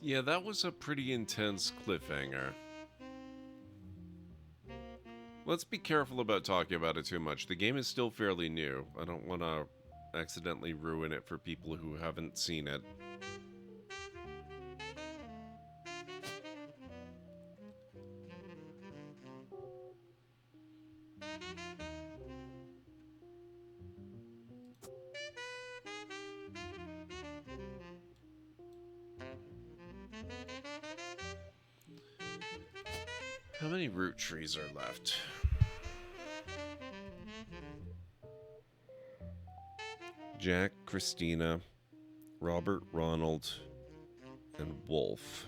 Yeah, that was a pretty intense cliffhanger. Let's be careful about talking about it too much. The game is still fairly new. I don't want to accidentally ruin it for people who haven't seen it. How many Roottrees are left? Jack, Christina, Robert, Ronald, and Wolf.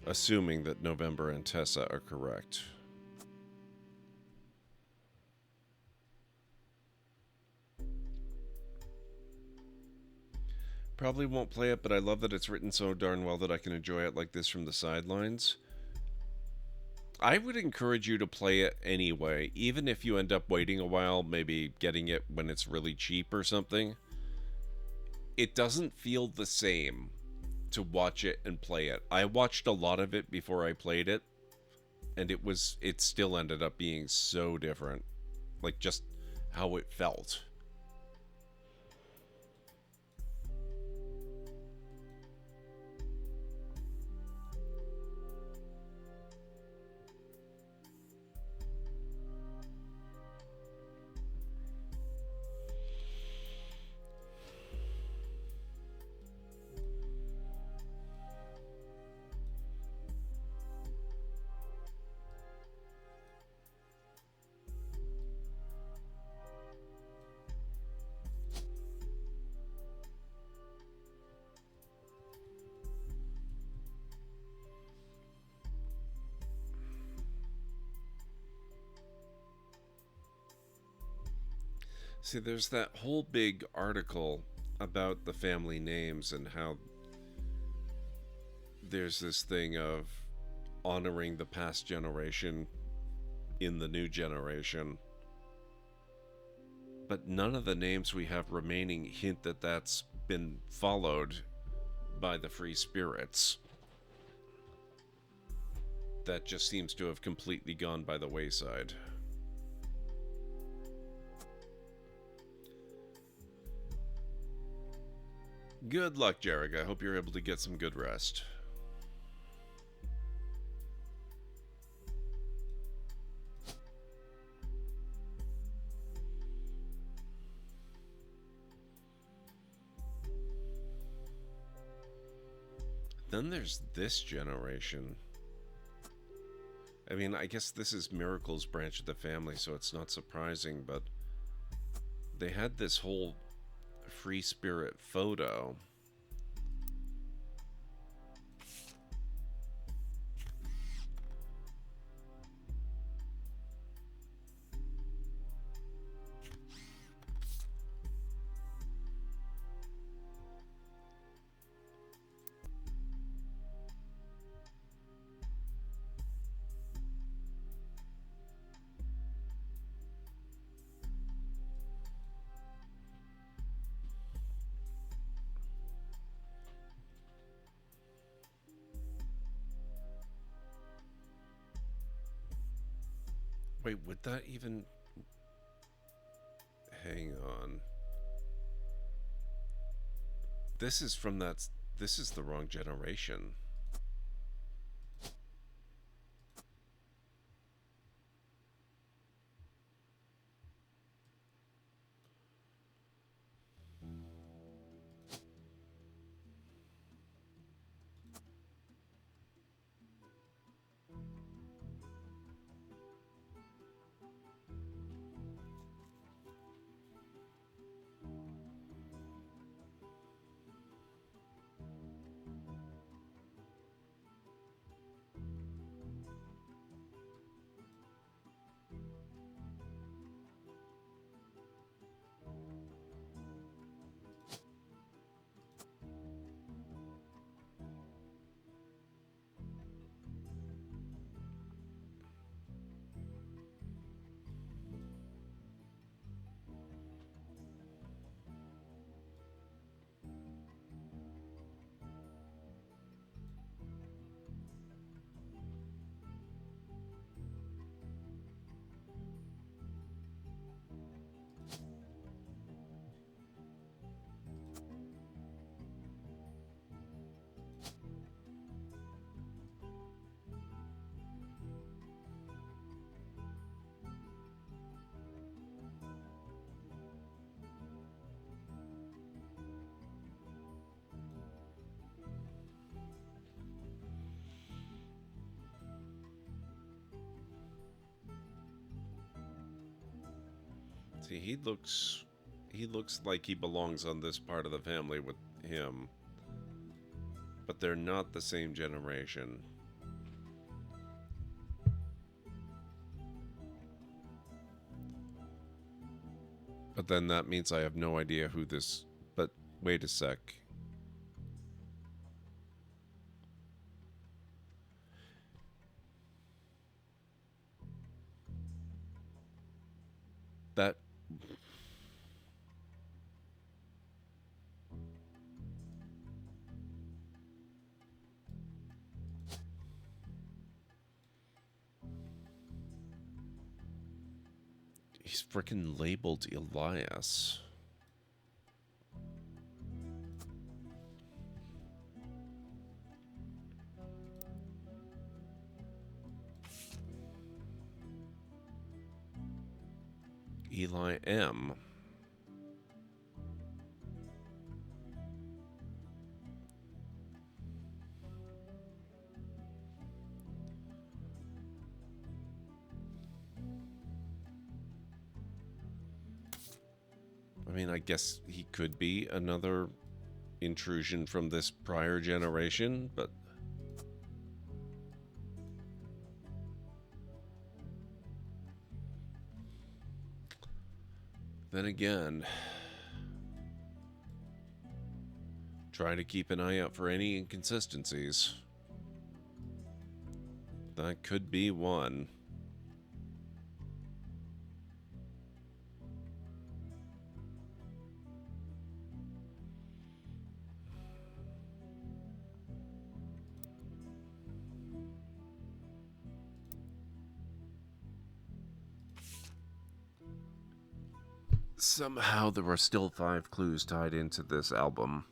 Assuming that November and Tessa are correct. Probably won't play it, but I love that it's written so darn well that I can enjoy it like this from the sidelines. I would encourage you to play it anyway, even if you end up waiting a while, maybe getting it when it's really cheap or something. It doesn't feel the same to watch it and play it. I watched a lot of it before I played it, and it still ended up being so different. Like, just how it felt. See, there's that whole big article about the family names and how there's this thing of honoring the past generation in the new generation. But none of the names we have remaining hint that that's been followed by the free spirits. That just seems to have completely gone by the wayside. Good luck, Jarek. I hope you're able to get some good rest. Then there's this generation. I mean, I guess this is Miracle's branch of the family, so it's not surprising, but they had this whole free spirit photo. Wait, would that even... Hang on. This is from that... This is the wrong generation. See, he looks like he belongs on this part of the family with him. But they're not the same generation. But then that means I have no idea who this... But wait a sec. That... He's frickin' labeled Elias. Eli M. I mean, I guess he could be another intrusion from this prior generation, but... then again, try to keep an eye out for any inconsistencies. That could be one. Somehow there are still 5 clues tied into this album.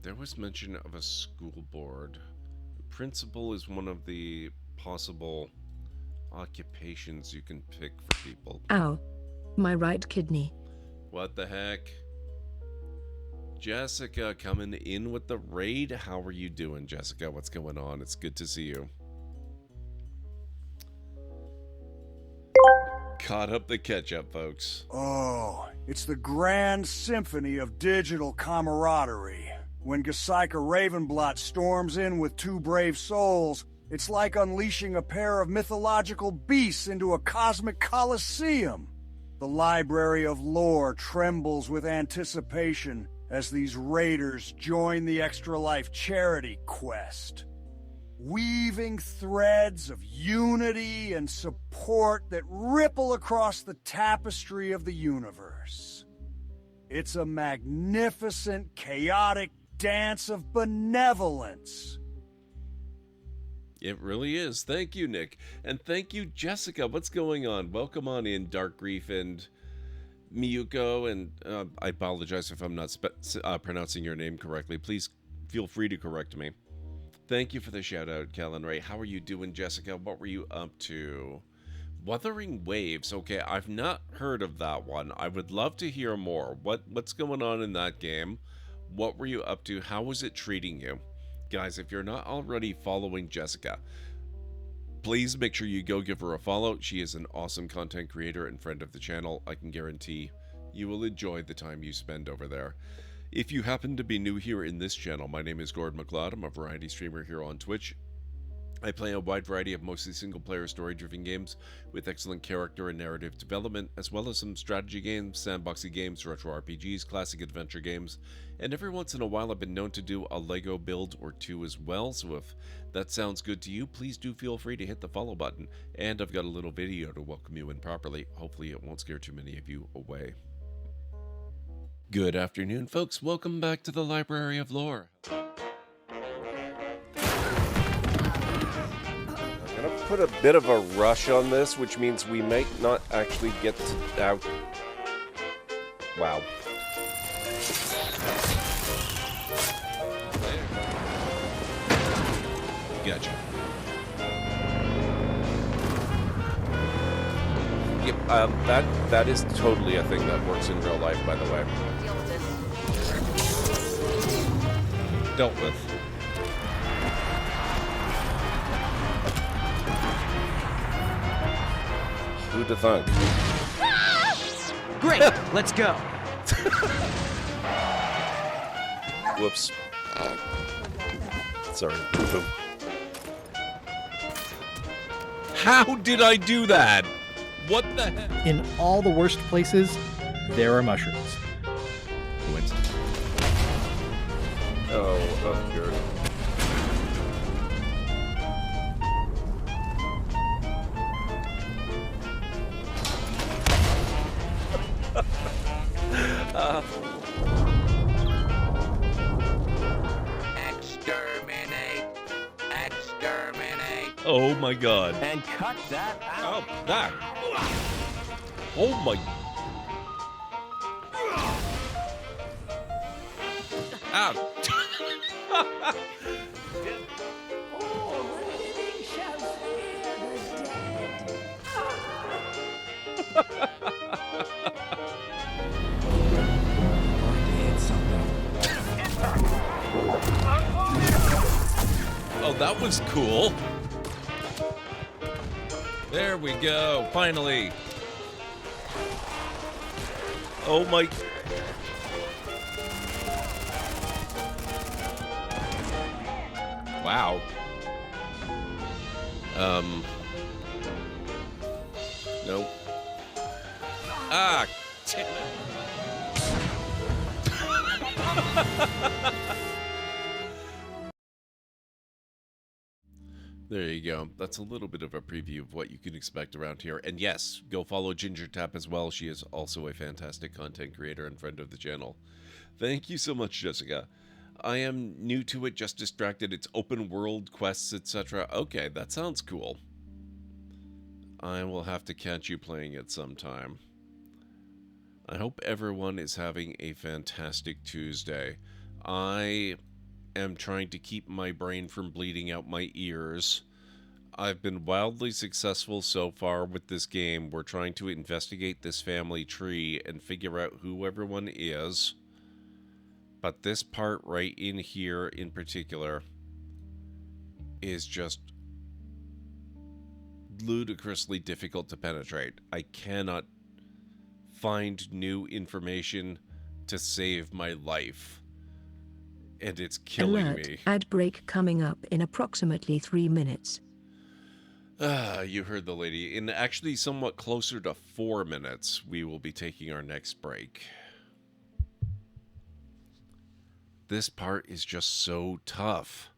There was mention of a school board. Principal is one of the possible occupations you can pick for people.
Ow. My right kidney.
What the heck? Jessica coming in with the raid. How are you doing, Jessica? What's going on? It's good to see you. Caught up the catch-up, folks.
Oh, it's the grand symphony of digital camaraderie. When GesycaRavenblut storms in with 2 brave souls, it's like unleashing a pair of mythological beasts into a cosmic coliseum. The library of lore trembles with anticipation as these raiders join the Extra Life charity quest. Weaving threads of unity and support that ripple across the tapestry of the universe. It's a magnificent, chaotic dance of benevolence.
It really is. Thank you, Nick. And thank you, Jessica. What's going on? Welcome on in, Dark Grief and Miyuko. And I apologize if I'm not pronouncing your name correctly. Please feel free to correct me. Thank you for the shout out, Kellen Ray. How are you doing, Jessica? What were you up to? Wuthering Waves. Okay, I've not heard of that one. I would love to hear more. What's going on in that game? What were you up to? How was it treating you? Guys, if you're not already following Jessica, please make sure you go give her a follow. She is an awesome content creator and friend of the channel. I can guarantee you will enjoy the time you spend over there. If you happen to be new here in this channel, my name is GordMcLeod. I'm a variety streamer here on Twitch. I play a wide variety of mostly single-player story-driven games with excellent character and narrative development, as well as some strategy games, sandboxy games, retro RPGs, classic adventure games, and every once in a while I've been known to do a LEGO build or two as well, so if that sounds good to you, please do feel free to hit the follow button. And I've got a little video to welcome you in properly. Hopefully it won't scare too many of you away. Good afternoon, folks. Welcome back to the Library of Lore. I'm gonna put a bit of a rush on this, which means we might not actually get to out. Wow. Gotcha. Yep, that is totally a thing that works in real life, by the way.
Deal with this.
Dealt with. Who'd have thunk?
Great, let's go.
Whoops. Sorry. Boom. How did I do that? What the heck?
In all the worst places, there are mushrooms.
Coincidence. Oh, good.
Exterminate! Exterminate!
Oh my god.
And cut that out.
Oh, that. Oh my. Ow. Oh, that was cool. There we go, finally. Oh my. Wow. Nope. Ah, damn it. There you go. That's a little bit of a preview of what you can expect around here. And yes, go follow Ginger Tap as well. She is also a fantastic content creator and friend of the channel. Thank you so much, Jessica. I am new to it, just distracted. It's open world, quests, etc. Okay, that sounds cool. I will have to catch you playing it sometime. I hope everyone is having a fantastic Tuesday. I am trying to keep my brain from bleeding out my ears. I've been wildly successful so far with this game. We're trying to investigate this family tree and figure out who everyone is. But this part right in here in particular is just ludicrously difficult to penetrate. I cannot find new information to save my life. And it's killing
Alert,
me.
Ad break coming up in approximately 3 minutes.
You heard the lady. In actually somewhat closer to 4 minutes, we will be taking our next break. This part is just so tough.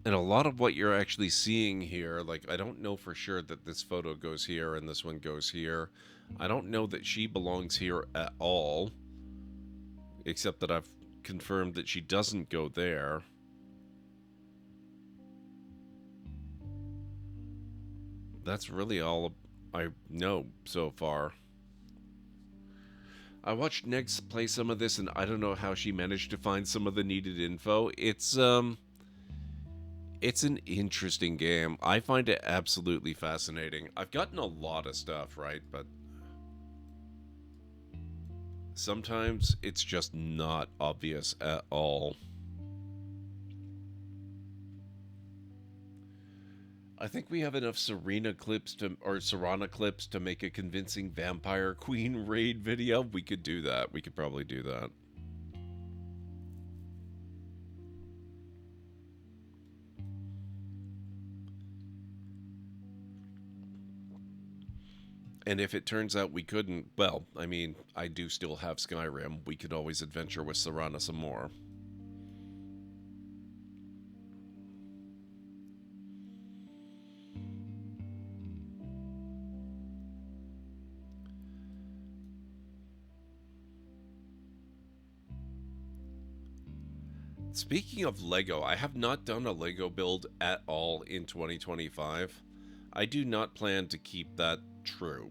And a lot of what you're actually seeing here, like, I don't know for sure that this photo goes here and this one goes here. I don't know that she belongs here at all, except that I've confirmed that she doesn't go there. That's really all I know so far. I watched Negs play some of this, and I don't know how she managed to find some of the needed info. It's an interesting game. I find it absolutely fascinating. I've gotten a lot of stuff, right? But sometimes it's just not obvious at all. I think we have enough Serana clips to make a convincing Vampire Queen raid video. We could do that. We could probably do that. And if it turns out we couldn't, well, I mean, I do still have Skyrim. We could always adventure with Serana some more. Speaking of Lego, I have not done a Lego build at all in 2025. I do not plan to keep that true.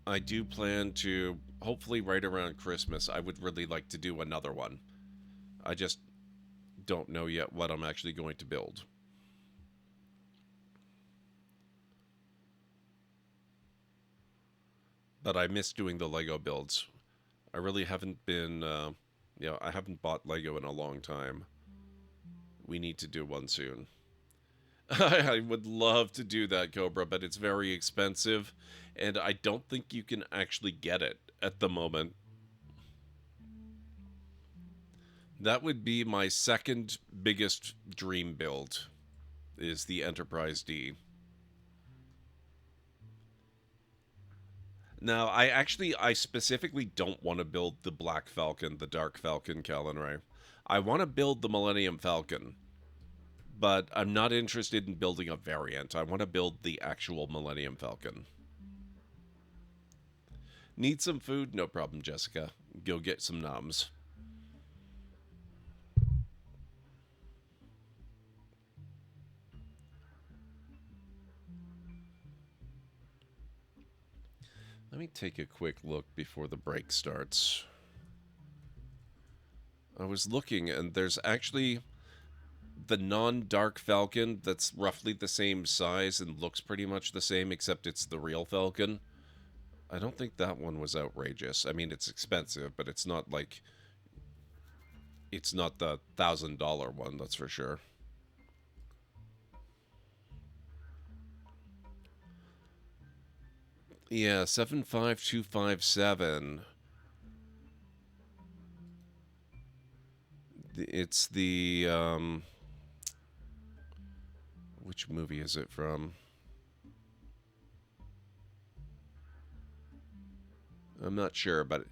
I do plan to, hopefully right around Christmas, I would really like to do another one. I just don't know yet what I'm actually going to build. But I miss doing the Lego builds. I really haven't been, I haven't bought Lego in a long time. We need to do one soon. I would love to do that, Cobra, but it's very expensive, and I don't think you can actually get it at the moment. That would be my second biggest dream build, is the Enterprise D. Now, I specifically don't want to build the Black Falcon, the Dark Falcon, Calenray. I want to build the Millennium Falcon, but I'm not interested in building a variant. I want to build the actual Millennium Falcon. Need some food? No problem, Jessica. Go get some noms. Let me take a quick look before the break starts. I was looking, and there's actually the non-Dark Falcon that's roughly the same size and looks pretty much the same, except it's the real Falcon. I don't think that one was outrageous. I mean, it's expensive, but it's not like... It's not the $1,000 one, that's for sure. Yeah, 75257. It's the, which movie is it from? I'm not sure, but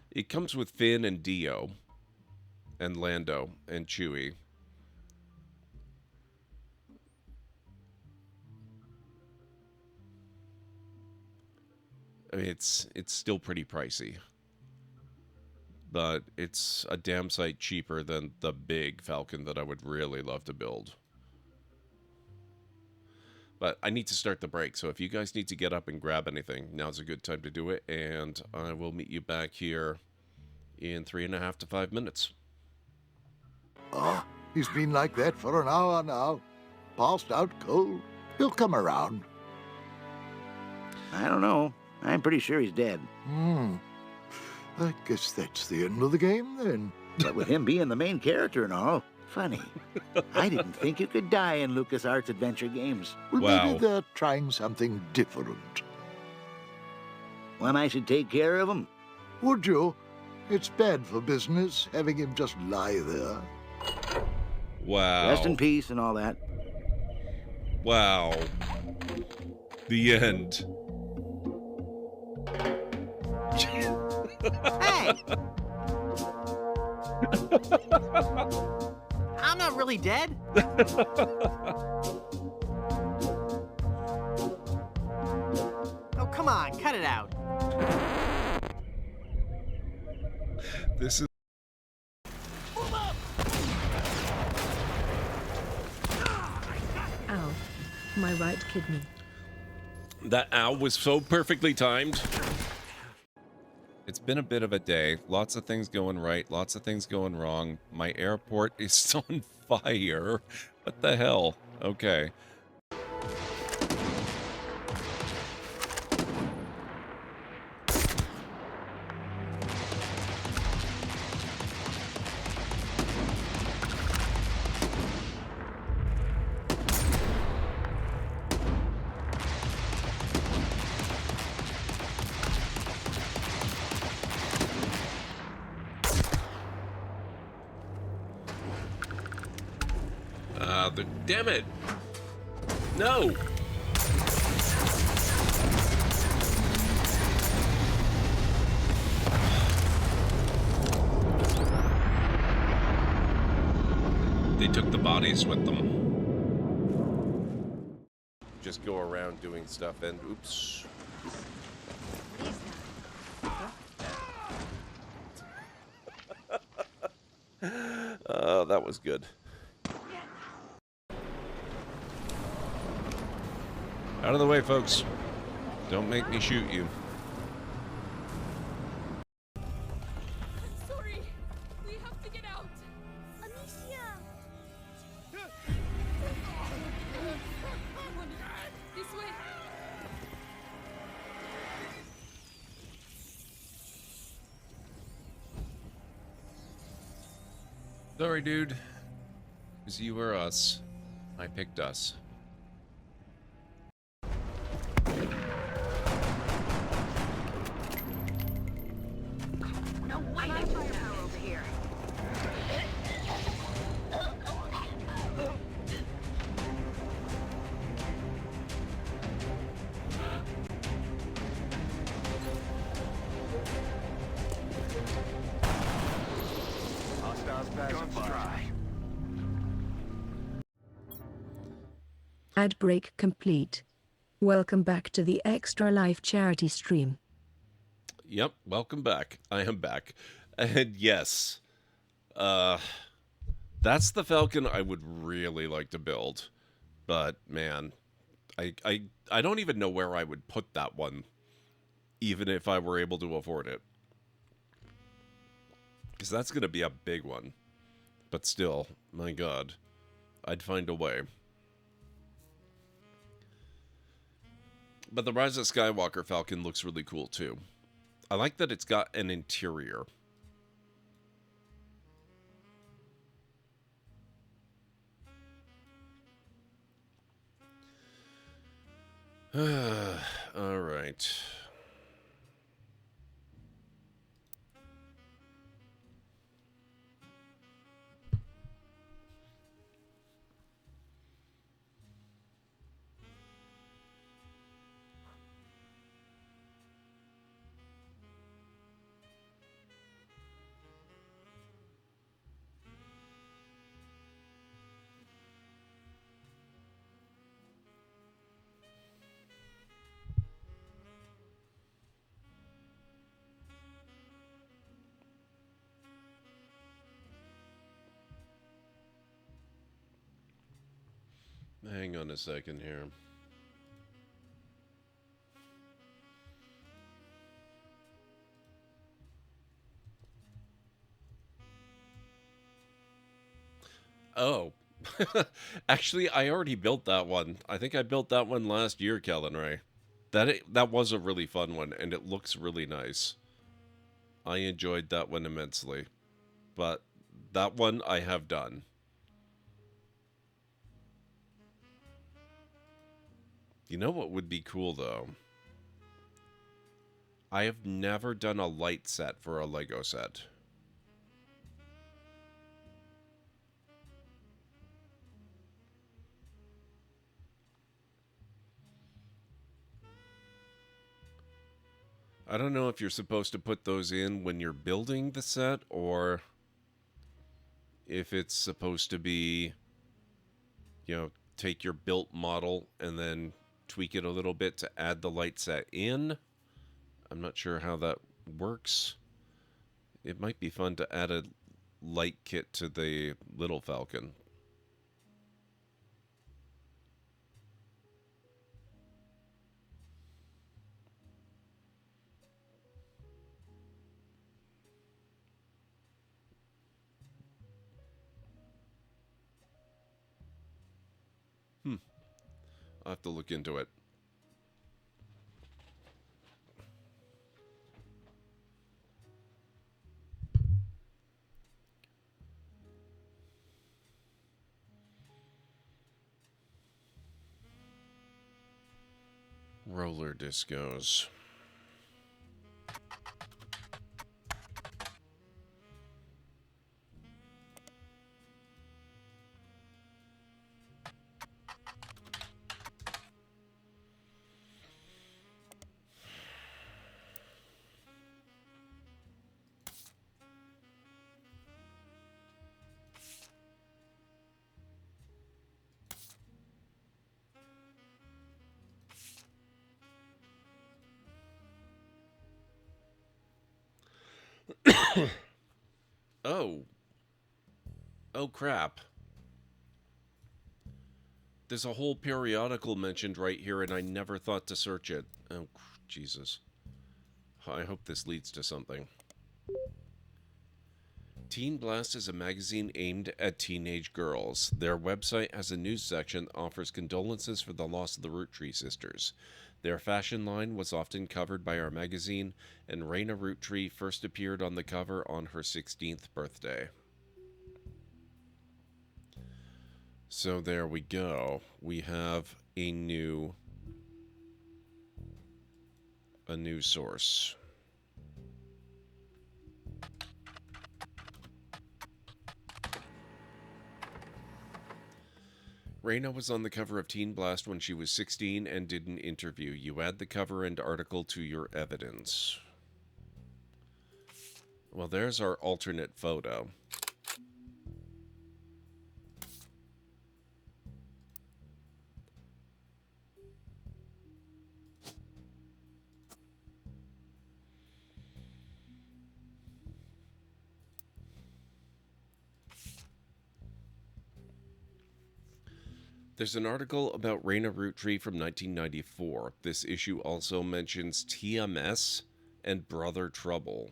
it comes with Finn and Dio, and Lando, and Chewie. I mean, it's still pretty pricey, but it's a damn sight cheaper than the big Falcon that I would really love to build. But I need to start the break, so if you guys need to get up and grab anything, now's a good time to do it, and I will meet you back here in 3.5 to 5 minutes.
Oh, he's been like that for an hour now. Passed out cold. He'll come around.
I don't know. I'm pretty sure he's dead.
I guess that's the end of the game, then.
But with him being the main character and all, funny. I didn't think you could die in LucasArts adventure games.
Well,
wow.
Maybe they're trying something different.
When I should take care of him?
Would you? It's bad for business, having him just lie there.
Wow.
Rest in peace and all that.
Wow. The end.
Hey! I'm not really dead. Oh, come on, cut it out.
This is...
Ow. My right kidney.
That ow was so perfectly timed. It's been a bit of a day. Lots of things going right, lots of things going wrong. My airport is on fire. What the hell? Okay. Damn it! No! buddies with them. Just go around doing stuff and oops. That was good. Out of the way, folks. Don't make me shoot you.
Sorry. We have to get out. Amicia. This way.
Sorry, dude. It was you or us. I picked us.
No way! Firepower over here.
Hostiles passing by.
Ad break complete. Welcome back to the Extra Life charity stream.
Yep, welcome back. I am back. And yes, that's the Falcon I would really like to build. But man, I don't even know where I would put that one, even if I were able to afford it. Because that's going to be a big one. But still, my god, I'd find a way. But the Rise of Skywalker Falcon looks really cool too. I like that it's got an interior. All right. Hang on a second here. Oh. Actually, I already built that one. I think I built that one last year, Kellen Ray. That was a really fun one, and it looks really nice. I enjoyed that one immensely. But that one I have done. You know what would be cool, though? I have never done a light set for a Lego set. I don't know if you're supposed to put those in when you're building the set, or if it's supposed to be, you know, take your built model and then tweak it a little bit to add the light set in. I'm not sure how that works. It might be fun to add a light kit to the Little Falcon. I'll have to look into it. Roller discos. Oh. Oh, crap. There's a whole periodical mentioned right here, and I never thought to search it. Oh, Jesus. I hope this leads to something. Teen Blast is a magazine aimed at teenage girls. Their website has a news section that offers condolences for the loss of the Roottrees sisters. Their fashion line was often covered by our magazine, and Raina Roottree first appeared on the cover on her 16th birthday. So there we go. We have a new source. Raina was on the cover of Teen Blast when she was 16 and did an interview. You add the cover and article to your evidence. Well, there's our alternate photo. There's an article about Raina Roottree from 1994. This issue also mentions TMS and Brother Trouble.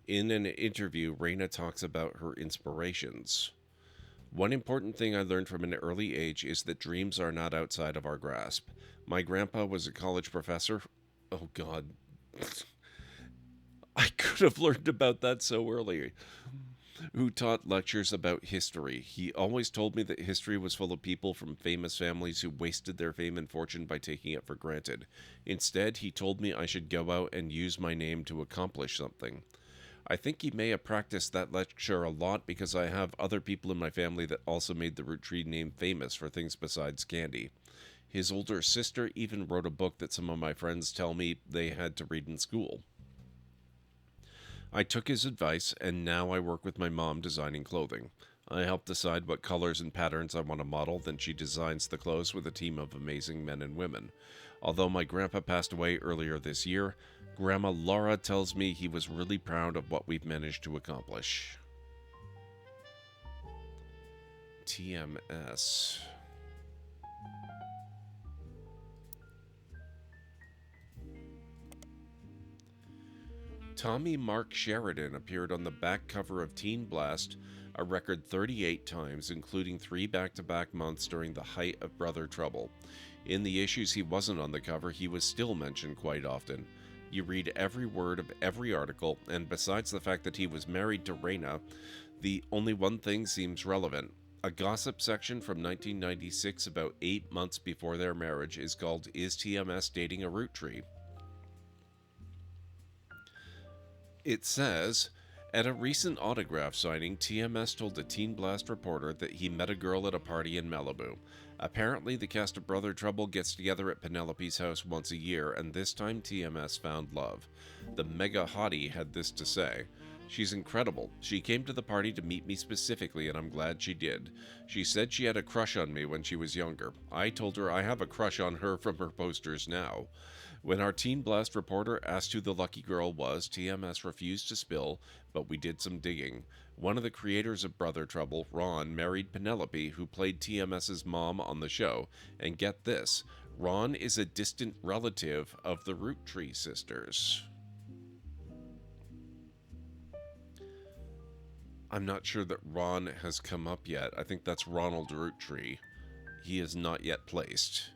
In an interview, Raina talks about her inspirations. One important thing I learned from an early age is that dreams are not outside of our grasp. My grandpa was a college professor. Oh, God. I could have learned about that so early. Who taught lectures about history. He always told me that history was full of people from famous families who wasted their fame and fortune by taking it for granted. Instead, he told me I should go out and use my name to accomplish something. I think he may have practiced that lecture a lot because I have other people in my family that also made the Roottree name famous for things besides candy. His older sister even wrote a book that some of my friends tell me they had to read in school. I took his advice, and now I work with my mom designing clothing. I help decide what colors and patterns I want to model, then she designs the clothes with a team of amazing men and women. Although my grandpa passed away earlier this year, Grandma Laura tells me he was really proud of what we've managed to accomplish. TMS. Tommy Mark Sheridan appeared on the back cover of Teen Blast a record 38 times, including 3 back-to-back months during the height of Brother Trouble. In the issues he wasn't on the cover, he was still mentioned quite often. You read every word of every article, and besides the fact that he was married to Raina, the only one thing seems relevant. A gossip section from 1996 about 8 months before their marriage is called Is TMS Dating a Roottree? It says, at a recent autograph signing, TMS told a Teen Blast reporter that he met a girl at a party in Malibu. Apparently, the cast of Brother Trouble gets together at Penelope's house once a year, and this time TMS found love. The mega hottie had this to say. She's incredible. She came to the party to meet me specifically, and I'm glad she did. She said she had a crush on me when she was younger. I told her I have a crush on her from her posters now. When our Teen Blast reporter asked who the lucky girl was, TMS refused to spill, but we did some digging. One of the creators of Brother Trouble, Ron, married Penelope, who played TMS's mom on the show. And get this, Ron is a distant relative of the Roottree sisters. I'm not sure that Ron has come up yet. I think that's Ronald Roottree. He is not yet placed.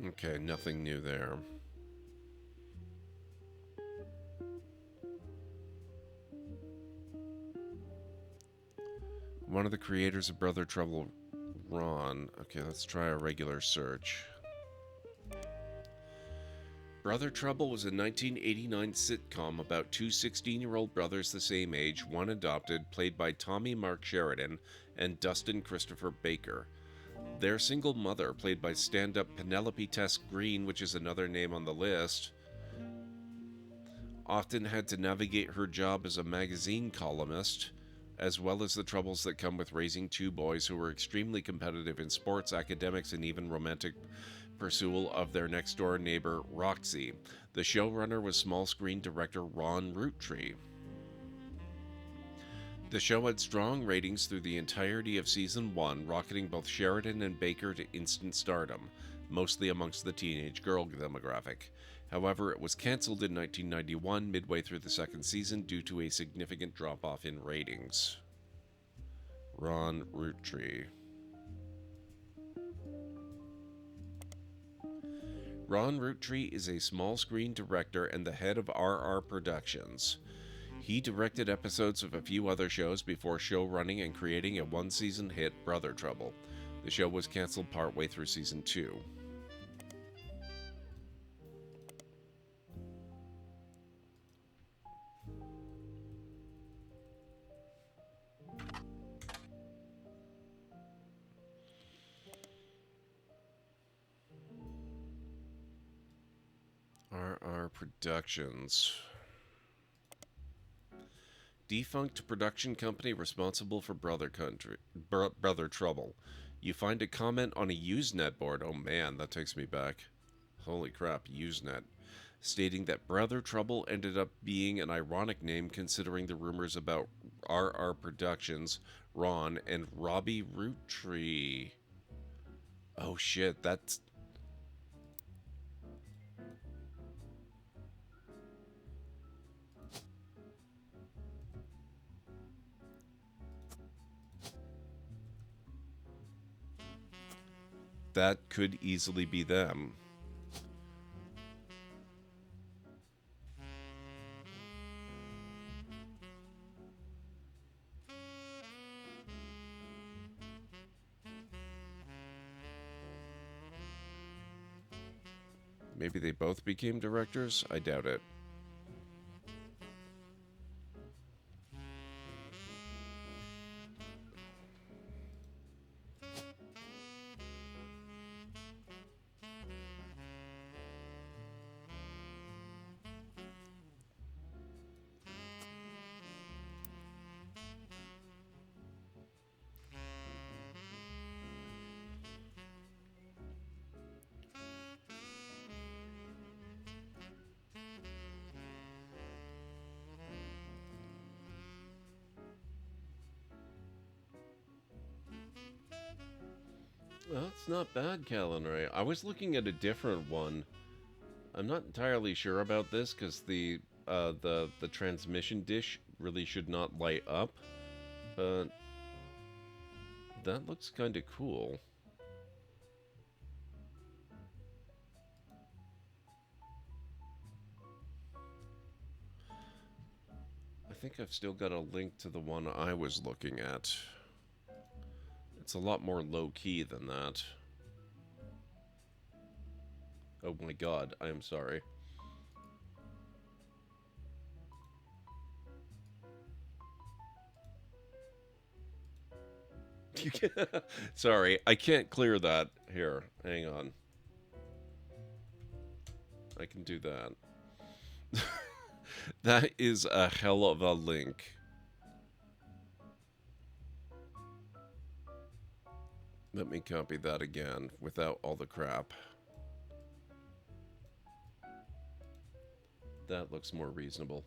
Okay, nothing new there. One of the creators of Brother Trouble, Ron. Okay, let's try a regular search. Brother Trouble was a 1989 sitcom about two 16-year-old brothers the same age, one adopted, played by Tommy Mark Sheridan and Dustin Christopher Baker. Their single mother, played by stand-up Penelope Tess Green, which is another name on the list, often had to navigate her job as a magazine columnist as well as the troubles that come with raising two boys who were extremely competitive in sports, academics, and even romantic pursuit of their next-door neighbor, Roxy. The showrunner was small-screen director Ron Roottrees. The show had strong ratings through the entirety of Season 1, rocketing both Sheridan and Baker to instant stardom, mostly amongst the teenage girl demographic. However, it was cancelled in 1991, midway through the second season, due to a significant drop-off in ratings. Ron Roottrees. Ron Roottrees is a small-screen director and the head of RR Productions. He directed episodes of a few other shows before showrunning and creating a one-season hit, Brother Trouble. The show was cancelled partway through Season 2. RR Productions. Defunct production company responsible for Brother Trouble. You find a comment on a Usenet board. Oh man, that takes me back. Holy crap, Usenet. Stating that Brother Trouble ended up being an ironic name considering the rumors about RR Productions, Ron, and Robbie Roottrees. Oh shit, that's... That could easily be them. Maybe they both became directors? I doubt it. Well, it's not bad, Calenray. I was looking at a different one. I'm not entirely sure about this because the transmission dish really should not light up, but that looks kind of cool. I think I've still got a link to the one I was looking at. It's a lot more low-key than that. Oh my god, I am sorry. Sorry, I can't clear that. Here, hang on. I can do that. That is a hell of a link. Let me copy that again without all the crap. That looks more reasonable.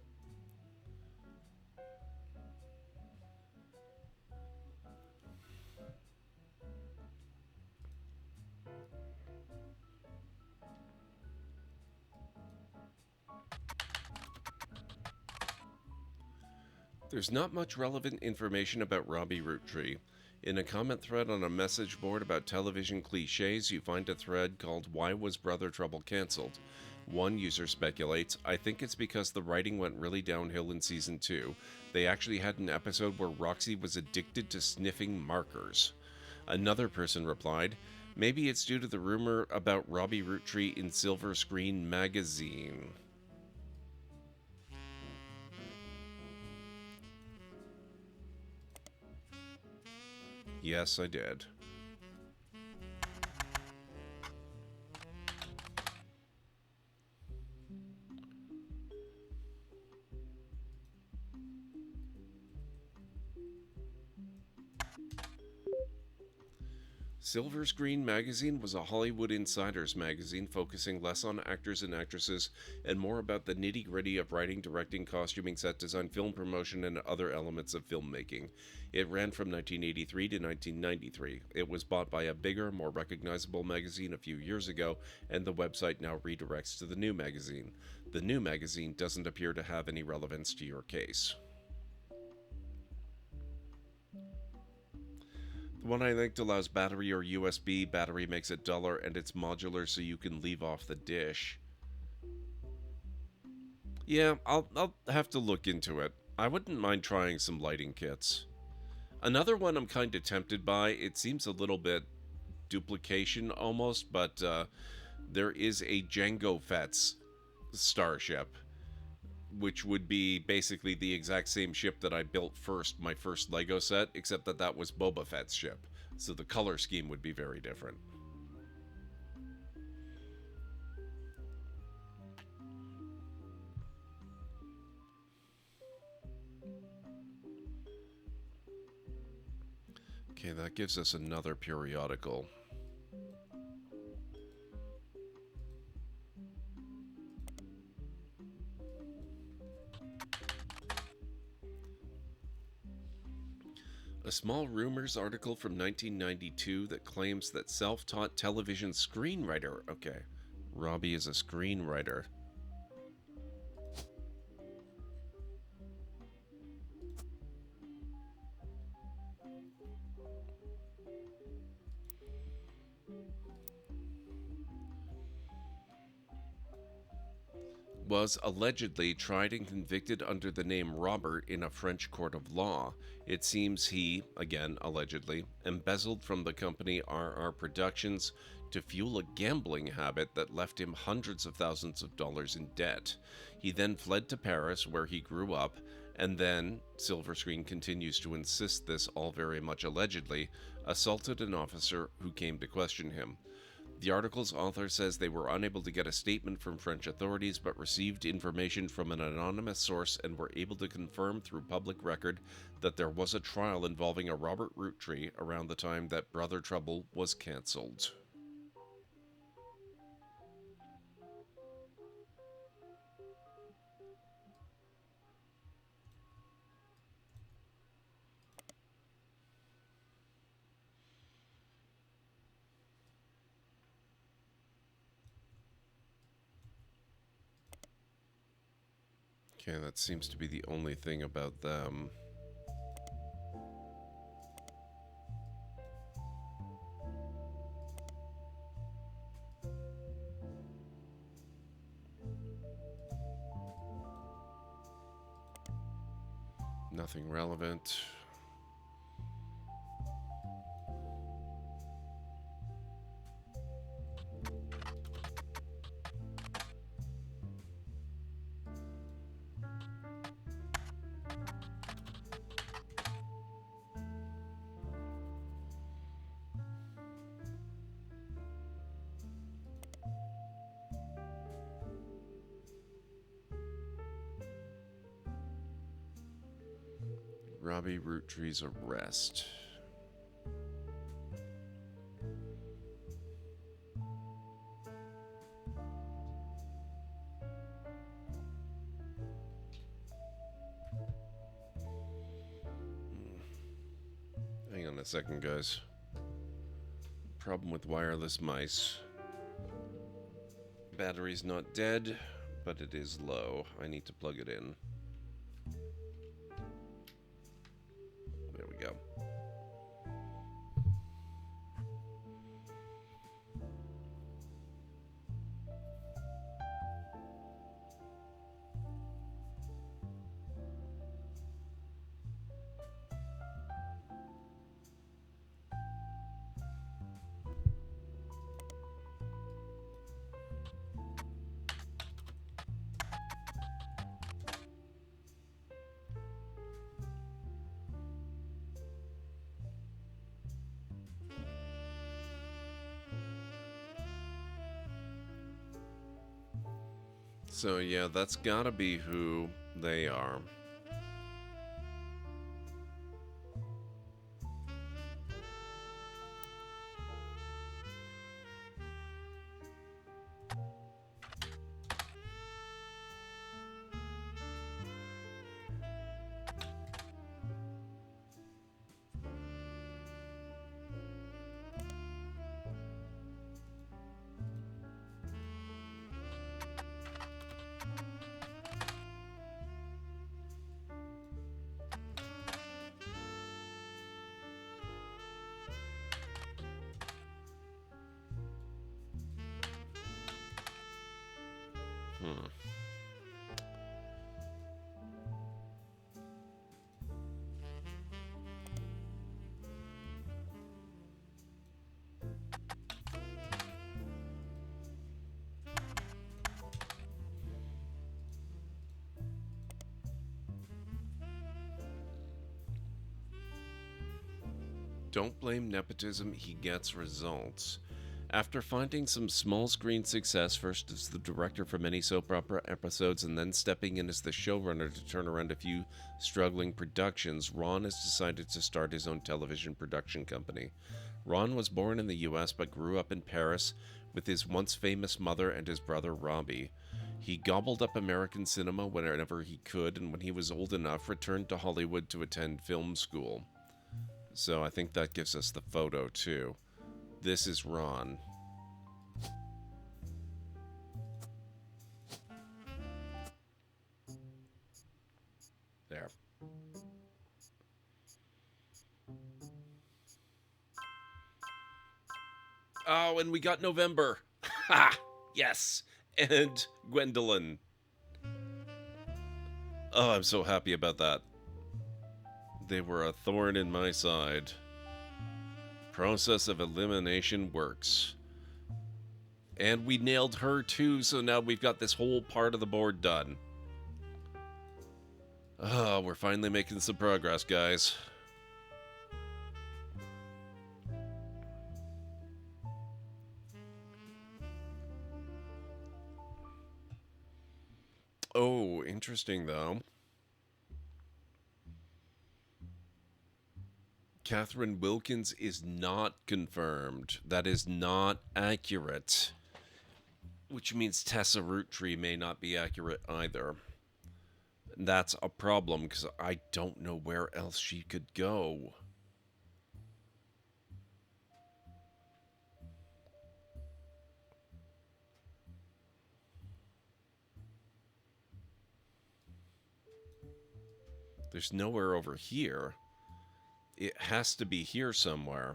There's not much relevant information about Robbie Roottrees. In a comment thread on a message board about television cliches, you find a thread called "Why Was Brother Trouble Cancelled?" One user speculates, "I think it's because the writing went really downhill in Season 2. They actually had an episode where Roxy was addicted to sniffing markers." Another person replied, "Maybe it's due to the rumor about Robbie Roottrees in Silver Screen magazine." Yes, I did. Silver Screen Magazine was a Hollywood insiders magazine focusing less on actors and actresses and more about the nitty-gritty of writing, directing, costuming, set design, film promotion, and other elements of filmmaking. It ran from 1983 to 1993. It was bought by a bigger, more recognizable magazine a few years ago, and the website now redirects to the new magazine. The new magazine doesn't appear to have any relevance to your case. The one I linked allows battery or USB. Battery makes it duller, and it's modular so you can leave off the dish. Yeah, I'll have to look into it. I wouldn't mind trying some lighting kits. Another one I'm kind of tempted by. It seems a little bit duplication almost, but there is a Jango Fett's starship, which would be basically the exact same ship that I built first, my first Lego set, except that that was Boba Fett's ship. So the color scheme would be very different. Okay, that gives us another periodical. A small rumors article from 1992 that claims that self-taught television screenwriter... Okay, Robbie is a screenwriter. Was allegedly tried and convicted under the name Robert in a French court of law. It seems he, again allegedly, embezzled from the company RR Productions to fuel a gambling habit that left him hundreds of thousands of dollars in debt. He then fled to Paris, where he grew up, and then, Silver Screen continues to insist this all very much allegedly, assaulted an officer who came to question him. The article's author says they were unable to get a statement from French authorities, but received information from an anonymous source and were able to confirm through public record that there was a trial involving a Robert Roottrees around the time that Brother Trouble was cancelled. Okay, that seems to be the only thing about them. Nothing relevant. Robbie Roottrees' arrest. Hang on a second, guys. Problem with wireless mice. Battery's not dead, but it is low. I need to plug it in. There we go. So yeah, that's gotta be who they are. don't blame nepotism, he gets results. After finding some small screen success, first as the director for many soap opera episodes and then stepping in as the showrunner to turn around a few struggling productions, Ron has decided to start his own television production company. Ron was born in the US but grew up in Paris with his once famous mother and his brother Robbie. He gobbled up American cinema whenever he could, and when he was old enough, returned to Hollywood to attend film school. So I think that gives us the photo too. This is Ron. There. Oh, and we got November. Ha! Yes. And Gwendolyn. Oh, I'm so happy about that. They were a thorn in my side. Process of elimination works. And we nailed her too, so now we've got this whole part of the board done. Oh, we're finally making some progress, guys. Oh, interesting though. Catherine Wilkins is not confirmed. That is not accurate. Which means Tessa Roottrees may not be accurate either. That's a problem because I don't know where else she could go. There's nowhere over here. It has to be here somewhere.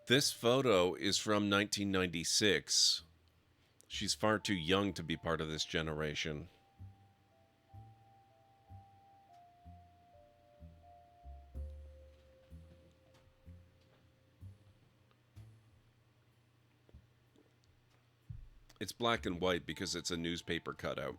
This photo is from 1996. She's far too young to be part of this generation. It's black and white because it's a newspaper cutout.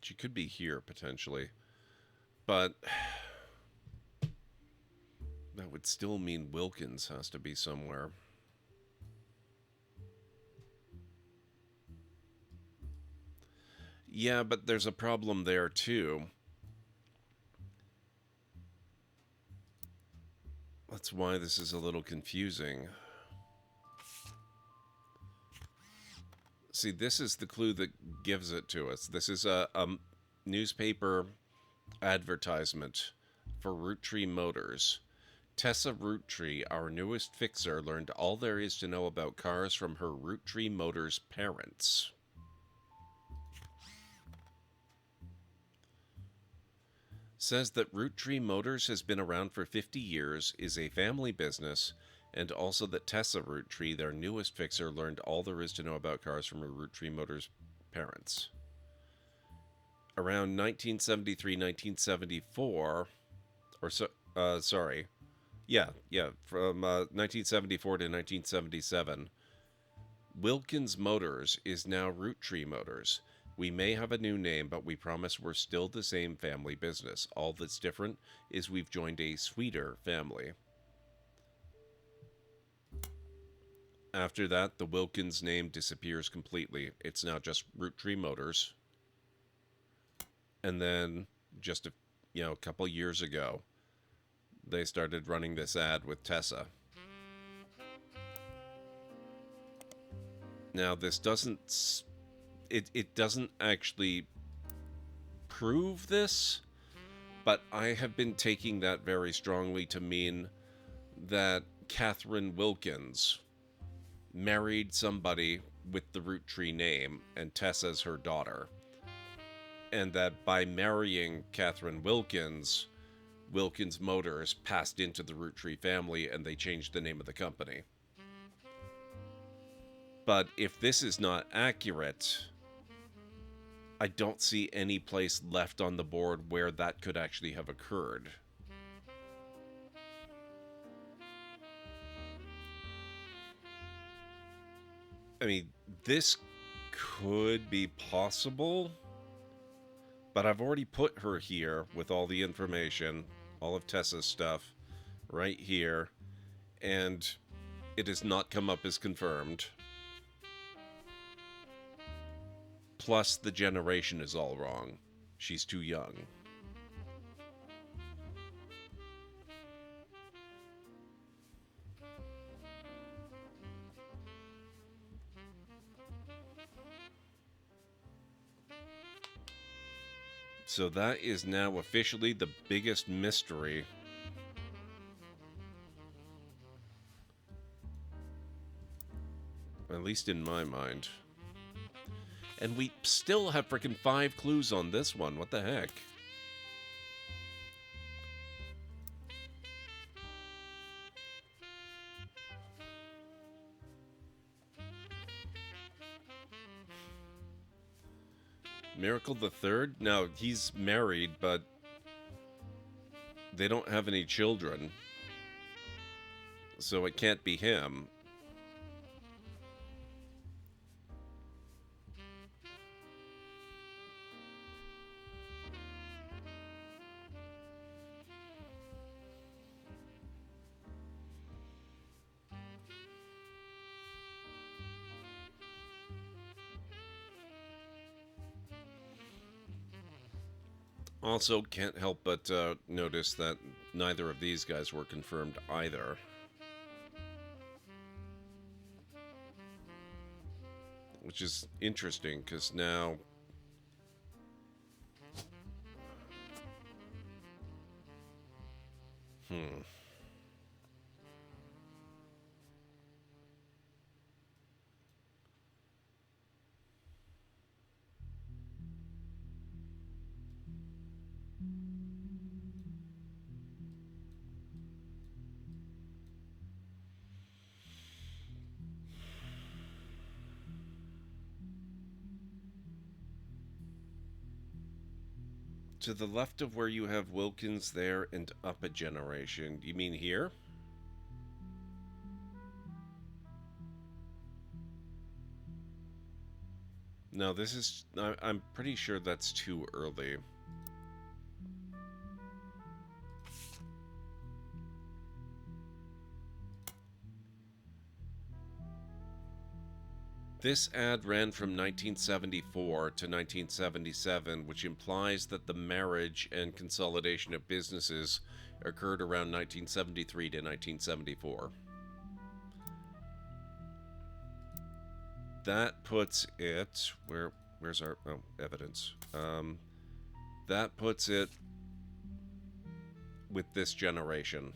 She could be here, potentially. But that would still mean Wilkins has to be somewhere. Yeah, but there's a problem there, too. That's why this is a little confusing. See, this is the clue that gives it to us. This is a newspaper advertisement for Roottrees Motors. Tessa Roottrees, our newest fixer, learned all there is to know about cars from her Roottrees Motors parents. Says that Roottrees Motors has been around for 50 years, is a family business, and also that Tessa Roottrees, their newest fixer, learned all there is to know about cars from her Roottrees Motors parents. Around 1973-1974, from 1974 to 1977, Wilkins Motors is now Roottrees Motors. We may have a new name, but we promise we're still the same family business. All that's different is we've joined a sweeter family. After that, the Wilkins name disappears completely. It's now just Roottrees Motors. And then, just a couple years ago, they started running this ad with Tessa. Now, this doesn't... It doesn't actually prove this, but I have been taking that very strongly to mean that Catherine Wilkins married somebody with the Roottrees name, and Tessa's her daughter. And that by marrying Catherine Wilkins, Wilkins Motors passed into the Roottrees family, and they changed the name of the company. But if this is not accurate, I don't see any place left on the board where that could actually have occurred. I mean, this could be possible, but I've already put her here with all the information, all of Tessa's stuff, right here, and it has not come up as confirmed. Plus, the generation is all wrong. She's too young. So that is now officially the biggest mystery. At least in my mind. And we still have freaking 5 clues on this one. What the heck? Miracle the Third? Now, he's married, but they don't have any children. So it can't be him. Also, can't help but notice that neither of these guys were confirmed either. Which is interesting, because now... To the left of where you have Wilkins there and up a generation. You mean here? No, this is... I'm pretty sure that's too early. This ad ran from 1974 to 1977, which implies that the marriage and consolidation of businesses occurred around 1973 to 1974. That puts it... Where's our... Oh, evidence. That puts it with this generation.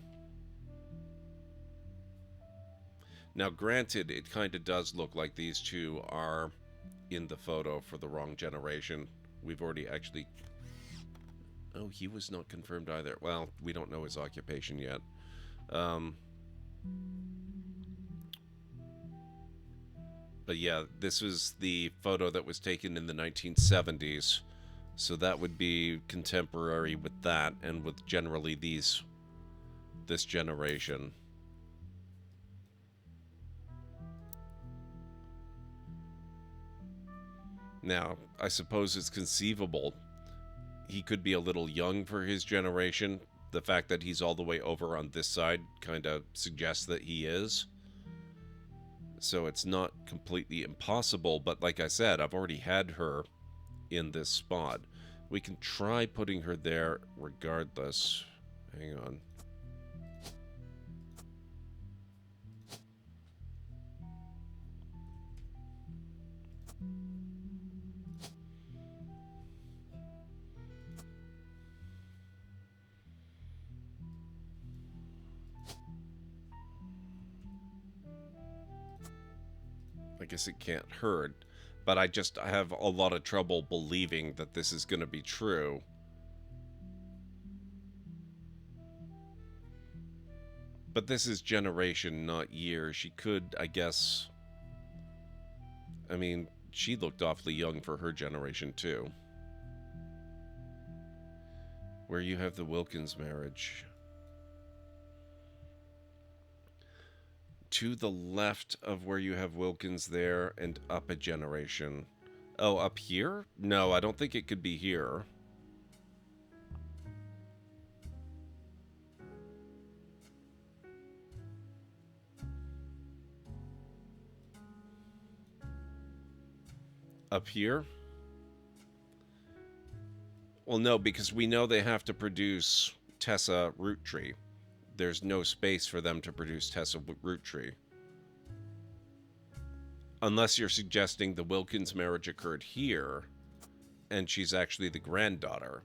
Now, granted, it kind of does look like these two are in the photo for the wrong generation. We've already actually... Oh, he was not confirmed either. Well, we don't know his occupation yet. But yeah, this was the photo that was taken in the 1970s. So that would be contemporary with that and with generally this generation. Now, I suppose it's conceivable he could be a little young for his generation. The fact that he's all the way over on this side kind of suggests that he is. So it's not completely impossible, but like I said, I've already had her in this spot. We can try putting her there regardless. Hang on. guess it can't hurt. But I have a lot of trouble believing that this is going to be true. But this is generation, not year. She could, I guess... I mean, she looked awfully young for her generation, too. Where you have the Wilkins marriage. To the left of where you have Wilkins there, and up a generation. Oh, up here? No, I don't think it could be here. Up here? Well, no, because we know they have to produce Tessa Roottrees. There's no space for them to produce Tessa Roottrees. Unless you're suggesting the Wilkins marriage occurred here, and she's actually the granddaughter.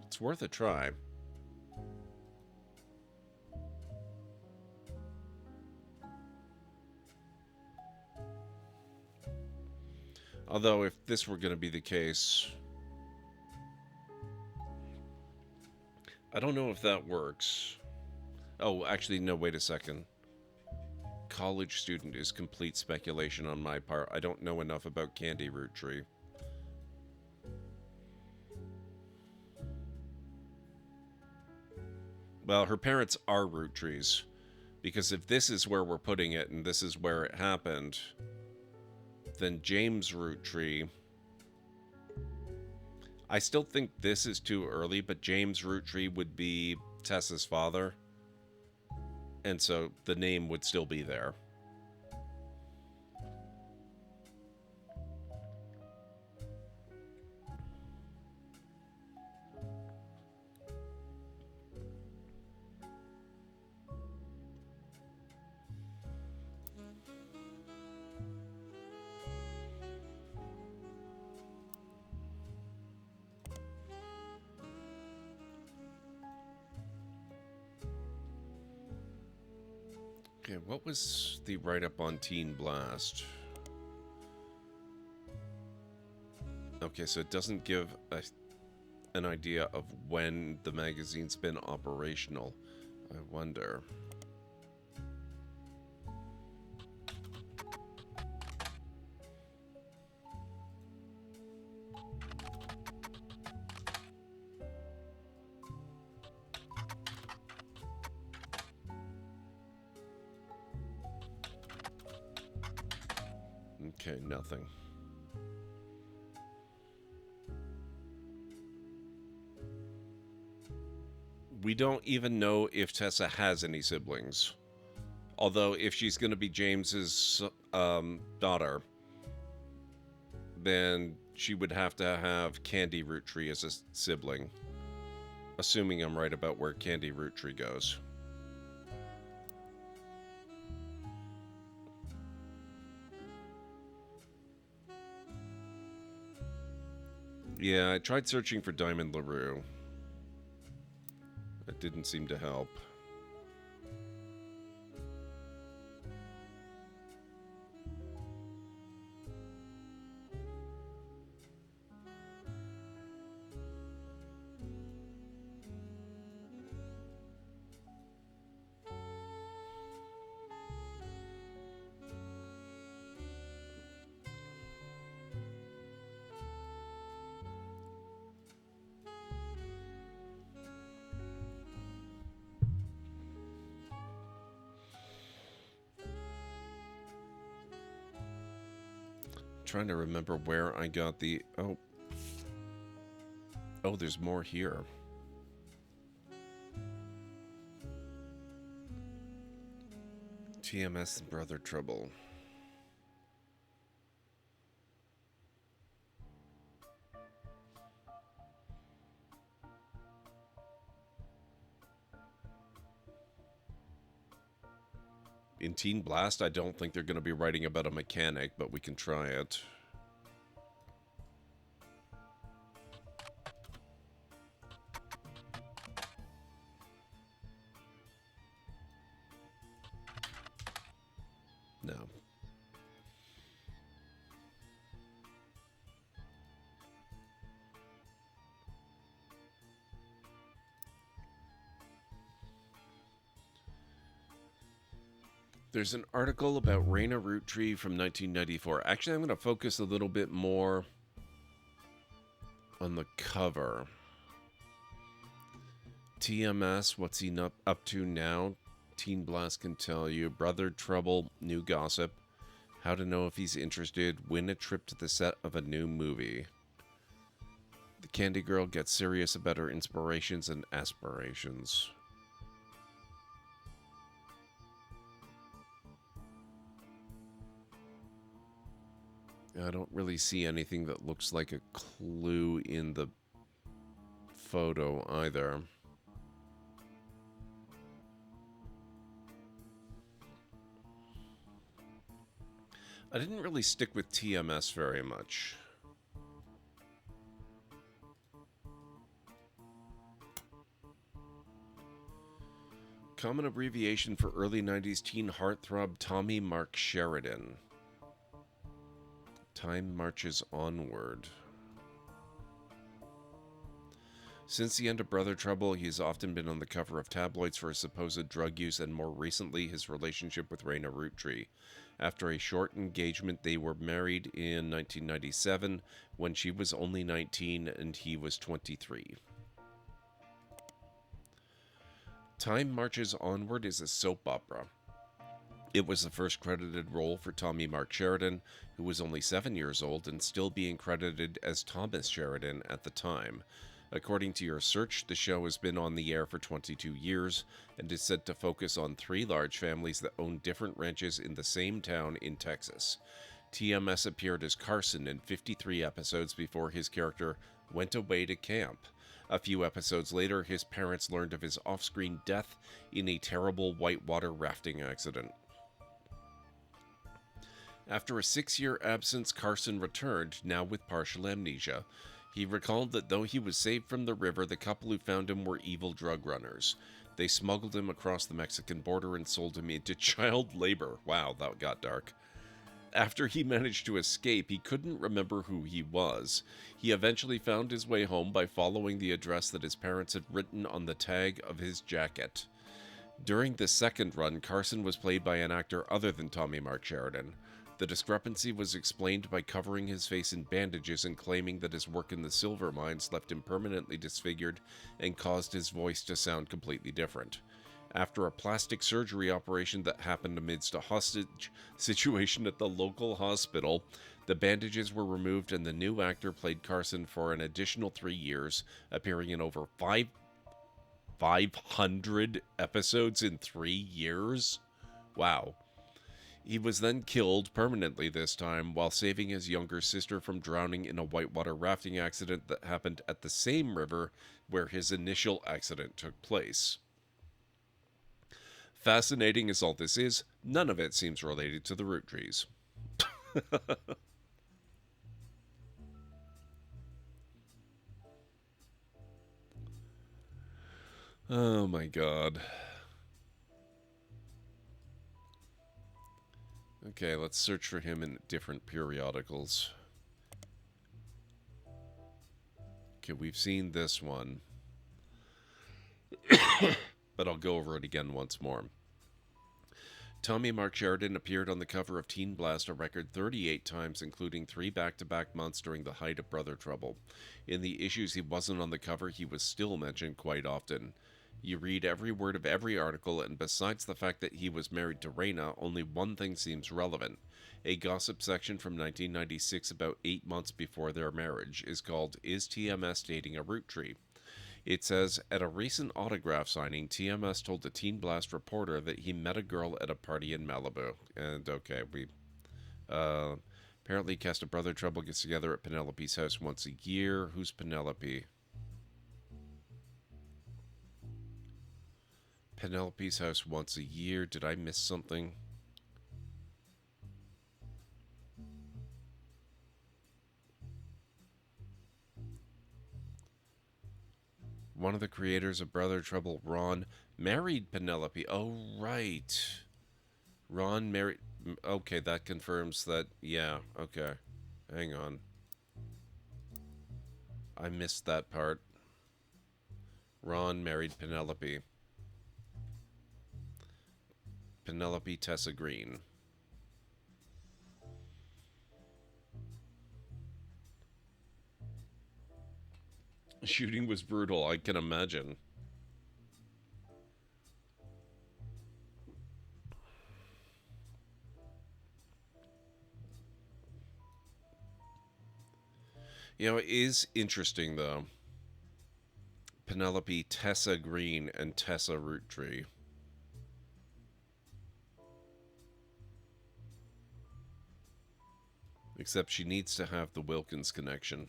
It's worth a try. Although, if this were going to be the case, I don't know if that works. Oh, actually, no, wait a second. College student is complete speculation on my part. I don't know enough about Candy Roottrees. Well, her parents are Roottrees, because if this is where we're putting it and this is where it happened, then James Roottrees... I still think this is too early, but James Roottrees would be Tessa's father, and so the name would still be there. Okay, what was the write-up on Teen Blast? Okay, so it doesn't give an idea of when the magazine's been operational. I wonder. Okay, nothing. We don't even know if Tessa has any siblings. Although, if she's going to be James's daughter, then she would have to have Candy Roottrees as a sibling. Assuming I'm right about where Candy Roottrees goes. Yeah, I tried searching for Diamond LaRue. It didn't seem to help. Trying to remember where I got the... Oh, there's more here. TMS and Brother Trouble. In Teen Blast, I don't think they're going to be writing about a mechanic, but we can try it. No. There's an article about Raina Roottrees from 1994. Actually, I'm going to focus a little bit more on the cover. TMS, what's he up to now? Teen Blast can tell you. Brother Trouble, new gossip. How to know if he's interested. Win a trip to the set of a new movie. The Candy Girl gets serious about her inspirations and aspirations. I don't really see anything that looks like a clue in the photo either. I didn't really stick with TMS very much. Common abbreviation for early 90s teen heartthrob Tommy Mark Sheridan. Time marches onward. Since the end of Brother Trouble, he has often been on the cover of tabloids for his supposed drug use and more recently his relationship with Raina Roottrees. After a short engagement, they were married in 1997 when she was only 19 and he was 23. Time Marches Onward is a soap opera. It was the first credited role for Tommy Mark Sheridan, who was only 7 years old and still being credited as Thomas Sheridan at the time. According to your search, the show has been on the air for 22 years and is said to focus on 3 large families that own different ranches in the same town in Texas. TMS appeared as Carson in 53 episodes before his character went away to camp. A few episodes later, his parents learned of his off-screen death in a terrible whitewater rafting accident. After a 6-year absence, Carson returned, now with partial amnesia. He recalled that though he was saved from the river, the couple who found him were evil drug runners. They smuggled him across the Mexican border and sold him into child labor. Wow, that got dark. After he managed to escape, he couldn't remember who he was. He eventually found his way home by following the address that his parents had written on the tag of his jacket. During the second run, Carson was played by an actor other than Tommy Mark Sheridan. The discrepancy was explained by covering his face in bandages and claiming that his work in the silver mines left him permanently disfigured and caused his voice to sound completely different. After a plastic surgery operation that happened amidst a hostage situation at the local hospital, the bandages were removed and the new actor played Carson for an additional 3 years, appearing in over 500 episodes in 3 years? Wow. He was then killed permanently this time while saving his younger sister from drowning in a whitewater rafting accident that happened at the same river where his initial accident took place. Fascinating as all this is, none of it seems related to the Roottrees. Oh my god. Okay, let's search for him in different periodicals. Okay, we've seen this one. But I'll go over it again once more. Tommy Mark Sheridan appeared on the cover of Teen Blast a record 38 times, including 3 back-to-back months during the height of Brother Trouble. In the issues he wasn't on the cover, he was still mentioned quite often. You read every word of every article, and besides the fact that he was married to Raina, only one thing seems relevant. A gossip section from 1996 about 8 months before their marriage is called, Is TMS Dating a Roottrees? It says, at a recent autograph signing, TMS told the Teen Blast reporter that he met a girl at a party in Malibu. And okay, we apparently cast of Brother Trouble gets together at Penelope's house once a year. Who's Penelope? Penelope's house once a year. Did I miss something? One of the creators of Brother Trouble, Ron, married Penelope. Oh, right. Ron married... Okay, that confirms that... Yeah, okay. Hang on. I missed that part. Ron married Penelope. Penelope Tessa Green. Shooting was brutal, I can imagine. You know, it is interesting, though. Penelope Tessa Green and Tessa Roottrees. Except she needs to have the Wilkins connection.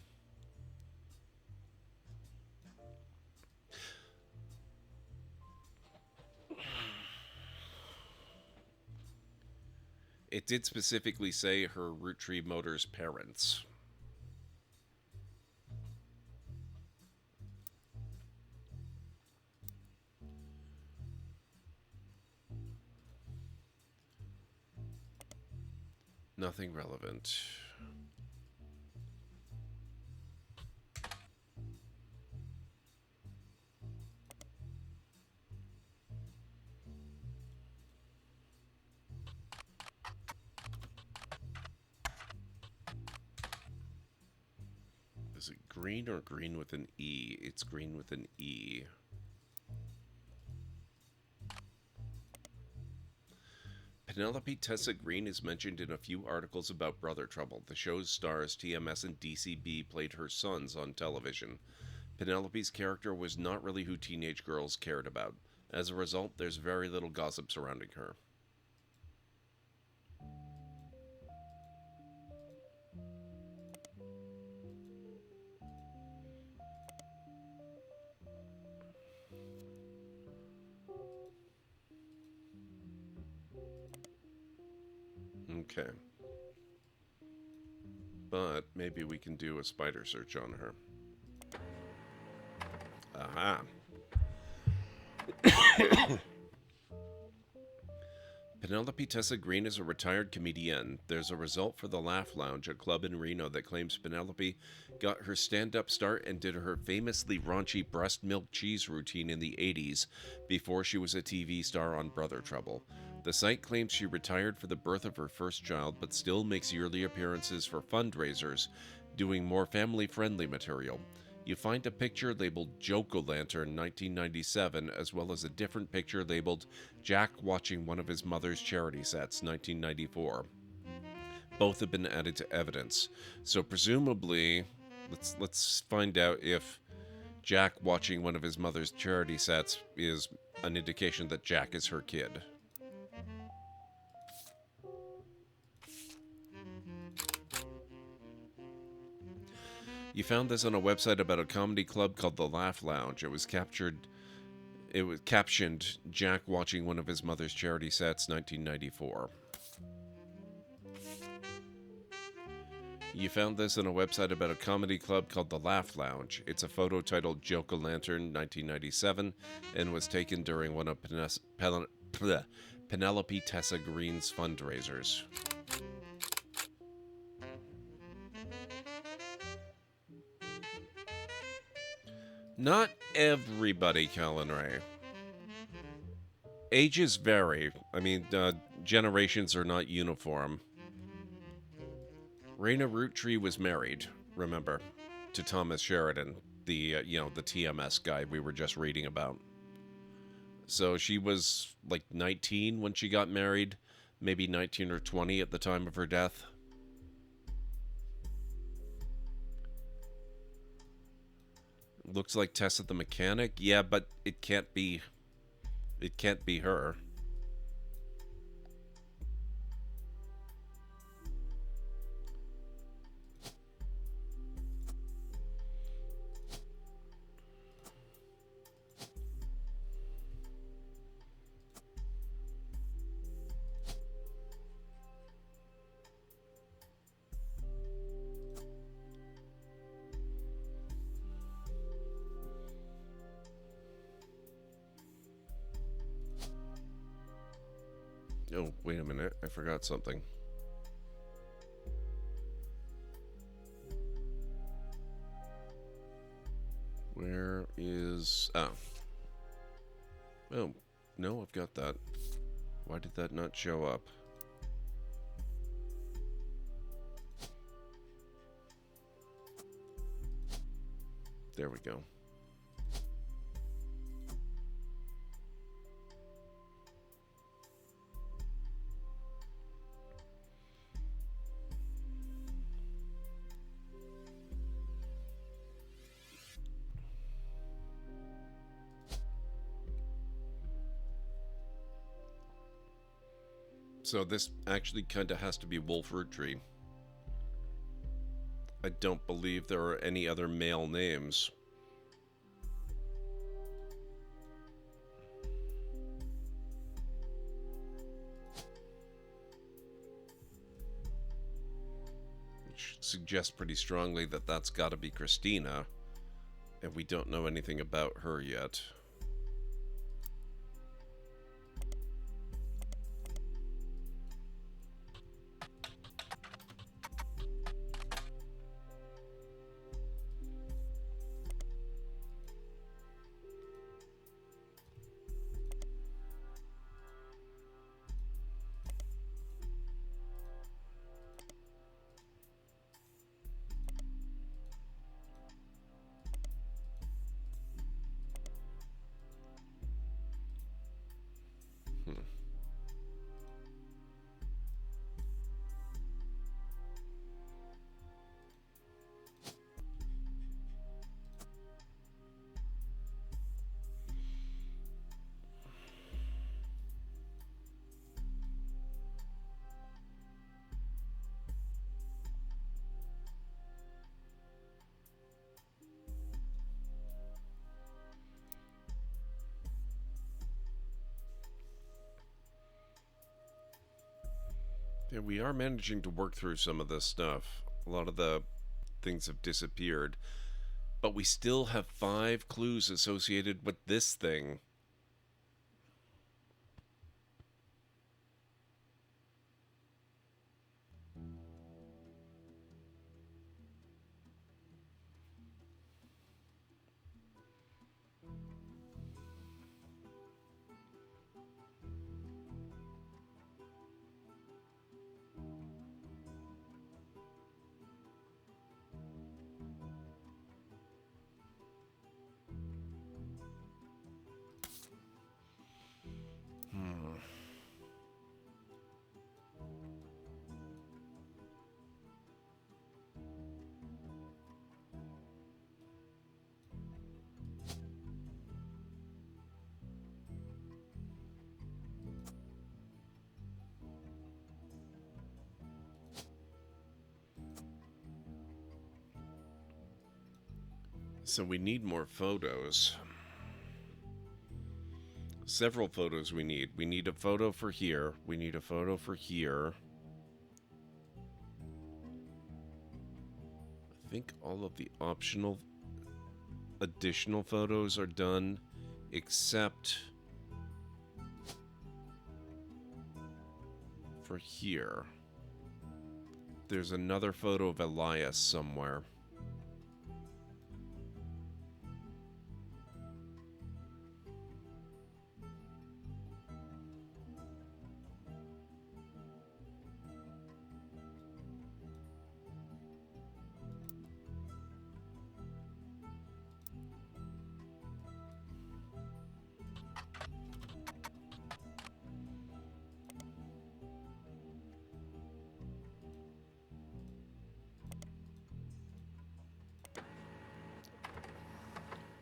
It did specifically say her Roottrees Motors parents. Nothing relevant. Is it green or green with an E? It's green with an E. Penelope Tessa Green is mentioned in a few articles about Brother Trouble. The show's stars, TMS and DCB, played her sons on television. Penelope's character was not really who teenage girls cared about. As a result, there's very little gossip surrounding her. Okay. But maybe we can do a spider search on her. Aha. Penelope Tessa Green is a retired comedian. There's a result for the Laugh Lounge, a club in Reno that claims Penelope got her stand-up start and did her famously raunchy breast milk cheese routine in the 80s before she was a TV star on Brother Trouble. The site claims she retired for the birth of her first child, but still makes yearly appearances for fundraisers, doing more family-friendly material. You find a picture labeled Joke-O-Lantern 1997, as well as a different picture labeled Jack watching one of his mother's charity sets 1994. Both have been added to evidence. So presumably, let's find out if Jack watching one of his mother's charity sets is an indication that Jack is her kid. You found this on a website about a comedy club called the Laugh Lounge. It was captioned Jack watching one of his mother's charity sets, 1994. You found this on a website about a comedy club called the Laugh Lounge. It's a photo titled Joke-O-Lantern 1997 and was taken during one of Penelope Tessa Green's fundraisers. Not everybody, Colin Ray. Ages vary. I mean, generations are not uniform. Raina Roottrees was married, remember, to Thomas Sheridan, the TMS guy we were just reading about. So she was like 19 when she got married, maybe 19 or 20 at the time of her death. Looks like Tessa the mechanic. Yeah, but it can't be. It can't be her. Oh, wait a minute. I forgot something. Where is... Oh. Oh, no, I've got that. Why did that not show up? There we go. So this actually kind of has to be Wolf Roottrees. I don't believe there are any other male names. Which suggests pretty strongly that that's got to be Christina. And we don't know anything about her yet. Yeah, we are managing to work through some of this stuff. A lot of the things have disappeared. But we still have 5 clues associated with this thing. So we need more photos. Several photos we need. We need a photo for here. We need a photo for here. I think all of the optional additional photos are done, except for here. There's another photo of Elias somewhere.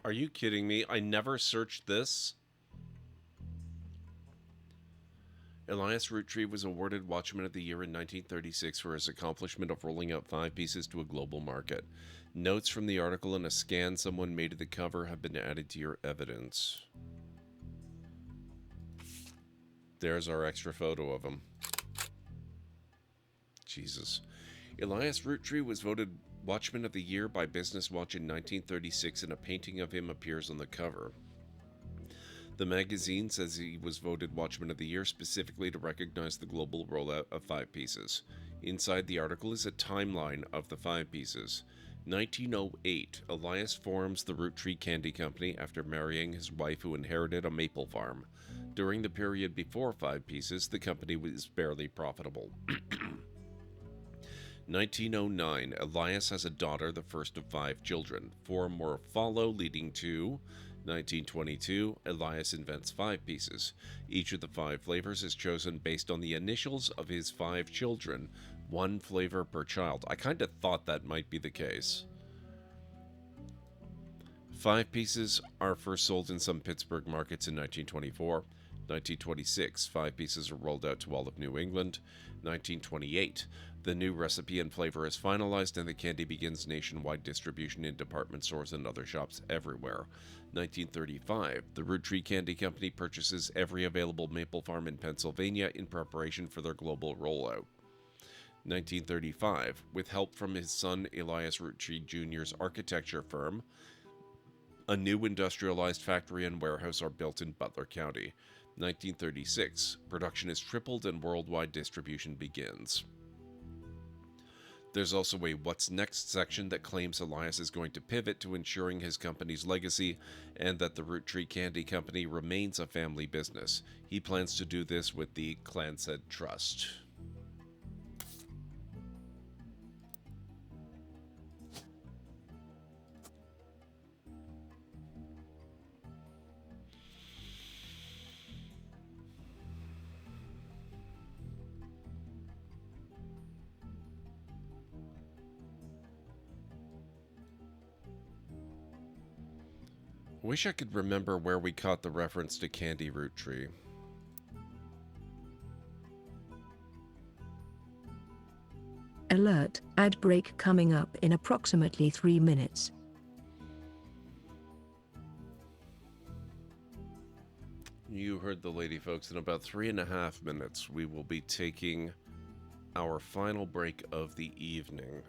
Are you kidding me? I never searched this. Elias Roottrees was awarded Watchman of the Year in 1936 for his accomplishment of rolling out 5 pieces to a global market. Notes from the article and a scan someone made of the cover have been added to your evidence. There's our extra photo of him. Jesus. Elias Roottrees was voted Watchman of the Year by Business Watch in 1936, and a painting of him appears on the cover. The magazine says he was voted Watchman of the Year specifically to recognize the global rollout of 5 pieces. Inside the article is a timeline of the 5 pieces. 1908, Elias forms the Roottrees Candy Company after marrying his wife who inherited a maple farm. During the period before 5 pieces, the company was barely profitable. 1909, Elias has a daughter, the first of 5 children. 4 more follow, leading to 1922, Elias invents 5 pieces. Each of the 5 flavors is chosen based on the initials of his 5 children, 1 flavor per child. I kind of thought that might be the case. 5 pieces are first sold in some Pittsburgh markets in 1924. 1926, 5 pieces are rolled out to all of New England. 1928, the new recipe and flavor is finalized and the candy begins nationwide distribution in department stores and other shops everywhere. 1935, the Roottrees Candy Company purchases every available maple farm in Pennsylvania in preparation for their global rollout. 1935, with help from his son Elias Roottrees Jr.'s architecture firm, a new industrialized factory and warehouse are built in Butler County. 1936, production is tripled and worldwide distribution begins. There's also a What's Next section that claims Elias is going to pivot to ensuring his company's legacy and that the Roottrees Candy Company remains a family business. He plans to do this with the Clansaid Trust. Wish I could remember where we caught the reference to Candy Roottrees.
Alert, ad break coming up in approximately 3 minutes.
You heard the lady, folks. In about 3.5 minutes, we will be taking our final break of the evening.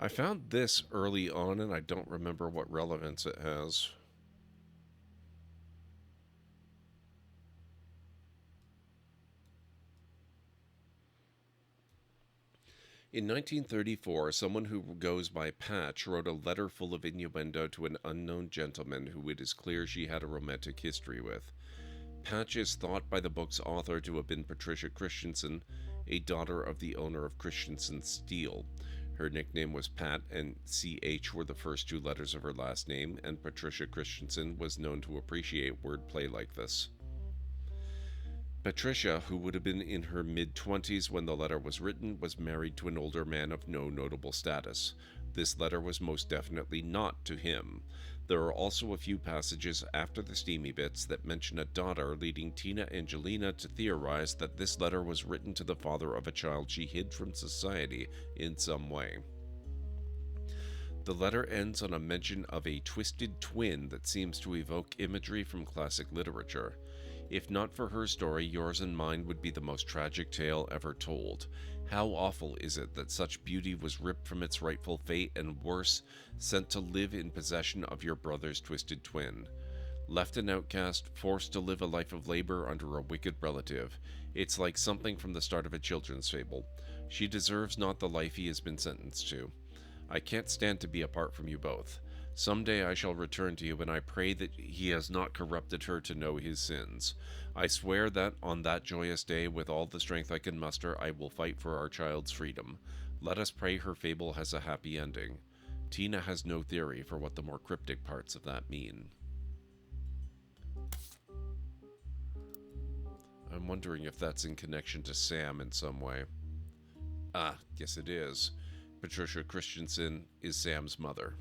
I found this early on, and I don't remember what relevance it has. In 1934, someone who goes by Patch wrote a letter full of innuendo to an unknown gentleman who it is clear she had a romantic history with. Patch is thought by the book's author to have been Patricia Christensen, a daughter of the owner of Christensen Steel. Her nickname was Pat, and CH were the first 2 letters of her last name, and Patricia Christensen was known to appreciate wordplay like this. Patricia, who would have been in her mid-20s when the letter was written, was married to an older man of no notable status. This letter was most definitely not to him. There are also a few passages after the steamy bits that mention a daughter, leading Tina Angelina to theorize that this letter was written to the father of a child she hid from society in some way. The letter ends on a mention of a twisted twin that seems to evoke imagery from classic literature. If not for her story, yours and mine would be the most tragic tale ever told. How awful is it that such beauty was ripped from its rightful fate and, worse, sent to live in possession of your brother's twisted twin? Left an outcast, forced to live a life of labor under a wicked relative. It's like something from the start of a children's fable. She deserves not the life he has been sentenced to. I can't stand to be apart from you both. Someday I shall return to you, and I pray that he has not corrupted her to know his sins. I swear that on that joyous day, with all the strength I can muster, I will fight for our child's freedom. Let us pray her fable has a happy ending. Tina has no theory for what the more cryptic parts of that mean. I'm wondering if that's in connection to Sam in some way. Ah, yes it is. Patricia Christensen is Sam's mother.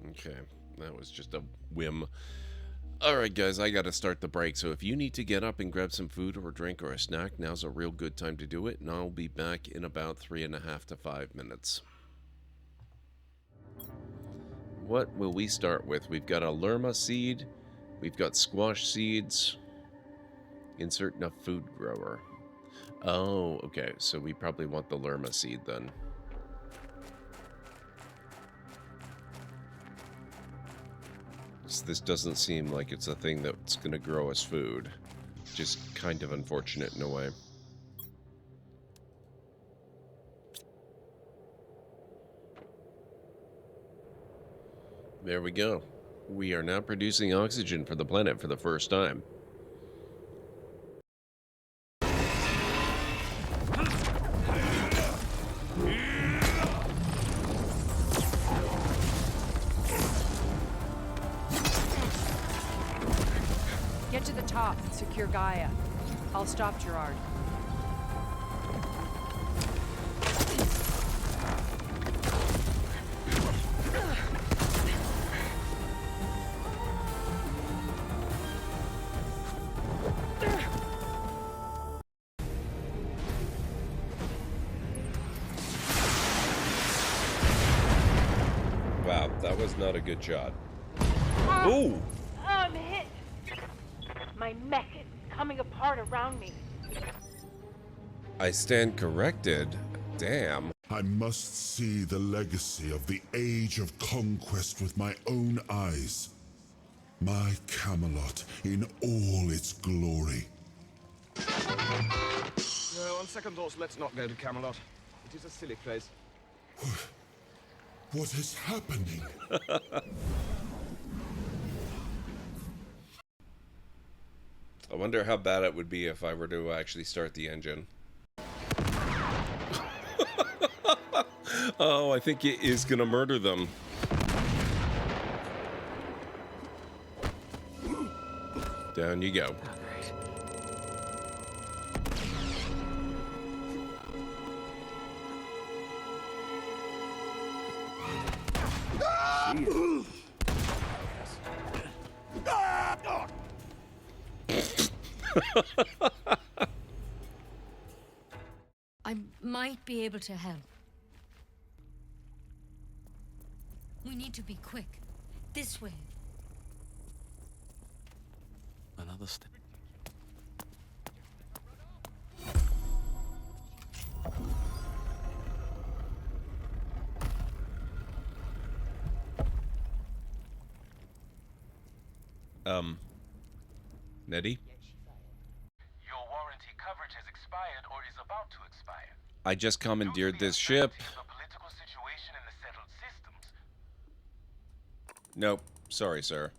Okay, that was just a whim. Alright guys, I gotta start the break, so if you need to get up and grab some food or a drink or a snack, now's a real good time to do it, and I'll be back in about 3.5 to 5 minutes. What will we start with? We've got a lerma seed, we've got squash seeds, insert enough food grower. Oh, okay, so we probably want the lerma seed then. This doesn't seem like it's a thing that's going to grow us food. Just kind of unfortunate in a way. There we go. We are now producing oxygen for the planet for the first time.
Get to the top and secure Gaia. I'll stop Gerard.
Wow, that was not a good shot. Ooh!
I'm hit. My mech is coming apart around me.
I stand corrected. Damn.
I must see the legacy of the Age of Conquest with my own eyes. My Camelot in all its glory.
No, on second thoughts, let's not go to Camelot. It is a silly place.
What is happening?
I wonder how bad it would be if I were to actually start the engine. Oh, I think it is gonna murder them. Down you go.
I might be able to help. We need to be quick. This way.
Another step.
Nettie?
Your warranty coverage has expired or is about to expire.
I just commandeered this ship.
The political situation in the settled systems.
Nope. Sorry, sir.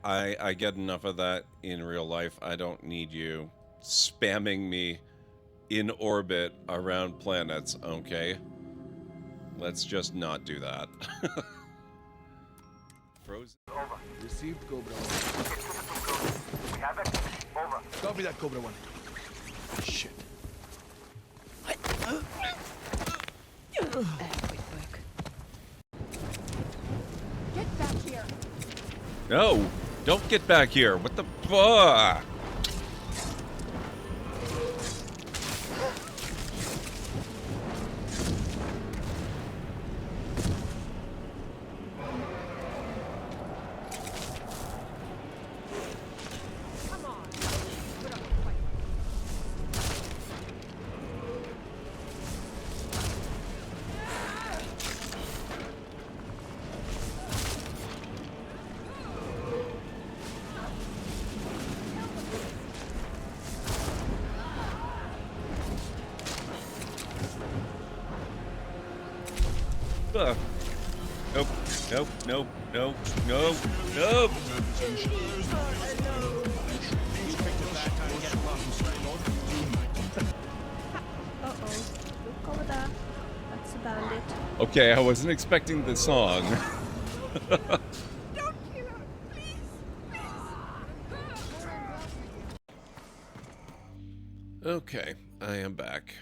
I get enough of that in real life. I don't need you spamming me in orbit around planets, okay? Let's just not do that. Frozen.
Over. Received Cobra 1.
We have it. Over.
Copy that, Cobra 1. Shit.
Quick work. Get back here.
No! Don't get back here! What the fuck? Nope, nope, nope, nope, nope, nope.
Look over there. That's a bandit.
Okay, I wasn't expecting the song. Okay, I am back.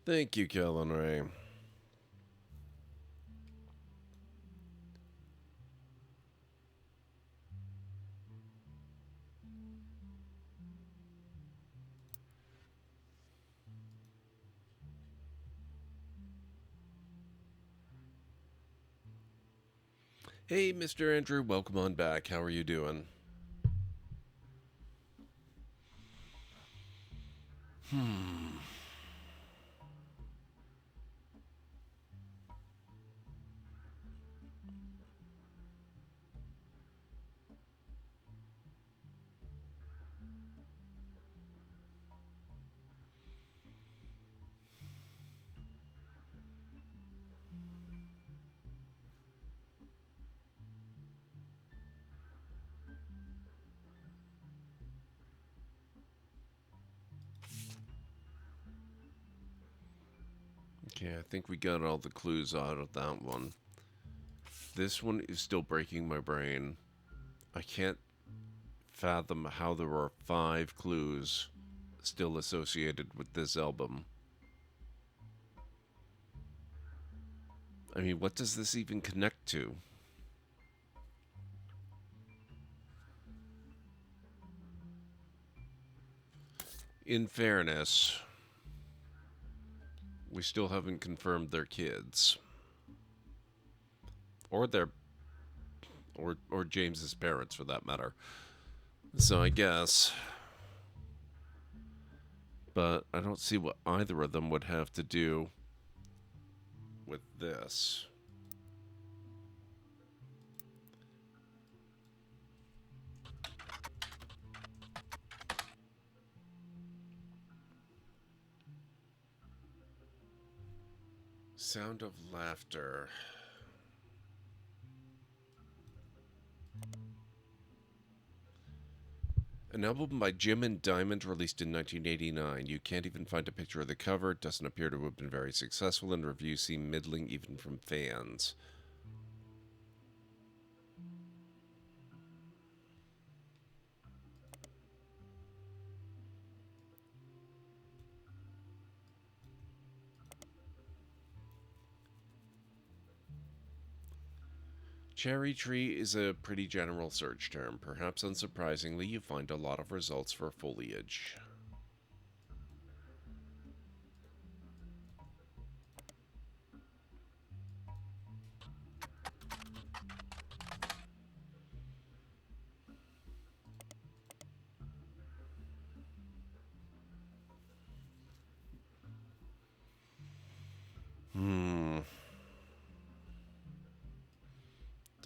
Thank you, Kellen Ray. Hey, Mr. Andrew, welcome on back. How are you doing? Okay, I think we got all the clues out of that one. This one is still breaking my brain. I can't fathom how there are 5 clues still associated with this album. I mean, what does this even connect to? In fairness, we still haven't confirmed their kids. Or their... Or James's parents, for that matter. So I guess... But I don't see what either of them would have to do with this. Sound of Laughter. An album by Jim and Diamond released in 1989. You can't even find a picture of the cover. It doesn't appear to have been very successful, and reviews seem middling even from fans. Cherry tree is a pretty general search term. Perhaps unsurprisingly, you find a lot of results for foliage.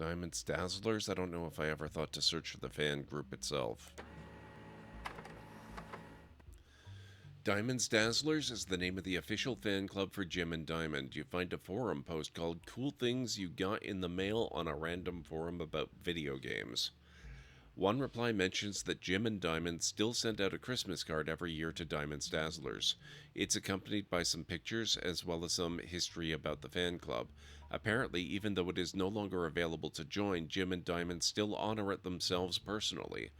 Diamonds Dazzlers? I don't know if I ever thought to search for the fan group itself. Diamonds Dazzlers is the name of the official fan club for Jim and Diamond. You find a forum post called Cool Things You Got in the Mail on a random forum about video games. One reply mentions that Jim and Diamond still send out a Christmas card every year to Diamonds Dazzlers. It's accompanied by some pictures as well as some history about the fan club. Apparently, even though it is no longer available to join, Jim and Diamond still honor it themselves personally.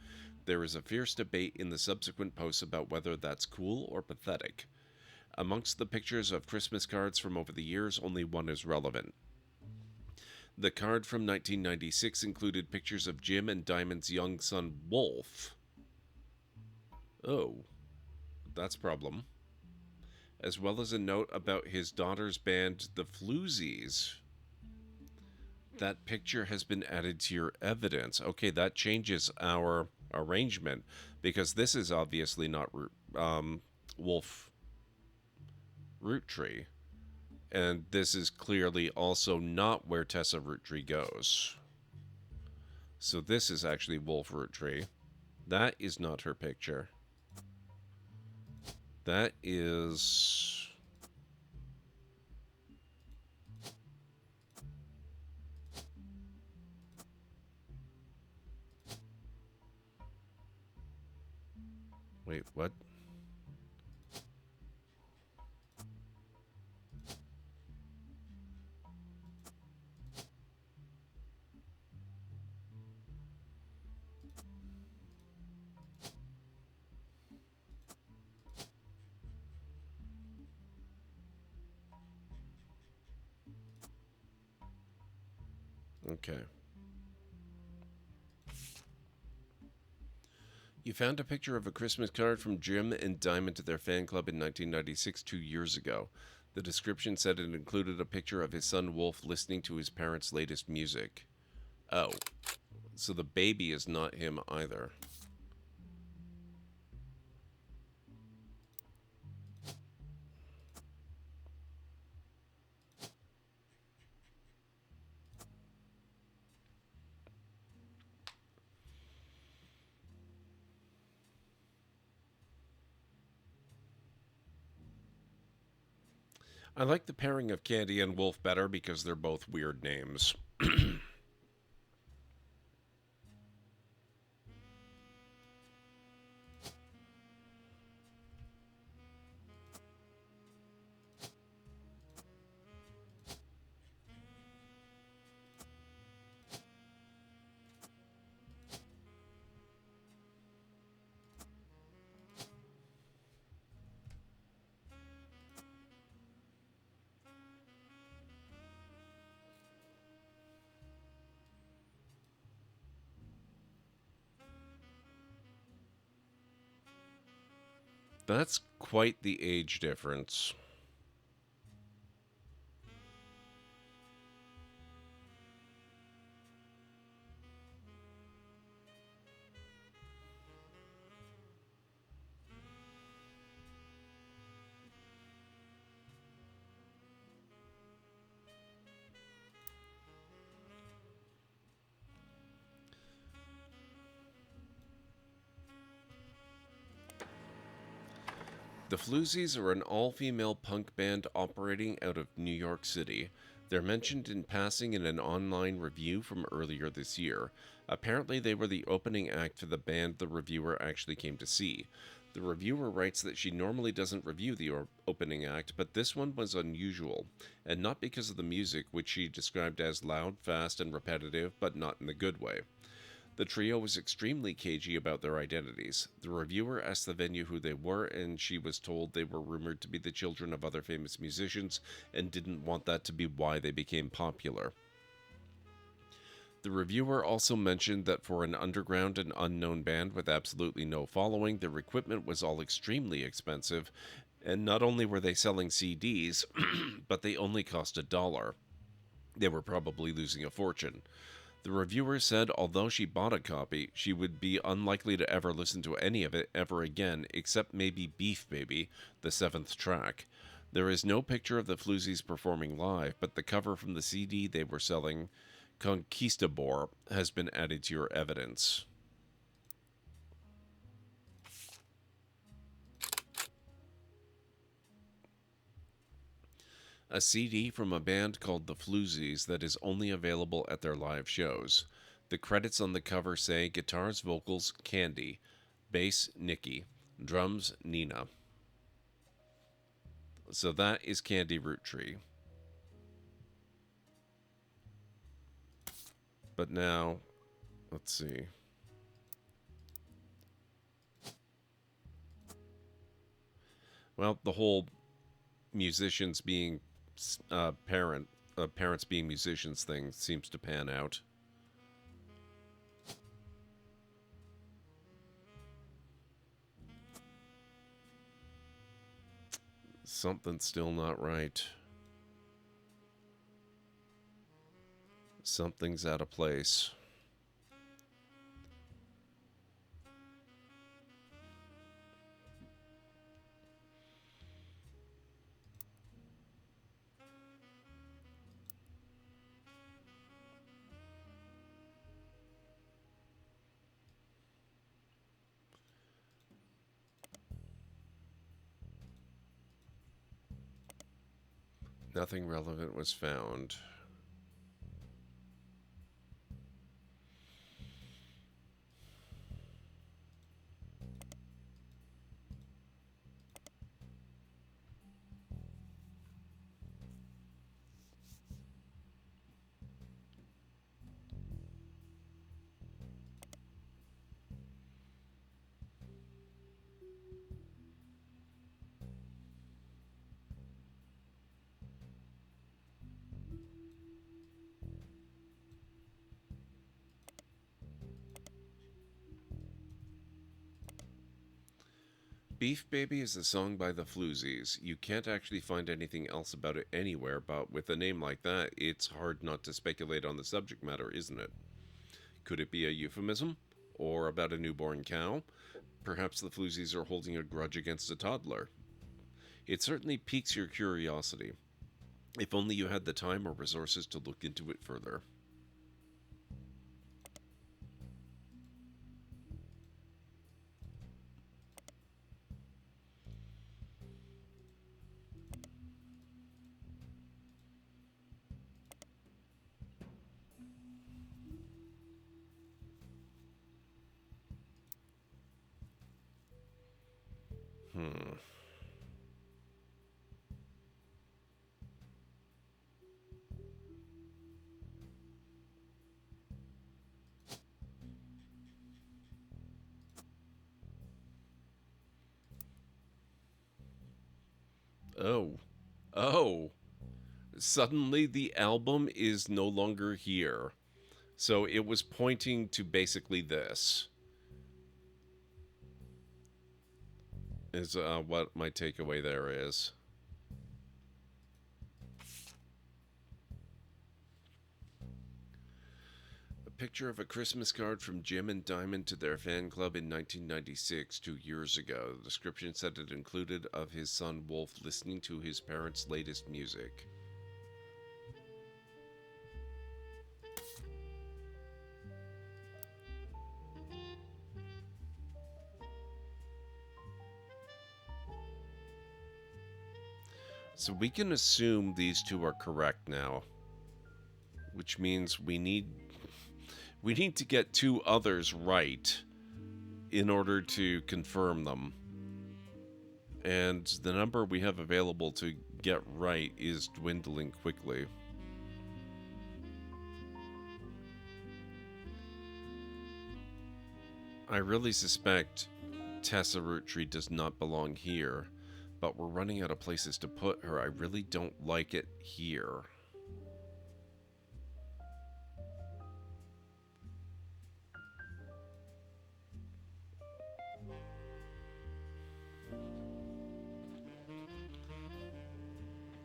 There is a fierce debate in the subsequent posts about whether that's cool or pathetic. Amongst the pictures of Christmas cards from over the years, only one is relevant. The card from 1996 included pictures of Jim and Diamond's young son, Wolf. Oh, that's a problem. As well as a note about his daughter's band, the Floozies. That picture has been added to your evidence. Okay, that changes our arrangement, because this is obviously not Wolf Roottrees. And this is clearly also not where Tessa Roottrees goes. So this is actually Wolf Roottrees. That is not her picture. That is... Wait, what? Okay. You found a picture of a Christmas card from Jim and Diamond to their fan club in 1996, 2 years ago. The description said it included a picture of his son Wolf listening to his parents' latest music. Oh. So the baby is not him either. I like the pairing of Candy and Wolf better because they're both weird names. That's quite the age difference. The Floozies are an all-female punk band operating out of New York City. They're mentioned in passing in an online review from earlier this year. Apparently they were the opening act for the band the reviewer actually came to see. The reviewer writes that she normally doesn't review the opening act, but this one was unusual, and not because of the music, which she described as loud, fast, and repetitive, but not in the good way. The trio was extremely cagey about their identities. The reviewer asked the venue who they were, and she was told they were rumored to be the children of other famous musicians and didn't want that to be why they became popular. The reviewer also mentioned that for an underground and unknown band with absolutely no following, their equipment was all extremely expensive, and not only were they selling CDs, but they only cost $1. They were probably losing a fortune. The reviewer said although she bought a copy, she would be unlikely to ever listen to any of it ever again, except maybe Beef Baby, the 7th track. There is no picture of the Floozies performing live, but the cover from the CD they were selling conquistador has been added to your evidence. A CD from a band called the Floozies that is only available at their live shows. The credits on the cover say guitars, vocals, Candy, bass, Nikki, drums, Nina. So that is Candy Roottrees. But now, let's see. Well, the whole musicians being parents being musicians thing seems to pan out. Something's still not right. Something's out of place. Nothing relevant was found. Beef Baby is a song by the Floozies. You can't actually find anything else about it anywhere, but with a name like that, it's hard not to speculate on the subject matter, isn't it? Could it be a euphemism? Or about a newborn cow? Perhaps the Floozies are holding a grudge against a toddler. It certainly piques your curiosity. If only you had the time or resources to look into it further. Oh. Suddenly the album is no longer here. So it was pointing to basically this. Is what my takeaway there is. A picture of a Christmas card from Jim and Diamond to their fan club in 1996, 2 years ago. The description said it included of his son Wolf listening to his parents' latest music. So we can assume these two are correct now, which means we need to get two others right in order to confirm them. And the number we have available to get right is dwindling quickly. I really suspect Tessa Roottrees does not belong here. But we're running out of places to put her. I really don't like it here.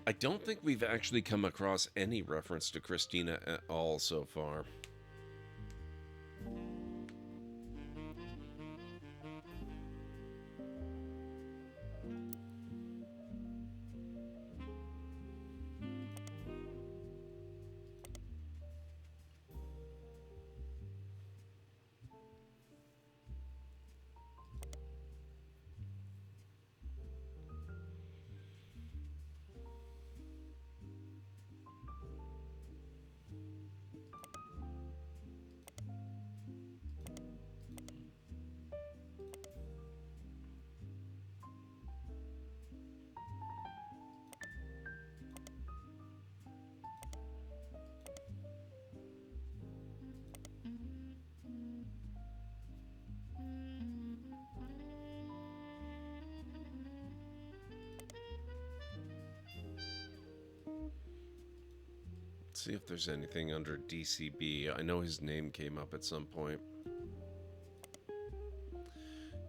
I don't think we've actually come across any reference to Christina at all so far. See if there's anything under DCB. I know his name came up at some point.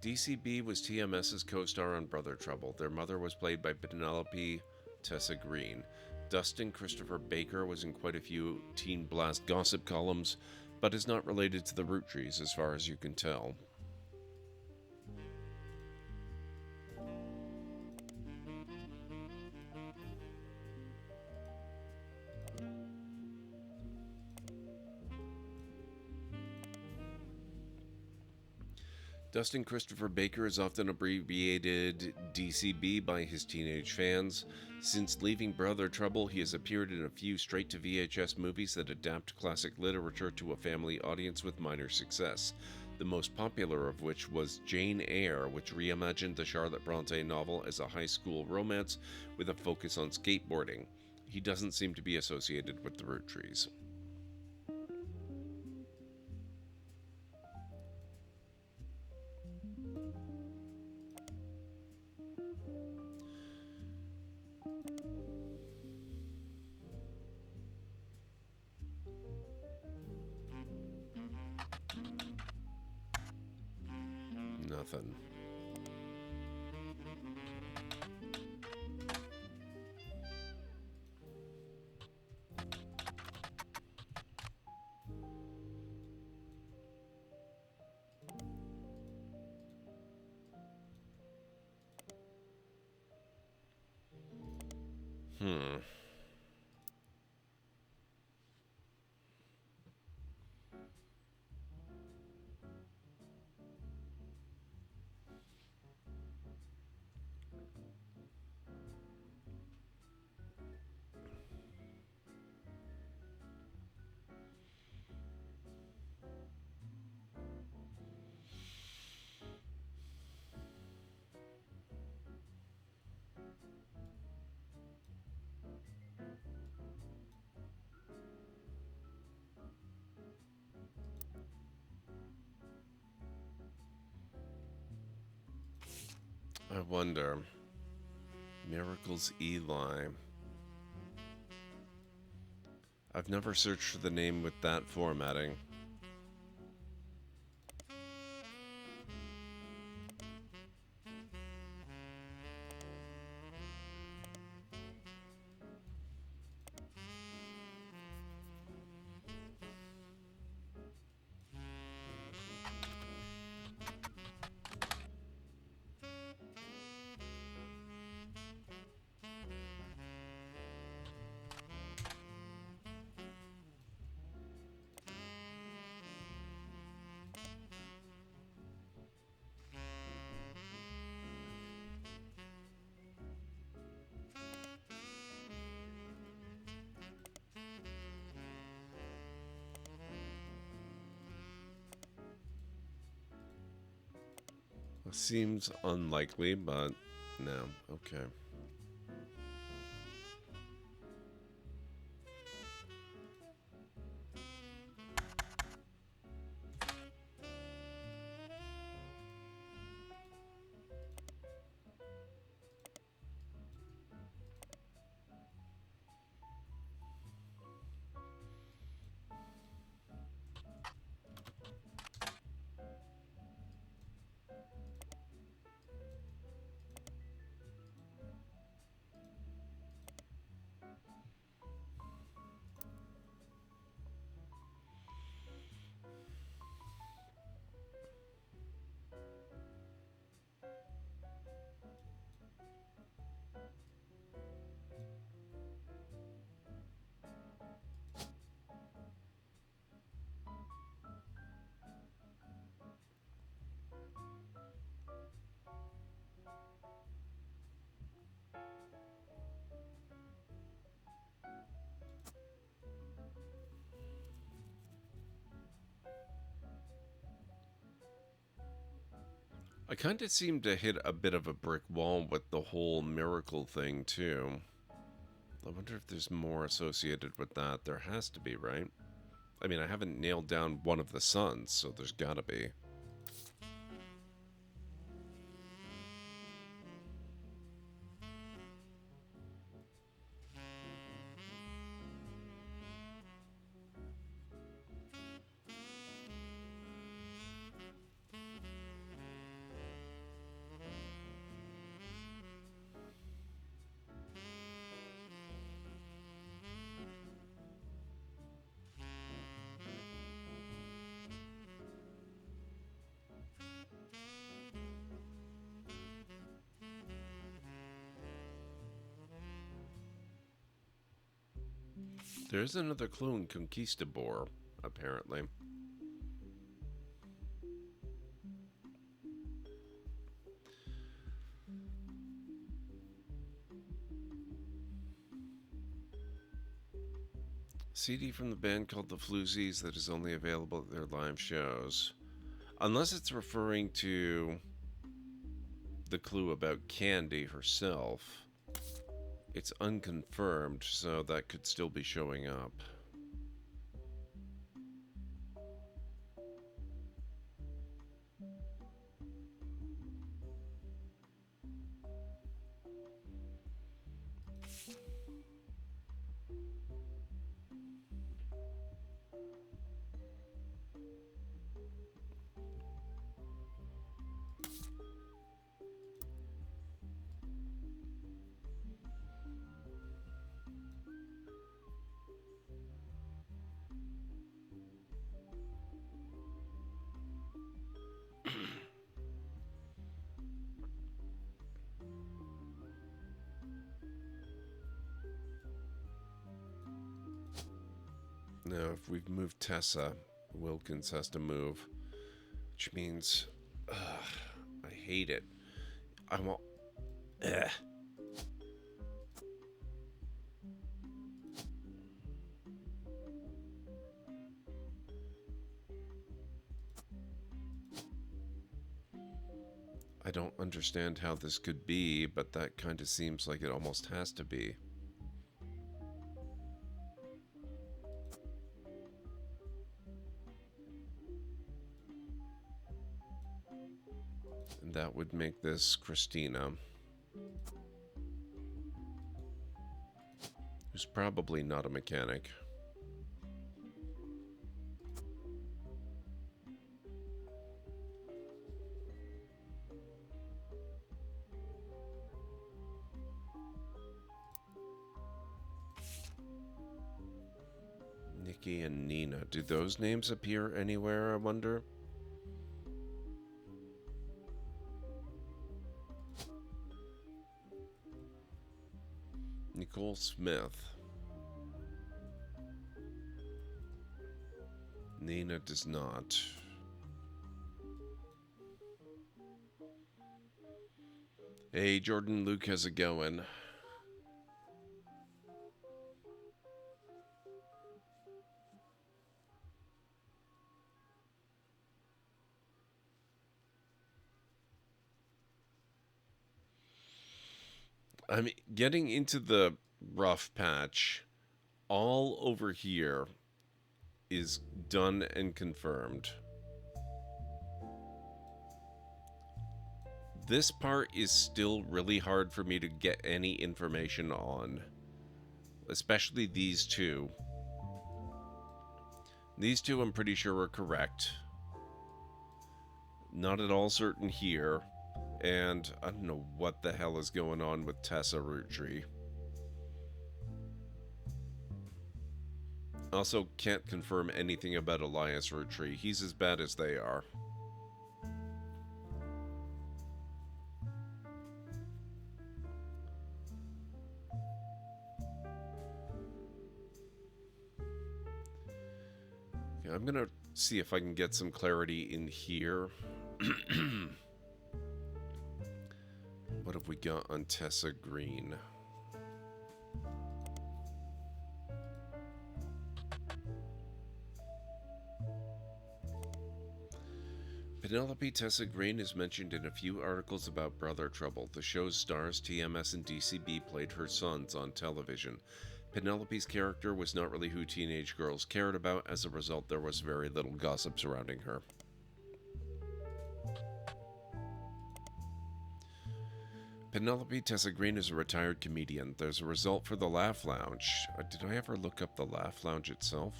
DCB was TMS's co-star on Brother Trouble. Their mother was played by Penelope Tessa Green. Dustin Christopher Baker was in quite a few Teen Blast gossip columns, but is not related to the Roottrees as far as you can tell. Dustin Christopher Baker is often abbreviated DCB by his teenage fans. Since leaving Brother Trouble, he has appeared in a few straight-to-VHS movies that adapt classic literature to a family audience with minor success, the most popular of which was Jane Eyre, which reimagined the Charlotte Bronte novel as a high school romance with a focus on skateboarding. He doesn't seem to be associated with the Roottrees. Nothing. I wonder. Miracles Eli. I've never searched for the name with that formatting. Seems unlikely, but no. Okay. I kind of seem to hit a bit of a brick wall with the whole miracle thing, too. I wonder if there's more associated with that. There has to be, right? I mean, I haven't nailed down one of the sons, so there's gotta be. There's another clue in Conquistador, apparently. CD from the band called the Floozies that is only available at their live shows. Unless it's referring to the clue about Candy herself. It's unconfirmed, so that could still be showing up. Now, if we've moved Tessa, Wilkins has to move, which means, I hate it. I want, I don't understand how this could be, but that kind of seems like it almost has to be. And that would make this Christina, who's probably not a mechanic. Nikki and Nina. Do those names appear anywhere, I wonder? Nicole Smith. Nina does not. Hey, Jordan, Luke, how's it going? I'm getting into the rough patch. All over here is done and confirmed. This part is still really hard for me to get any information on. Especially these two. These two I'm pretty sure are correct. Not at all certain here. And I don't know what the hell is going on with Tessa Roottrees. Also, can't confirm anything about Elias Roottrees. He's as bad as they are. Okay, I'm gonna see if I can get some clarity in here. What have we got on Tessa Green? Penelope Tessa Green is mentioned in a few articles about Brother Trouble. The show's stars, TMS and DCB, played her sons on television. Penelope's character was not really who teenage girls cared about. As a result, there was very little gossip surrounding her. Penelope Tessa Green is a retired comedian. There's a result for the Laugh Lounge. Did I ever look up the Laugh Lounge itself?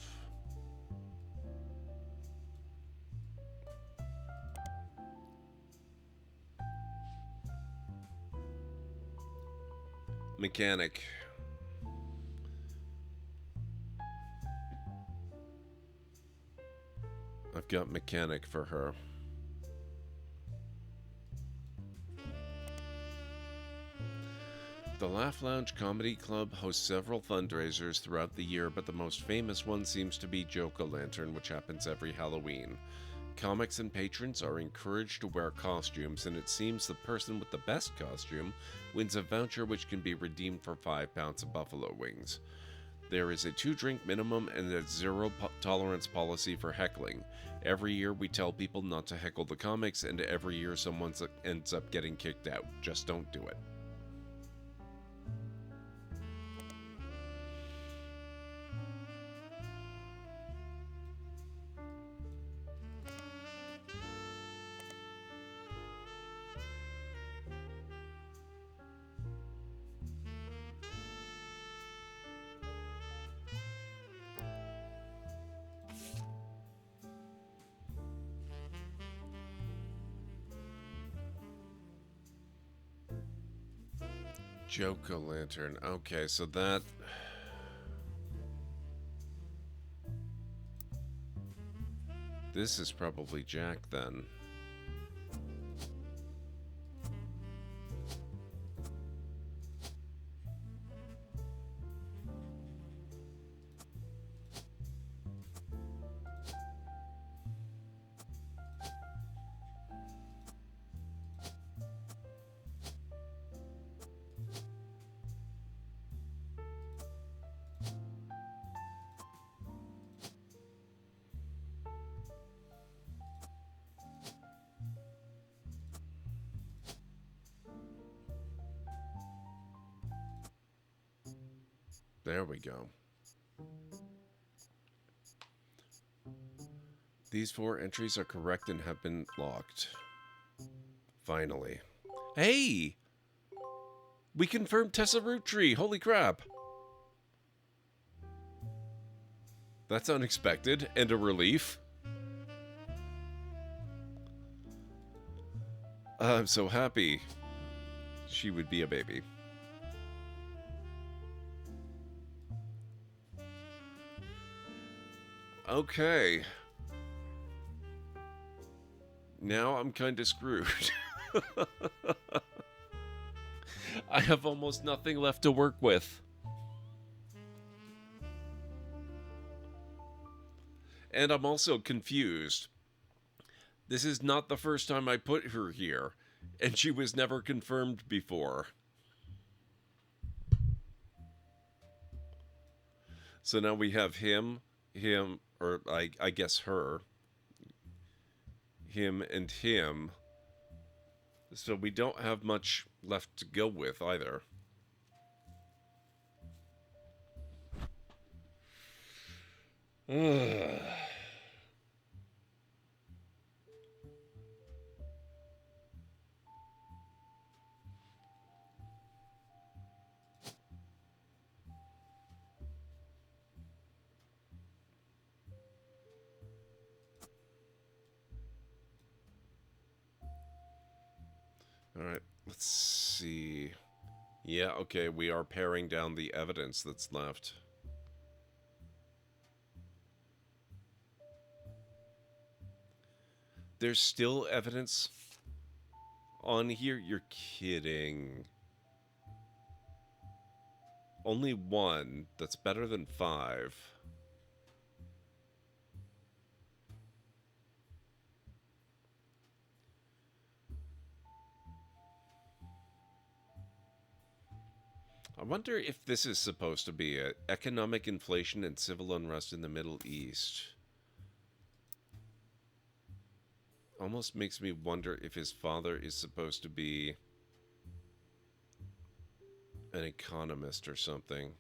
Mechanic. I've got mechanic for her. The Laugh Lounge Comedy Club hosts several fundraisers throughout the year, but the most famous one seems to be Joke-O-Lantern, which happens every Halloween. Comics and patrons are encouraged to wear costumes, and it seems the person with the best costume wins a voucher which can be redeemed for 5 pounds of buffalo wings. There is a 2-drink minimum and a zero tolerance policy for heckling. Every year we tell people not to heckle the comics, and every year someone ends up getting kicked out. Just don't do it. Joke-O-Lantern. Okay, so that... This is probably Jack, then. There we go. These 4 entries are correct and have been locked. Finally. Hey! We confirmed Tessa Roottrees! Holy crap! That's unexpected and a relief. I'm so happy she would be a baby. Okay. Now I'm kind of screwed. I have almost nothing left to work with. And I'm also confused. This is not the first time I put her here, and she was never confirmed before. So now we have him, or I guess her, him and him. So we don't have much left to go with either. Ugh. Alright, let's see. Yeah, okay, we are paring down the evidence that's left. There's still evidence on here? You're kidding. Only 1. That's better than 5. I wonder if this is supposed to be economic inflation and civil unrest in the Middle East. Almost makes me wonder if his father is supposed to be an economist or something.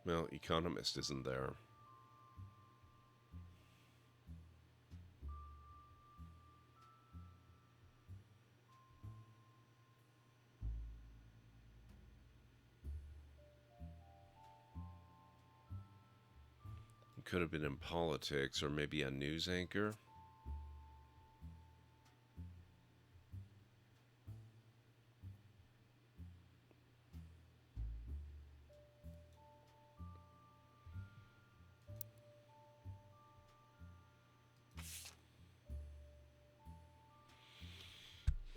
Well, economist isn't there. could have been in politics or maybe a news anchor.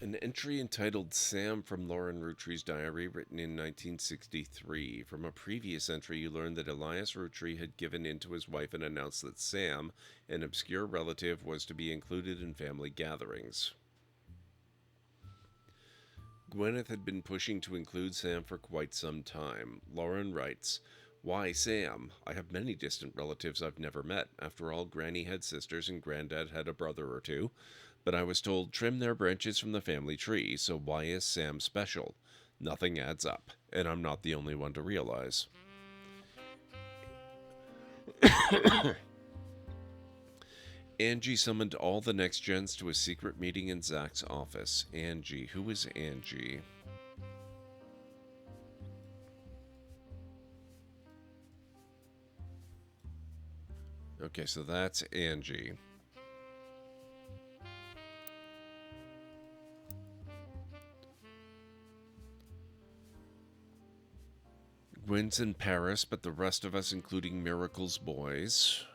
An entry entitled Sam from Lauren Roottree's diary, written in 1963. From a previous entry, you learned that Elias Roottree had given in to his wife and announced that Sam, an obscure relative, was to be included in family gatherings. Gwyneth had been pushing to include Sam for quite some time. Lauren writes, "Why Sam? I have many distant relatives I've never met. After all, Granny had sisters and Granddad had a brother or two. But I was told trim their branches from the family tree, so why is Sam special? Nothing adds up, and I'm not the only one to realize." Angie summoned all the next gens to a secret meeting in Zach's office. Angie. Who is Angie? Okay, so that's Angie. Gwen's in Paris, but the rest of us, including Miracle's boys,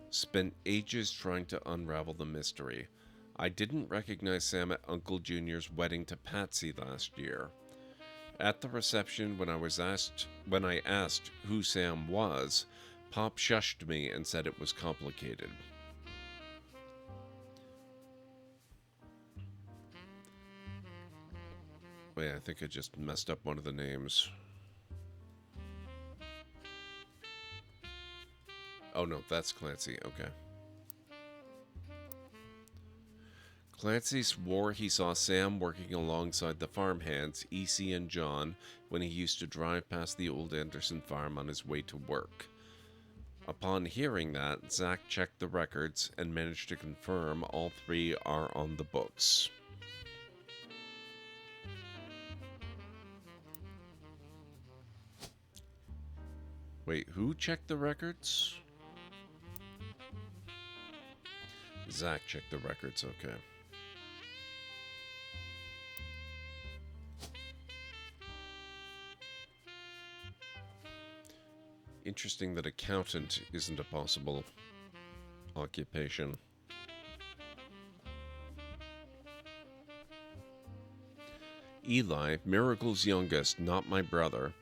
spent ages trying to unravel the mystery. I didn't recognize Sam at Uncle Junior's wedding to Patsy last year. At the reception, when I asked who Sam was, Pop shushed me and said it was complicated. Wait, I think I just messed up one of the names. Oh no, that's Clancy, okay. Clancy swore he saw Sam working alongside the farmhands, E.C. and John, when he used to drive past the old Anderson farm on his way to work. Upon hearing that, Zach checked the records and managed to confirm all three are on the books. Wait, who checked the records? Zach checked the records, okay. Interesting that accountant isn't a possible occupation. Eli, Miracle's youngest, not my brother,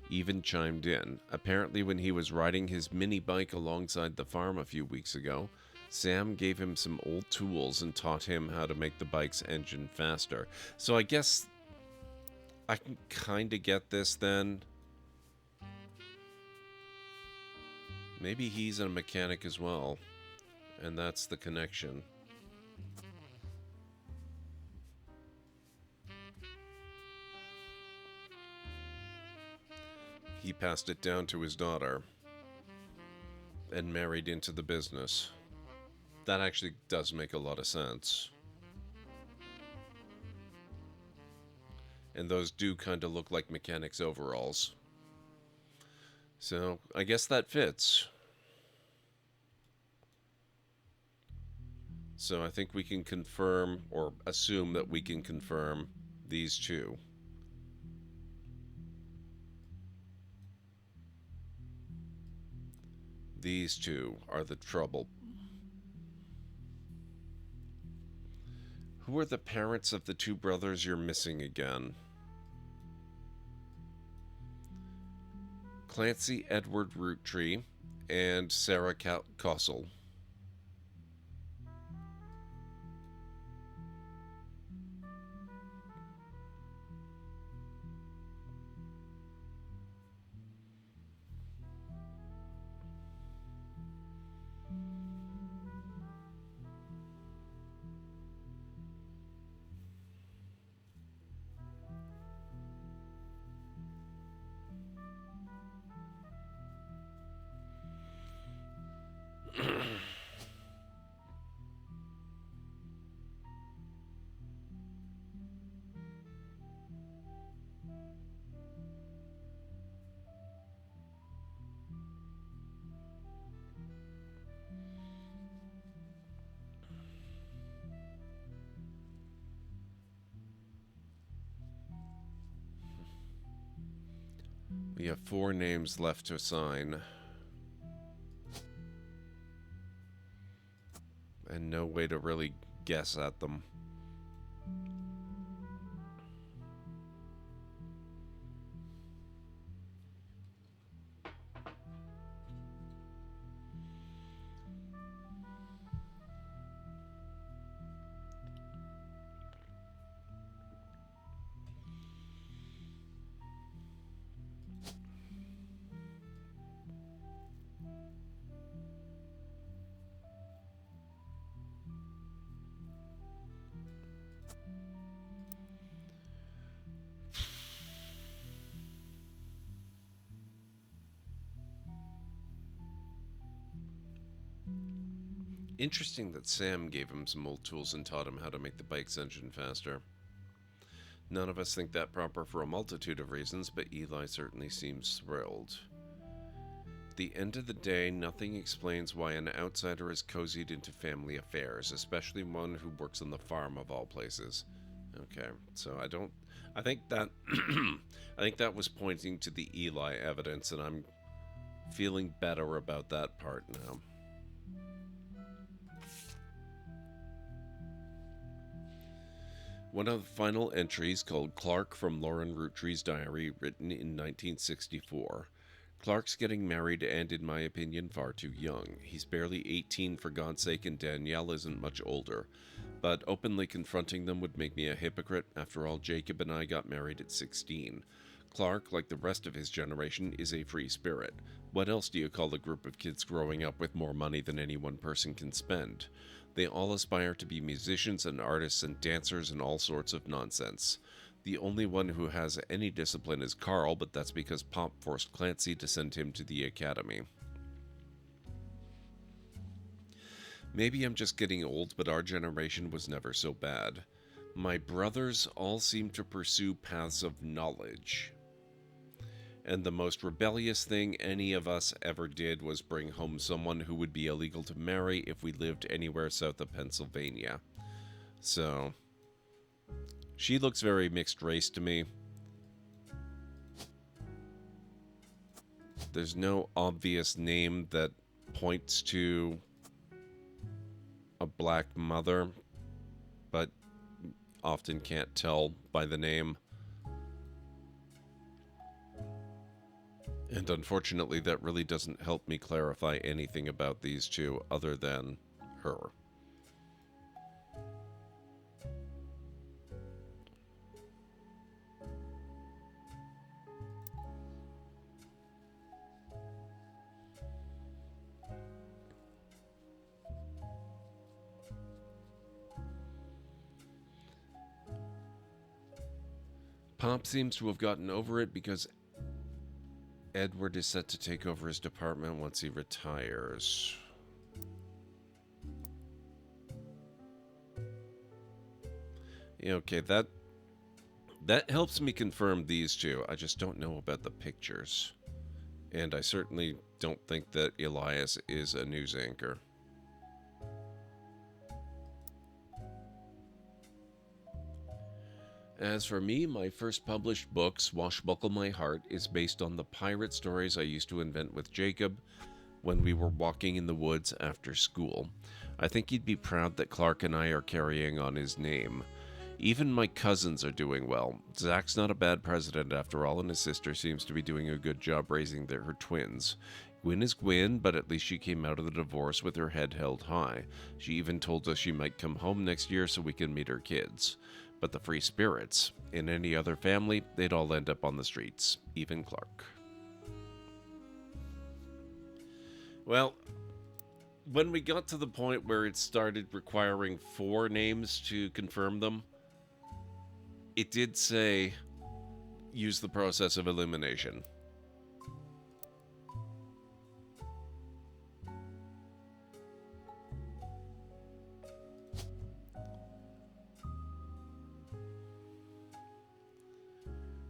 even chimed in. Apparently when he was riding his mini bike alongside the farm a few weeks ago, Sam gave him some old tools and taught him how to make the bike's engine faster. So I guess I can kind of get this then. Maybe he's a mechanic as well, and that's the connection. He passed it down to his daughter and married into the business. That actually does make a lot of sense. And those do kind of look like mechanics' overalls. So, I guess that fits. So I think we can confirm, or assume that we can confirm, these two. These two are the trouble. Who are the parents of the two brothers you're missing again? Clancy Edward Roottree and Sarah Kossel. We have 4 names left to assign. And no way to really guess at them. Interesting that Sam gave him some old tools and taught him how to make the bike's engine faster. None of us think that proper for a multitude of reasons, but Eli certainly seems thrilled. At the end of the day, nothing explains why an outsider is cozied into family affairs, especially one who works on the farm of all places. Okay, so I think that I think that was pointing to the Eli evidence, and I'm feeling better about that part now. One of the final entries, called Clark from Lauren Roottrees' diary, written in 1964. Clark's getting married and, in my opinion, far too young. He's barely 18 for God's sake, and Danielle isn't much older. But openly confronting them would make me a hypocrite. After all, Jacob and I got married at 16. Clark, like the rest of his generation, is a free spirit. What else do you call a group of kids growing up with more money than any one person can spend? They all aspire to be musicians and artists and dancers and all sorts of nonsense. The only one who has any discipline is Carl, but that's because Pop forced Clancy to send him to the academy. Maybe I'm just getting old, but our generation was never so bad. My brothers all seem to pursue paths of knowledge. And the most rebellious thing any of us ever did was bring home someone who would be illegal to marry if we lived anywhere south of Pennsylvania. So, she looks very mixed race to me. There's no obvious name that points to a black mother, but often can't tell by the name. And unfortunately, that really doesn't help me clarify anything about these two other than her. Pop seems to have gotten over it because Edward is set to take over his department once he retires. Yeah, okay, that helps me confirm these two. I just don't know about the pictures. And I certainly don't think that Elias is a news anchor. As for me, my first published book, Swashbuckle My Heart, is based on the pirate stories I used to invent with Jacob when we were walking in the woods after school. I think he'd be proud that Clark and I are carrying on his name. Even my cousins are doing well. Zach's not a bad president after all, and his sister seems to be doing a good job raising her twins. Gwyn is Gwyn, but at least she came out of the divorce with her head held high. She even told us she might come home next year so we can meet her kids. But the free spirits, in any other family, they'd all end up on the streets, even Clark. Well, when we got to the point where it started requiring 4 names to confirm them, it did say, use the process of elimination.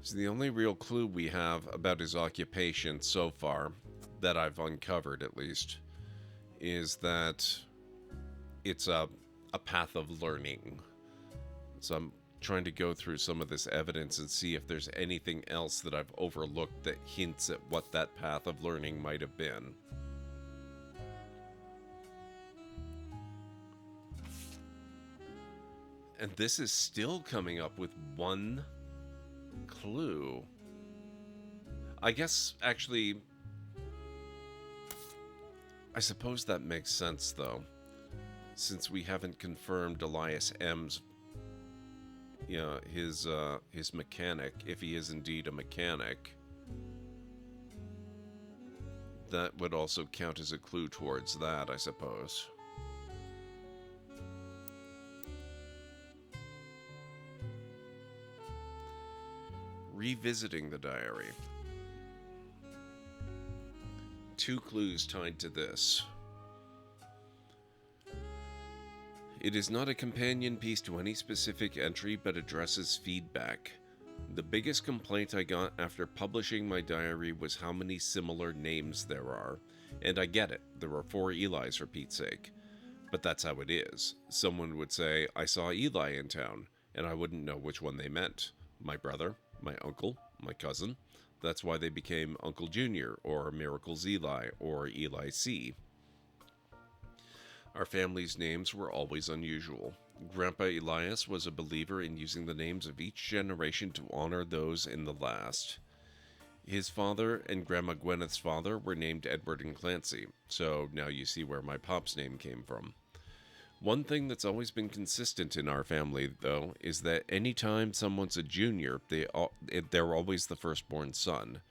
So the only real clue we have about his occupation so far, that I've uncovered at least, is that it's a path of learning. So trying to go through some of this evidence and see if there's anything else that I've overlooked that hints at what that path of learning might have been. And this is still coming up with one clue. I guess, actually, I suppose that makes sense, though, since we haven't confirmed Elias M's, his mechanic, if he is indeed a mechanic. That would also count as a clue towards that, I suppose. Revisiting the diary. 2 clues tied to this. It is not a companion piece to any specific entry, but addresses feedback. The biggest complaint I got after publishing my diary was how many similar names there are. And I get it, there are 4 Elis for Pete's sake. But that's how it is. Someone would say, I saw Eli in town, and I wouldn't know which one they meant. My brother, my uncle, my cousin. That's why they became Uncle Junior, or Miracles Eli, or Eli C. Our family's names were always unusual. Grandpa Elias was a believer in using the names of each generation to honor those in the last. His father and Grandma Gwyneth's father were named Edward and Clancy, so now you see where my pop's name came from. One thing that's always been consistent in our family, though, is that anytime someone's a junior, they're always the firstborn son.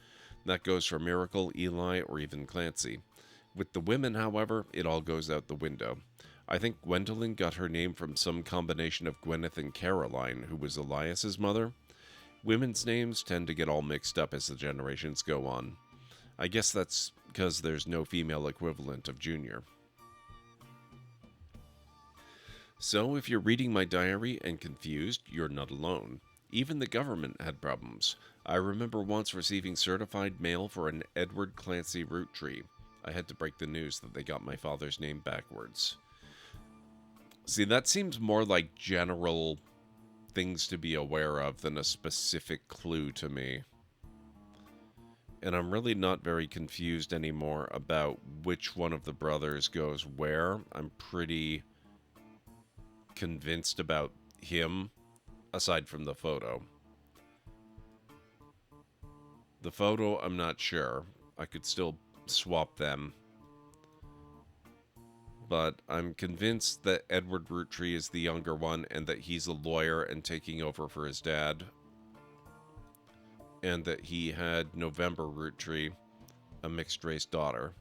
That goes for Miracle, Eli, or even Clancy. With the women, however, it all goes out the window. I think Gwendolyn got her name from some combination of Gwyneth and Caroline, who was Elias's mother. Women's names tend to get all mixed up as the generations go on. I guess that's because there's no female equivalent of junior. So, if you're reading my diary and confused, you're not alone. Even the government had problems. I remember once receiving certified mail for an Edward Clancy Roottrees. I had to break the news that they got my father's name backwards. See, that seems more like general things to be aware of than a specific clue to me. And I'm really not very confused anymore about which one of the brothers goes where. I'm pretty convinced about him, aside from the photo. The photo, I'm not sure. I could still swap them. But I'm convinced that Edward Roottrees is the younger one and that he's a lawyer and taking over for his dad. And that he had November Roottrees, a mixed-race daughter.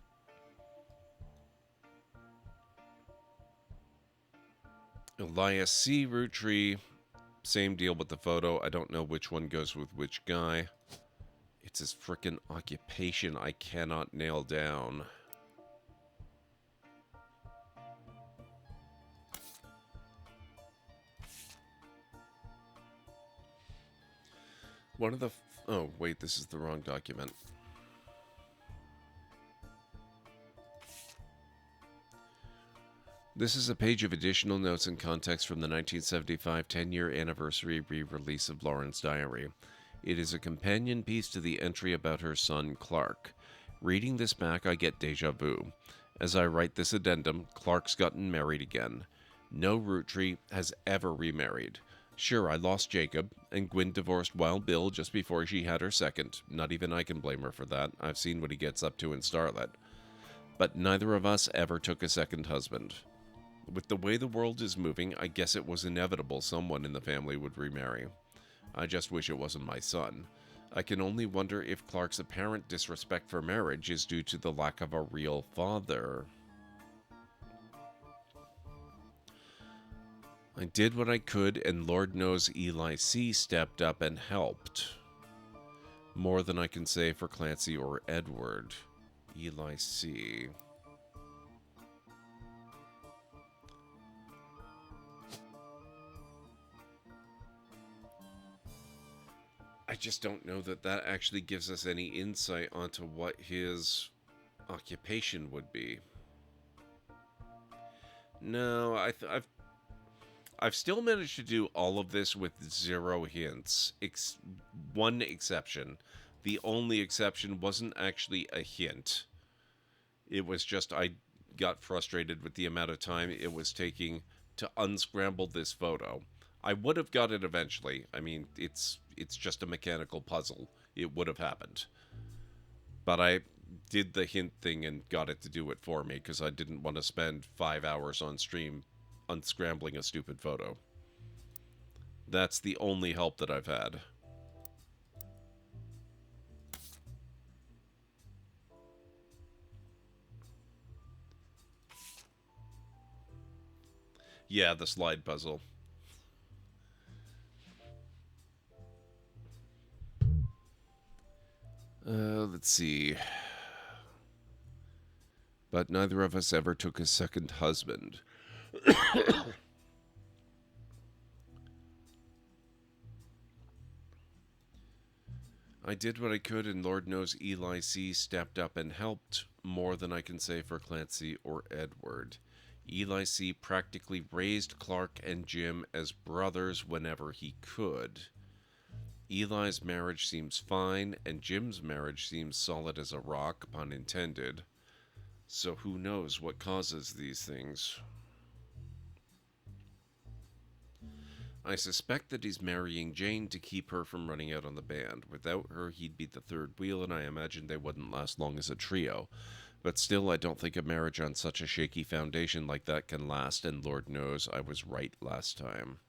Elias C. Roottrees, same deal with the photo. I don't know which one goes with which guy. It's his frickin' occupation I cannot nail down. One of the... oh, wait, this is the wrong document. This is a page of additional notes and context from the 1975 10-year anniversary re-release of Lauren's diary. It is a companion piece to the entry about her son, Clark. Reading this back, I get deja vu. As I write this addendum, Clark's gotten married again. No Roottrees has ever remarried. Sure, I lost Jacob, and Gwyn divorced Wild Bill just before she had her second. Not even I can blame her for that. I've seen what he gets up to in Starlet. But neither of us ever took a second husband. With the way the world is moving, I guess it was inevitable someone in the family would remarry. I just wish it wasn't my son. I can only wonder if Clark's apparent disrespect for marriage is due to the lack of a real father. I did what I could, and Lord knows Eli C. stepped up and helped. More than I can say for Clancy or Edward. Eli C. I just don't know that that actually gives us any insight onto what his occupation would be. No, I've still managed to do all of this with 0 hints. One exception. The only exception wasn't actually a hint. It was just I got frustrated with the amount of time it was taking to unscramble this photo. I would have got it eventually. I mean, it's just a mechanical puzzle. It would have happened. But I did the hint thing and got it to do it for me because I didn't want to spend 5 hours on stream unscrambling a stupid photo. That's the only help that I've had. Yeah, the slide puzzle. Let's see. But neither of us ever took a second husband. I did what I could, and Lord knows Eli C. stepped up and helped more than I can say for Clancy or Edward. Eli C. practically raised Clark and Jim as brothers whenever he could. Eli's marriage seems fine, and Jim's marriage seems solid as a rock, pun intended. So who knows what causes these things? I suspect that he's marrying Jane to keep her from running out on the band. Without her, he'd be the third wheel, and I imagine they wouldn't last long as a trio. But still, I don't think a marriage on such a shaky foundation like that can last, and Lord knows I was right last time.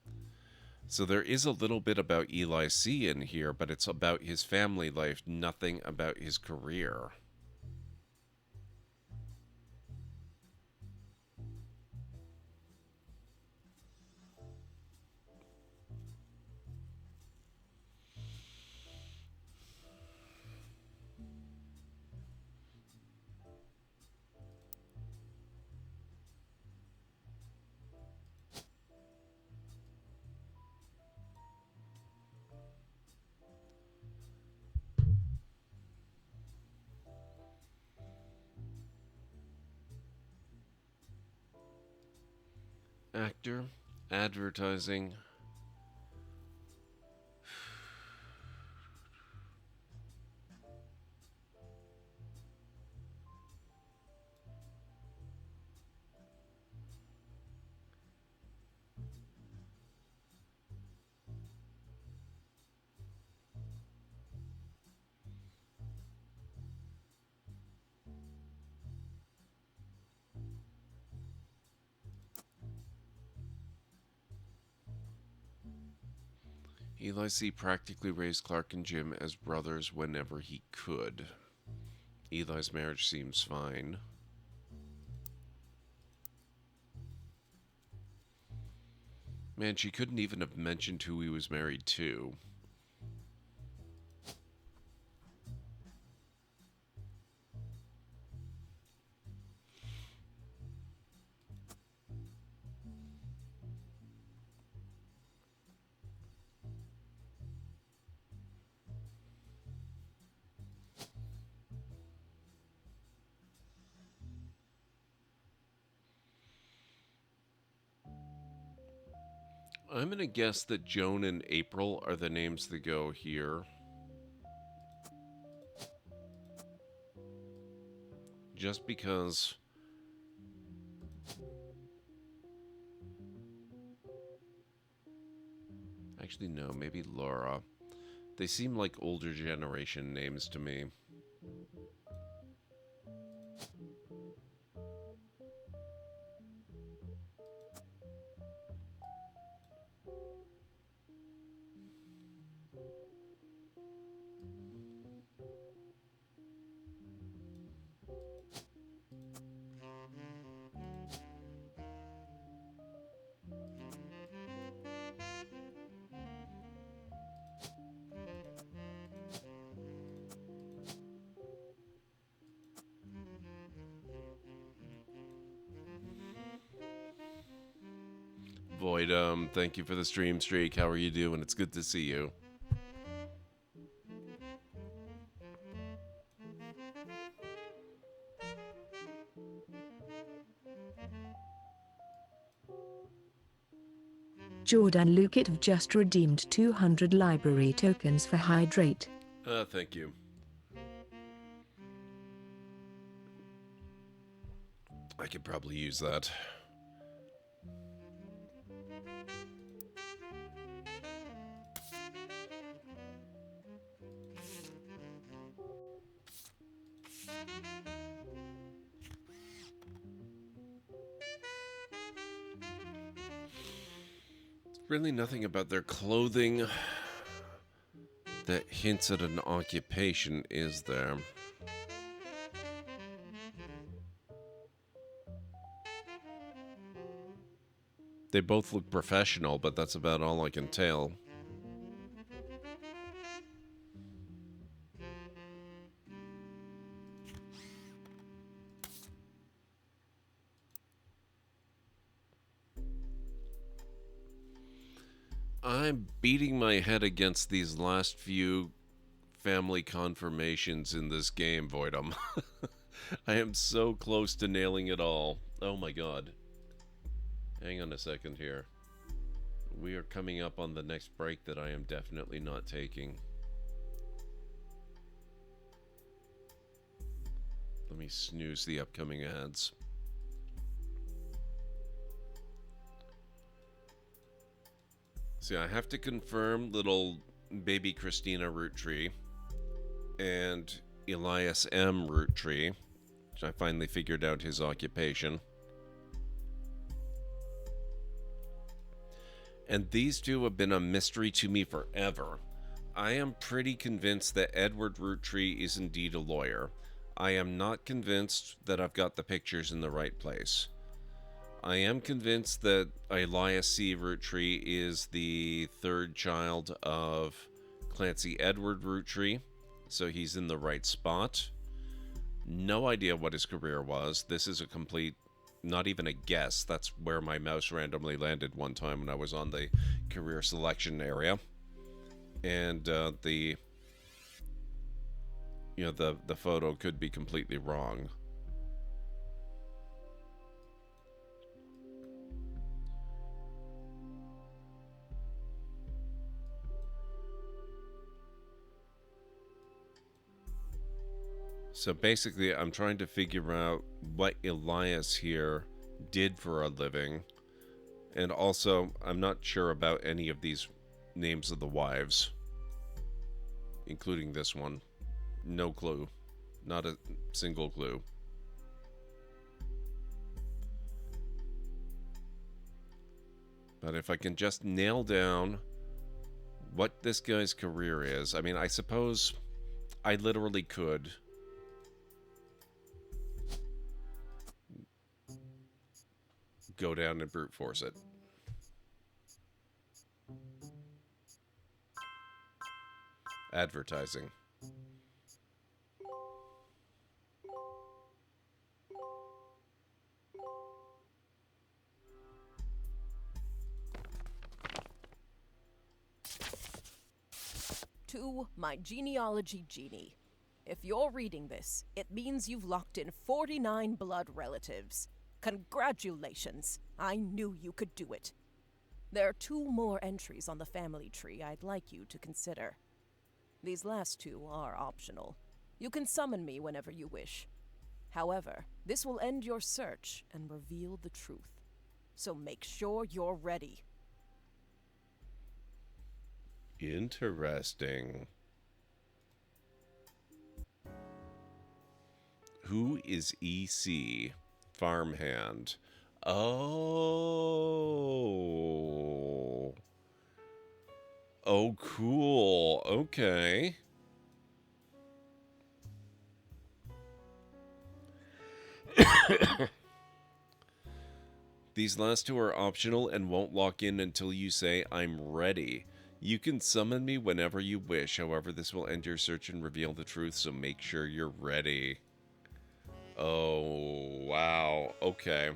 So there is a little bit about Eli C. in here, but it's about his family life, nothing about his career. Actor, advertising. Eli C. practically raised Clark and Jim as brothers whenever he could. Eli's marriage seems fine. Man, she couldn't even have mentioned who he was married to. I'm going to guess that Joan and April are the names that go here. Just because... Actually, no, maybe Laura. They seem like older generation names to me. Void, thank you for the stream streak. How are you doing? It's good to see you.
Jordan Lukic have just redeemed 200 library tokens for Hydrate.
Thank you. I could probably use that. Really nothing about their clothing that hints at an occupation, is there? They both look professional, but that's about all I can tell. I'm beating my head against these last few family confirmations in this game, Voidum. I am so close to nailing it all. Oh my god. Hang on a second here. We are coming up on the next break that I am definitely not taking. Let me snooze the upcoming ads. See, I have to confirm little baby Christina Roottrees and Elias M. Roottrees, which I finally figured out his occupation. And these two have been a mystery to me forever. I am pretty convinced that Edward Roottrees is indeed a lawyer. I am not convinced that I've got the pictures in the right place. I am convinced that Elias C. Roottrees is the third child of Clancy Edward Roottrees, so he's in the right spot. No idea what his career was. This is a complete, not even a guess. That's where my mouse randomly landed one time when I was on the career selection area. And the photo could be completely wrong. So basically, I'm trying to figure out what Elias here did for a living. And also, I'm not sure about any of these names of the wives, including this one. No clue. Not a single clue. But if I can just nail down what this guy's career is, I mean, I suppose I literally could go down and brute force it. Advertising.
To my genealogy genie. If you're reading this, it means you've locked in 49 blood relatives. Congratulations! I knew you could do it. There are 2 more entries on the family tree I'd like you to consider. These last 2 are optional. You can summon me whenever you wish. However, this will end your search and reveal the truth. So make sure you're ready.
Interesting. Who is EC? Farmhand. Oh. Oh, cool. Okay. These last 2 are optional and won't lock in until you say, I'm ready. You can summon me whenever you wish. However, this will end your search and reveal the truth, so make sure you're ready. Oh, wow. Okay.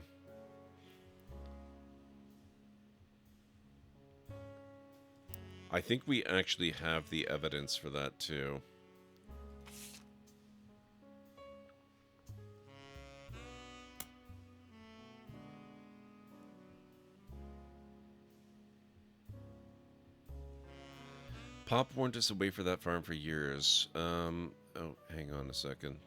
I think we actually have the evidence for that, too. Pop warned us away for that farm for years. Oh, hang on a second.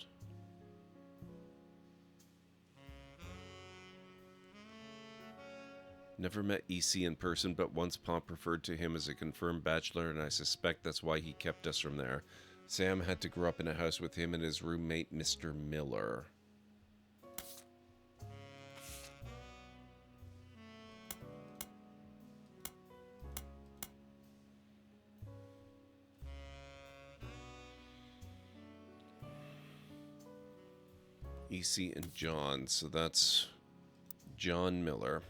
Never met EC in person, but once Pop referred to him as a confirmed bachelor, and I suspect that's why he kept us from there. Sam had to grow up in a house with him and his roommate, Mr. Miller. EC and John, so that's John Miller.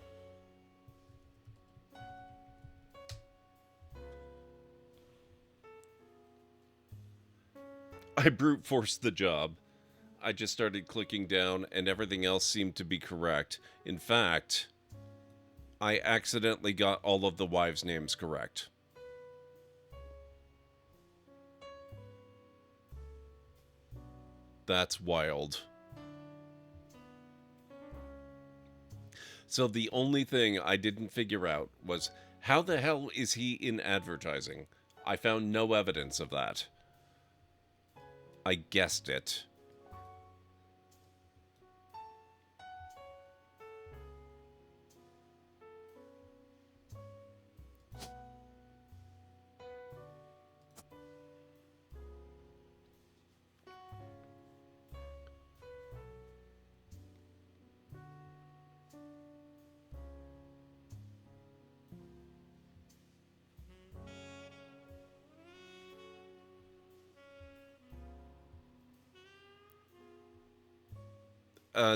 I brute forced the job. I just started clicking down and everything else seemed to be correct. In fact, I accidentally got all of the wives' names correct. That's wild. So the only thing I didn't figure out was, how the hell is he in advertising? I found no evidence of that. I guessed it.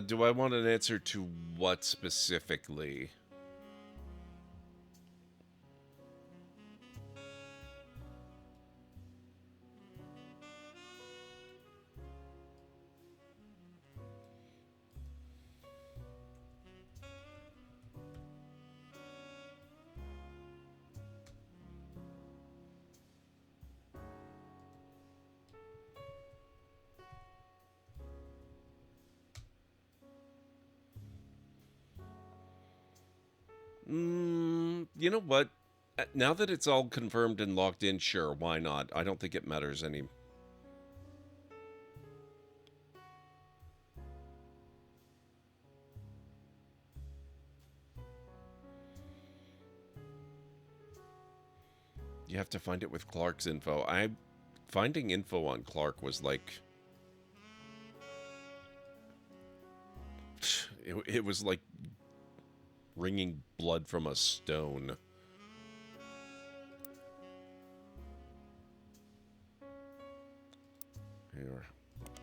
Do I want an answer to what specifically? You know what? Now that it's all confirmed and locked in, sure, why not? I don't think it matters any. You have to find it with Clark's info. Finding info on Clark was like... It was like wringing blood from a stone. Here,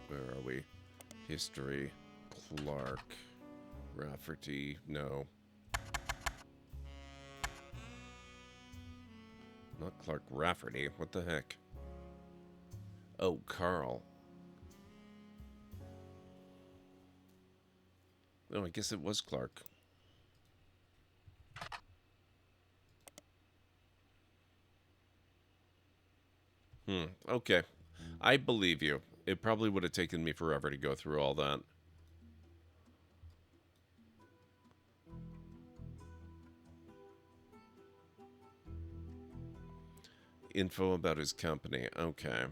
where are we? History, Clark, Rafferty, no. Not Clark Rafferty, what the heck? Oh, Carl. Oh, I guess it was Clark. Okay. I believe you. It probably would have taken me forever to go through all that. Info about his company. Okay.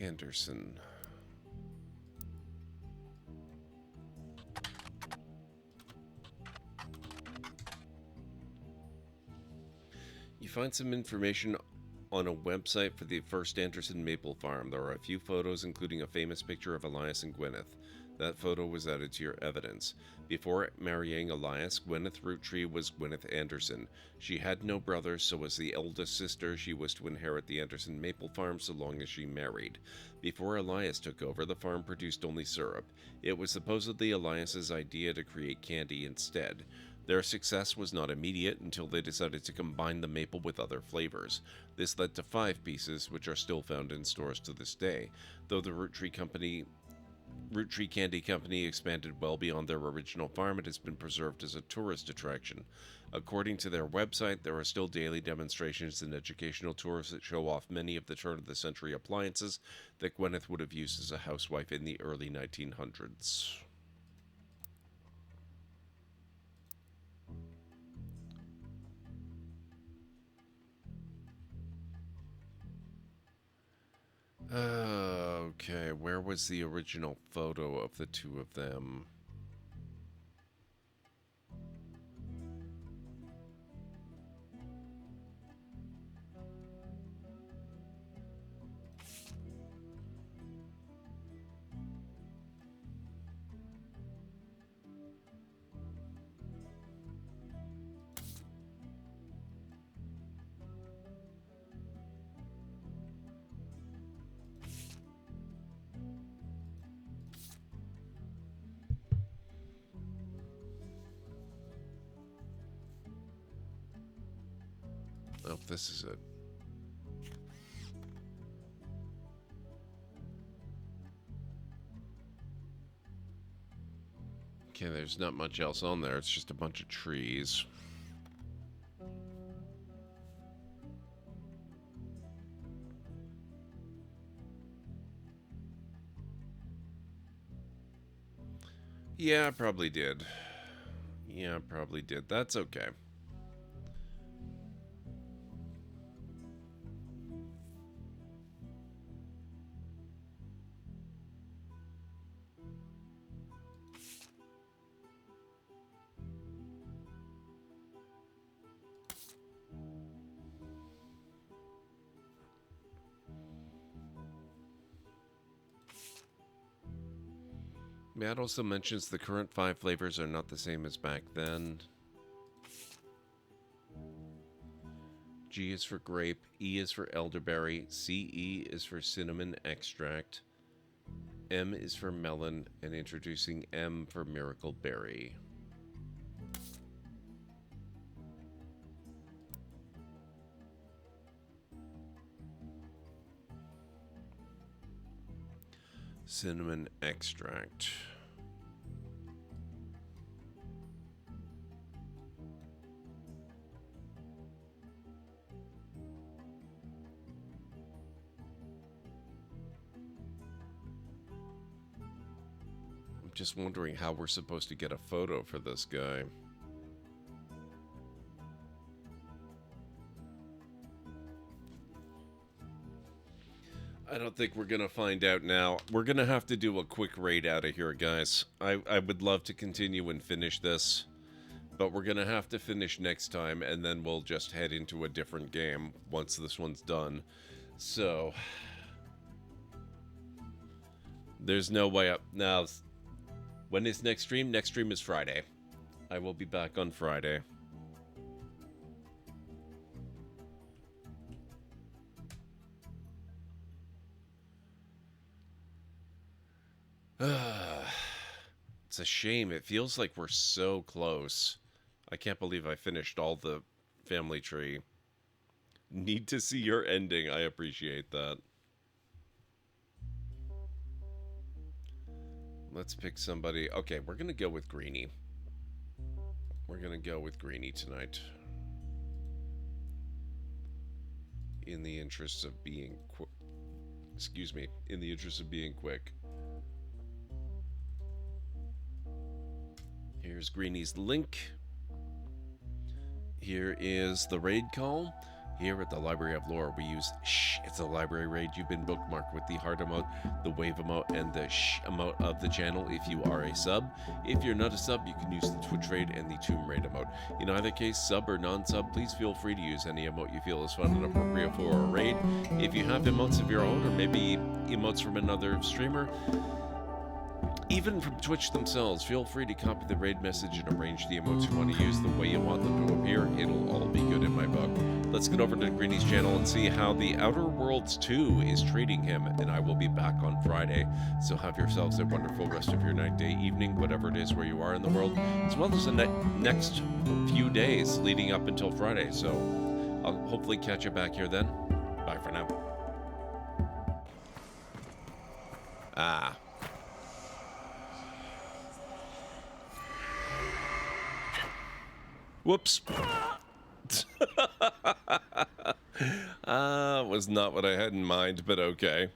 Anderson. You find some information on a website for the first Anderson maple farm. There are a few photos, including a famous picture of Elias and Gwyneth. That photo was added to your evidence. Before marrying Elias, Gwyneth Roottree was Gwyneth Anderson. She had no brothers, so as the eldest sister, she was to inherit the Anderson maple farm so long as she married. Before Elias took over, the farm produced only syrup. It was supposedly Elias's idea to create candy instead. Their success was not immediate until they decided to combine the maple with other flavors. This led to 5 pieces, which are still found in stores to this day, though the Roottree Candy Company expanded well beyond their original farm. It has been preserved as a tourist attraction. According to their website, there are still daily demonstrations and educational tours that show off many of the turn-of-the-century appliances that Gwyneth would have used as a housewife in the early 1900s. Okay, where was the original photo of the two of them? Oh, this is it. Okay, there's not much else on there. It's just a bunch of trees. Yeah, I probably did. Yeah, I probably did. That's okay. Matt also mentions the current 5 flavors are not the same as back then. G is for grape, E is for elderberry, CE is for cinnamon extract, M is for melon, and introducing M for miracle berry. Cinnamon extract. I'm just wondering how we're supposed to get a photo for this guy. I don't think we're going to find out now. We're going to have to do a quick raid out of here, guys. I would love to continue and finish this, but we're going to have to finish next time, and then we'll just head into a different game once this one's done. So, there's no way up. Now, when is next stream? Next stream is Friday. I will be back on Friday. It's a shame. It feels like we're so close. I can't believe I finished all the family tree. Need to see your ending. I appreciate that. Let's pick somebody. Okay, we're going to go with Greenie. We're going to go with Greenie tonight. In the interest of being in the interest of being quick. Here's Greenie's link. Here is the raid call. Here at the Library of Lore, we use shh. It's a library raid. You've been bookmarked with the heart emote, the wave emote, and the shh emote of the channel if you are a sub. If you're not a sub, you can use the Twitch raid and the Tomb Raid emote. In either case, sub or non-sub, please feel free to use any emote you feel is fun and appropriate for a raid. If you have emotes of your own, or maybe emotes from another streamer, Even from Twitch themselves, feel free to copy the raid message and arrange the emotes you want to use the way you want them to appear. It'll all be good in my book. Let's get over to Greeny's channel and see how The Outer Worlds 2 is treating him, and I will be back on Friday. So have yourselves a wonderful rest of your night, day, evening, whatever it is where you are in the world, as well as the next few days leading up until Friday. So I'll hopefully catch you back here then. Bye for now. Whoops. Was not what I had in mind, but okay.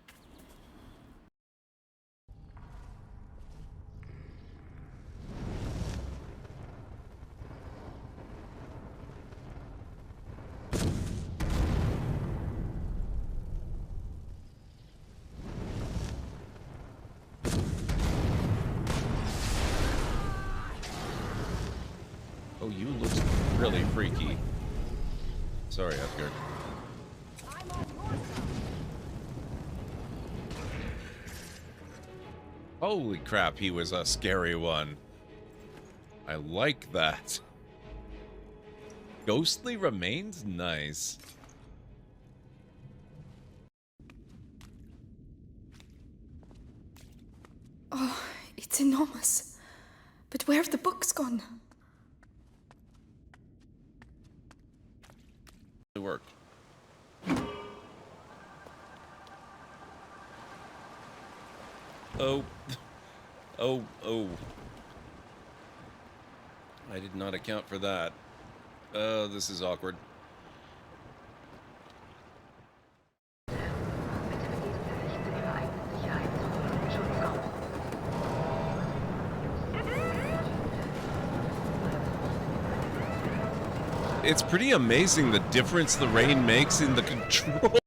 Oh, you look really freaky. Sorry, Edgar. Holy crap, he was a scary one. I like that. Ghostly remains? Nice.
Oh, it's enormous. But where have the books gone?
It worked. Oh. Oh. I did not account for that. This is awkward. It's pretty amazing the difference the rain makes in the control.